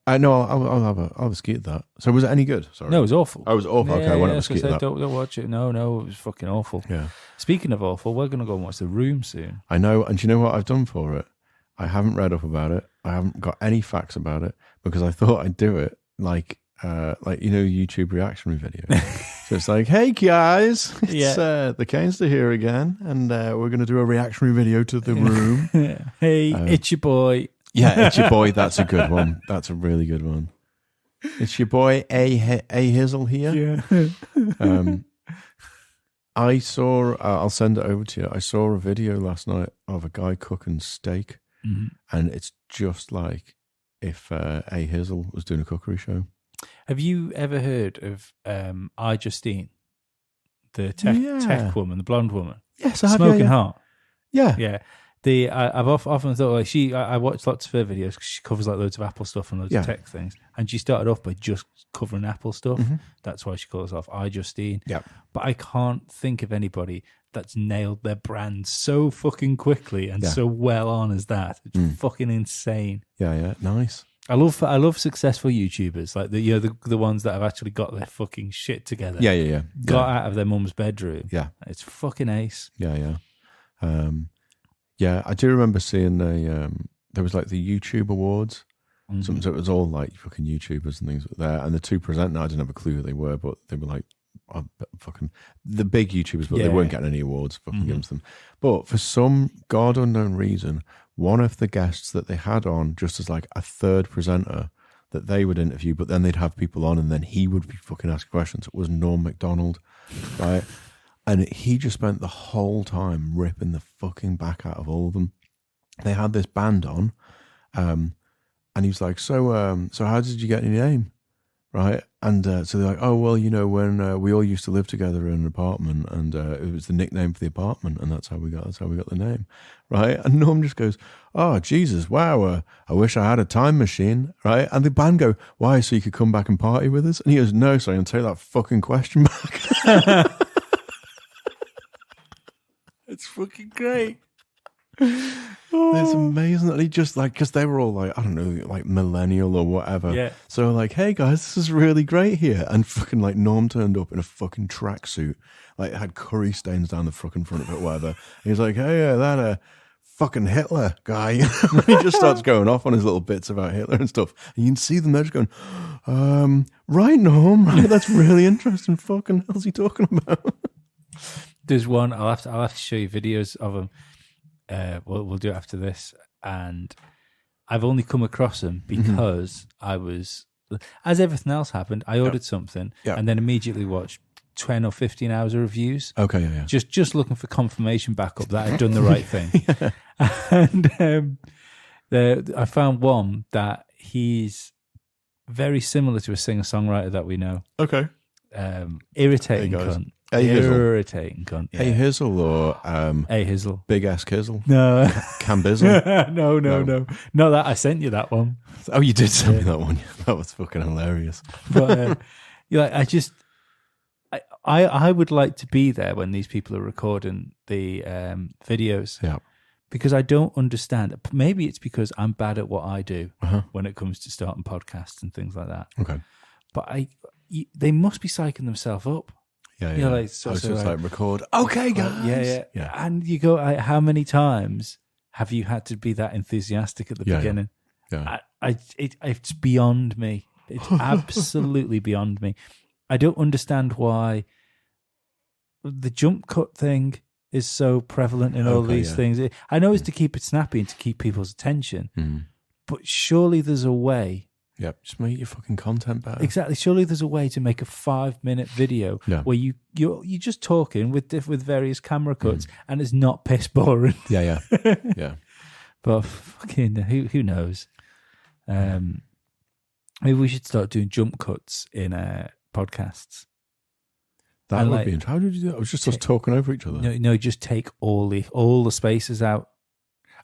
[SPEAKER 2] I'll have a ski at that. So was it any good? Sorry.
[SPEAKER 1] No, it was awful.
[SPEAKER 2] Oh, it was awful. Okay, I won't have a ski at that.
[SPEAKER 1] Don't watch it. No, it was fucking awful.
[SPEAKER 2] Yeah.
[SPEAKER 1] Speaking of awful, we're going to go and watch The Room soon.
[SPEAKER 2] I know. And do you know what I've done for it? I haven't read up about it. I haven't got any facts about it because I thought I'd do it like YouTube reaction video. So it's like, hey guys, it's the Cainster here again, and we're going to do a reactionary video to The Room.
[SPEAKER 1] Hey, it's your boy.
[SPEAKER 2] Yeah, it's your boy. That's a good one. That's a really good one. It's your boy A Hizzle here.
[SPEAKER 1] Yeah.
[SPEAKER 2] I saw. I'll send it over to you. I saw a video last night of a guy cooking steak, and it's just like if A Hizzle was doing a cookery show.
[SPEAKER 1] Have you ever heard of iJustine, the tech woman, the blonde woman?
[SPEAKER 2] Yes, I have.
[SPEAKER 1] Smoking Hot.
[SPEAKER 2] Yeah.
[SPEAKER 1] I've often thought like I watch lots of her videos because she covers like loads of Apple stuff and loads of tech things, and she started off by just covering Apple stuff. That's why she calls herself iJustine.
[SPEAKER 2] Yeah,
[SPEAKER 1] but I can't think of anybody that's nailed their brand so fucking quickly and so well on as that. It's fucking insane.
[SPEAKER 2] Yeah, nice.
[SPEAKER 1] I love successful YouTubers like the ones that have actually got their fucking shit together.
[SPEAKER 2] Yeah.
[SPEAKER 1] Got out of their mum's bedroom.
[SPEAKER 2] Yeah,
[SPEAKER 1] it's fucking ace.
[SPEAKER 2] Yeah. Yeah, I do remember seeing there was like the YouTube Awards. So it was all like fucking YouTubers and things there. And the two presenting, I didn't have a clue who they were, but they were like fucking the big YouTubers, but they weren't getting any awards fucking against them. But for some god unknown reason, one of the guests that they had on just as like a third presenter that they would interview, but then they'd have people on and then he would be fucking asking questions. It was Norm Macdonald, right? And he just spent the whole time ripping the fucking back out of all of them. They had this band on, and he was like, so how did you get your name? Right? And so they're like, oh, well, when we all used to live together in an apartment, and it was the nickname for the apartment, and that's how we got the name. Right? And Norm just goes, oh, Jesus, wow, I wish I had a time machine. Right? And the band go, why, so you could come back and party with us? And he goes, no, so I can take that fucking question back. It's fucking great. It's amazing that he just like, because they were all like, I don't know, like millennial or whatever.
[SPEAKER 1] Yeah.
[SPEAKER 2] So like, hey guys, this is really great here. And fucking like Norm turned up in a fucking tracksuit, like had curry stains down the fucking front of it, whatever. And he's like, hey, that fucking Hitler guy. And he just starts going off on his little bits about Hitler and stuff. And you can see them there just going, right, Norm, right, that's really interesting. Fucking hell's he talking about?
[SPEAKER 1] There's one I'll have to show you videos of him. We'll do it after this, and I've only come across him because I was, as everything else happened, I ordered something and then immediately watched 10 or 15 hours of reviews.
[SPEAKER 2] Okay, yeah.
[SPEAKER 1] Just looking for confirmation backup that I'd done the right thing. And I found one that he's very similar to a singer-songwriter that we know.
[SPEAKER 2] Okay.
[SPEAKER 1] Irritating cunt. Irritating cunt.
[SPEAKER 2] Yeah. A Hizzle or
[SPEAKER 1] A Hizzle.
[SPEAKER 2] Big Ass Kizzle?
[SPEAKER 1] No.
[SPEAKER 2] Cambizzle?
[SPEAKER 1] No. Not that. I sent you that one.
[SPEAKER 2] Oh, you did send me that one. That was fucking hilarious.
[SPEAKER 1] But I would like to be there when these people are recording the videos.
[SPEAKER 2] Yeah.
[SPEAKER 1] Because I don't understand. Maybe it's because I'm bad at what I do when it comes to starting podcasts and things like that.
[SPEAKER 2] Okay.
[SPEAKER 1] But they must be psyching themselves up.
[SPEAKER 2] Yeah.
[SPEAKER 1] You know, like, so
[SPEAKER 2] like record. Okay, guys.
[SPEAKER 1] Yeah. And you go, how many times have you had to be that enthusiastic at the beginning?
[SPEAKER 2] Yeah.
[SPEAKER 1] It's beyond me. It's absolutely beyond me. I don't understand why the jump cut thing is so prevalent in all these things. I know it's to keep it snappy and to keep people's attention, but surely there's a way.
[SPEAKER 2] Yeah, just make your fucking content better.
[SPEAKER 1] Exactly. Surely there's a way to make a 5-minute video where you're just talking with various camera cuts and it's not piss boring.
[SPEAKER 2] Yeah.
[SPEAKER 1] But fucking who knows? Maybe we should start doing jump cuts in podcasts.
[SPEAKER 2] That
[SPEAKER 1] And
[SPEAKER 2] would
[SPEAKER 1] like-
[SPEAKER 2] be interesting. How did you do that? It was just us talking over each other.
[SPEAKER 1] No, just take all the spaces out.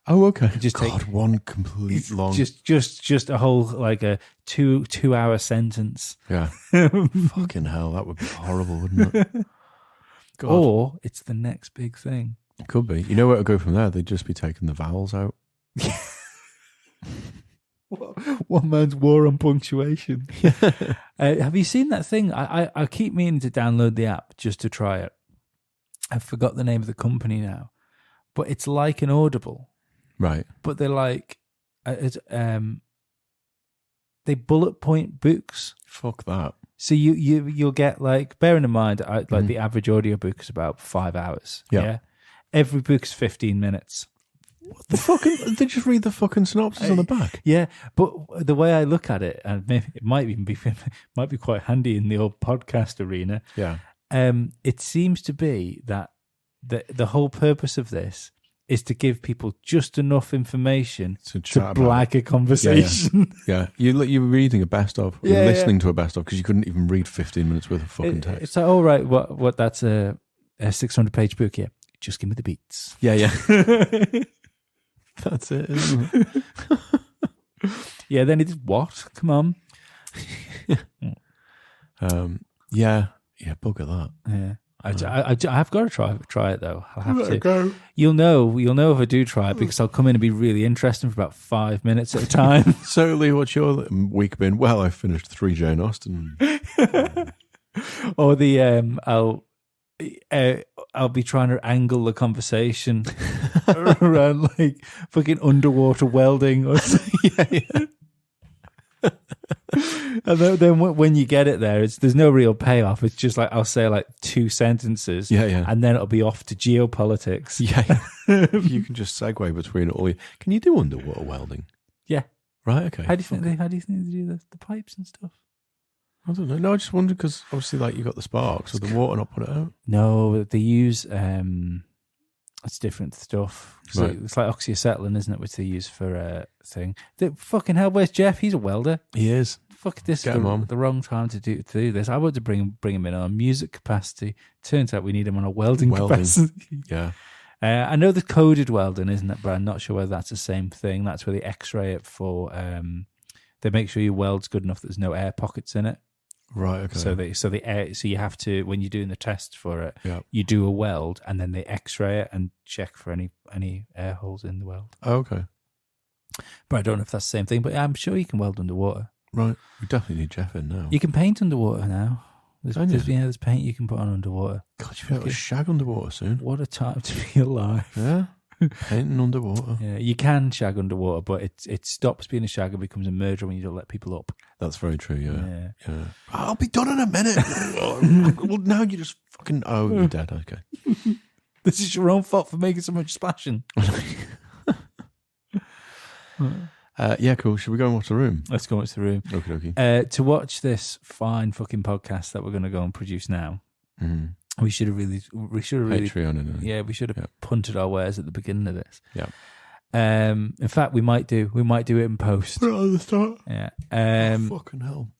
[SPEAKER 2] Oh, okay.
[SPEAKER 1] Just
[SPEAKER 2] God,
[SPEAKER 1] take-
[SPEAKER 2] one complete long.
[SPEAKER 1] Just a whole like a 2 hour sentence.
[SPEAKER 2] Yeah. Fucking hell, that would be horrible, wouldn't it? God.
[SPEAKER 1] Or it's the next big thing.
[SPEAKER 2] It could be. You know where to go from there? They'd just be taking the vowels out.
[SPEAKER 1] One man's war on punctuation. Have you seen that thing? I keep meaning to download the app just to try it. I forgot the name of the company now, but it's like an Audible,
[SPEAKER 2] Right.
[SPEAKER 1] but they're like, they bullet point books.
[SPEAKER 2] Fuck that.
[SPEAKER 1] So you'll get like, bearing in mind, like the average audiobook is about 5 hours.
[SPEAKER 2] Yeah.
[SPEAKER 1] Every book's 15 minutes.
[SPEAKER 2] What the fucking? They just read the fucking synopsis on the back.
[SPEAKER 1] Yeah, but the way I look at it, and maybe it might even be might be quite handy in the old podcast arena.
[SPEAKER 2] Yeah.
[SPEAKER 1] It seems to be that the whole purpose of this is to give people just enough information
[SPEAKER 2] To chat
[SPEAKER 1] to
[SPEAKER 2] about
[SPEAKER 1] blag a conversation.
[SPEAKER 2] Yeah. You were reading a best of.
[SPEAKER 1] Yeah,
[SPEAKER 2] You're listening to a best of because you couldn't even read 15 minutes worth of fucking text.
[SPEAKER 1] It's like, all right, what? That's a 600-page book. Yeah, just give me the beats.
[SPEAKER 2] Yeah, yeah. That's it, isn't it?
[SPEAKER 1] Yeah, then it's what? Come on.
[SPEAKER 2] Yeah, bugger that.
[SPEAKER 1] Yeah. I've got to try it though. I'll have to.
[SPEAKER 2] Go.
[SPEAKER 1] You'll know if I do try it because I'll come in and be really interesting for about 5 minutes at a time.
[SPEAKER 2] So, Lee, what's your week been? Well, I finished 3 Jane Austen.
[SPEAKER 1] Or I'll be trying to angle the conversation around like fucking underwater welding or something.
[SPEAKER 2] Yeah.
[SPEAKER 1] And then when you get it there's no real payoff. It's just like I'll say like 2 sentences,
[SPEAKER 2] Yeah.
[SPEAKER 1] and then it'll be off to geopolitics.
[SPEAKER 2] Yeah. You can just segue between all. Can you do underwater welding?
[SPEAKER 1] Yeah.
[SPEAKER 2] Right. Okay.
[SPEAKER 1] How do you think they do the pipes and stuff?
[SPEAKER 2] I don't know. No, I just wondered because obviously, like, you got the spark, so the water not put it out.
[SPEAKER 1] No, they use it's different stuff. So
[SPEAKER 2] Right.
[SPEAKER 1] it's like oxyacetylene, isn't it? Which they use for a thing. Fucking hell, where's Jeff? He's a welder.
[SPEAKER 2] He is.
[SPEAKER 1] Fuck, this
[SPEAKER 2] Get
[SPEAKER 1] is
[SPEAKER 2] him on.
[SPEAKER 1] the wrong time to do this. I want to bring him in on music capacity. Turns out we need him on a welding capacity.
[SPEAKER 2] Yeah.
[SPEAKER 1] I know the coded welding, isn't it? But I'm not sure whether that's the same thing. That's where they X-ray it for. They make sure your weld's good enough that there's no air pockets in it.
[SPEAKER 2] Right. Okay.
[SPEAKER 1] So you have to, when you're doing the test for it,
[SPEAKER 2] Yeah.
[SPEAKER 1] you do a weld and then they X-ray it and check for any air holes in the weld.
[SPEAKER 2] Oh, okay.
[SPEAKER 1] But I don't know if that's the same thing. But I'm sure you can weld underwater.
[SPEAKER 2] Right. We definitely need Jeff in now.
[SPEAKER 1] You can paint underwater now.
[SPEAKER 2] Can you?
[SPEAKER 1] There's paint you can put on underwater.
[SPEAKER 2] God, you'll be able to shag underwater soon.
[SPEAKER 1] What a time to be alive.
[SPEAKER 2] Yeah. Painting underwater.
[SPEAKER 1] Yeah, you can shag underwater, but it stops being a shag and becomes a murderer when you don't let people up.
[SPEAKER 2] That's very true. Yeah.
[SPEAKER 1] Yeah.
[SPEAKER 2] I'll be done in a minute. Well, now you just fucking. Oh, you're dead. Okay.
[SPEAKER 1] This is your own fault for making so much splashing.
[SPEAKER 2] Yeah, cool. Should we go and watch The Room?
[SPEAKER 1] Let's go watch The Room.
[SPEAKER 2] Okay.
[SPEAKER 1] To watch this fine fucking podcast that we're going to go and produce now,
[SPEAKER 2] Mm-hmm.
[SPEAKER 1] we should have really
[SPEAKER 2] Patreon and
[SPEAKER 1] we should have
[SPEAKER 2] Yeah.
[SPEAKER 1] punted our wares at the beginning of this.
[SPEAKER 2] Yeah.
[SPEAKER 1] In fact, we might do it in post.
[SPEAKER 2] Put it on the start.
[SPEAKER 1] Yeah.
[SPEAKER 2] Fucking hell.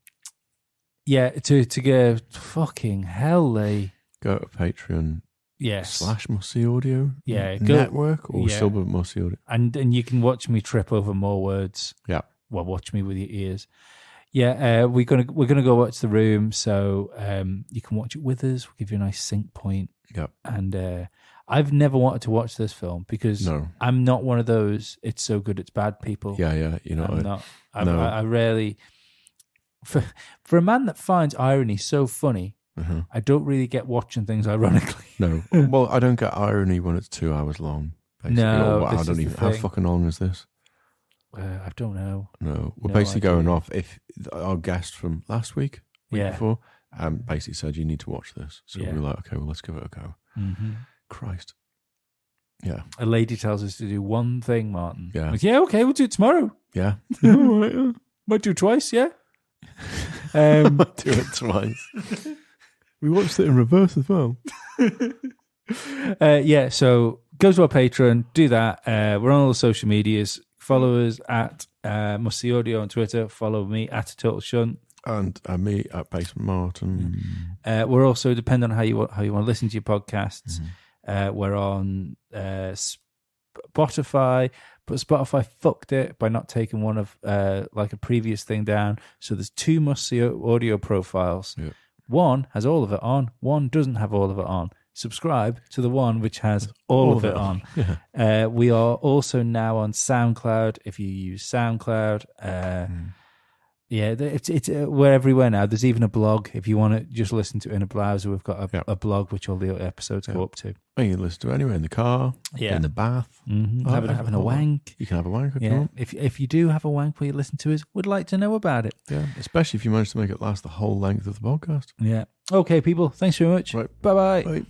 [SPEAKER 1] Yeah. To go fucking hell, Lee.
[SPEAKER 2] Go to Patreon
[SPEAKER 1] Yes.
[SPEAKER 2] / Mossy Audio
[SPEAKER 1] Yeah, go-
[SPEAKER 2] Network or
[SPEAKER 1] yeah.
[SPEAKER 2] Silver Mossy Audio.
[SPEAKER 1] And you can watch me trip over more words.
[SPEAKER 2] Yeah.
[SPEAKER 1] Well, watch me with your ears. Yeah, we're gonna go watch The Room, so you can watch it with us. We'll give you a nice sync point.
[SPEAKER 2] Yep.
[SPEAKER 1] And I've never wanted to watch this film because
[SPEAKER 2] No.
[SPEAKER 1] I'm not one of those "it's so good it's bad" people.
[SPEAKER 2] Yeah. You know.
[SPEAKER 1] I'm not.
[SPEAKER 2] No.
[SPEAKER 1] I rarely. For a man that finds irony so funny, I don't really get watching things ironically.
[SPEAKER 2] No. Well, I don't get irony when it's 2 hours long. Basically.
[SPEAKER 1] No,
[SPEAKER 2] Or, I
[SPEAKER 1] this
[SPEAKER 2] don't
[SPEAKER 1] is
[SPEAKER 2] even.
[SPEAKER 1] the
[SPEAKER 2] How
[SPEAKER 1] thing.
[SPEAKER 2] fucking long is this?
[SPEAKER 1] I don't know.
[SPEAKER 2] No, we're
[SPEAKER 1] No
[SPEAKER 2] basically going
[SPEAKER 1] idea.
[SPEAKER 2] off. If our guest from last week
[SPEAKER 1] Yeah.
[SPEAKER 2] before, basically said you need to watch this, so
[SPEAKER 1] Yeah.
[SPEAKER 2] we were like, okay, well, let's give it a go.
[SPEAKER 1] Mm-hmm.
[SPEAKER 2] Christ, yeah,
[SPEAKER 1] A lady tells us to do one thing, Martin.
[SPEAKER 2] Yeah.
[SPEAKER 1] Like, yeah, okay, we'll do it tomorrow.
[SPEAKER 2] yeah,
[SPEAKER 1] Might do it twice, yeah.
[SPEAKER 2] do it twice. We watched it in reverse as well.
[SPEAKER 1] Yeah, so go to our Patreon, do that. We're on all the social medias. Follow us at Must See Audio on Twitter. Follow me at Total Shunt.
[SPEAKER 2] And me at Basement Martin.
[SPEAKER 1] We're also, depending on how you want to listen to your podcasts, we're on Spotify, but Spotify fucked it by not taking one of like a previous thing down. So there's 2 Must See Audio profiles.
[SPEAKER 2] Yeah.
[SPEAKER 1] One has all of it on, one doesn't have all of it on. Subscribe to the one which has all of it on.
[SPEAKER 2] Yeah.
[SPEAKER 1] We are also now on SoundCloud. If you use SoundCloud, yeah, it's we're everywhere now. There's even a blog if you want to just listen to it in a browser. We've got a blog which all the episodes go up to.
[SPEAKER 2] Well, you can listen to it anywhere, in the car, in the bath,
[SPEAKER 1] having a wank.
[SPEAKER 2] You can have a wank if you want.
[SPEAKER 1] If you do have a wank where you listen to us, we'd like to know about it.
[SPEAKER 2] Yeah, especially if you manage to make it last the whole length of the podcast.
[SPEAKER 1] Yeah. Okay, people. Thanks very much.
[SPEAKER 2] Right.
[SPEAKER 1] Bye-bye.
[SPEAKER 2] Bye.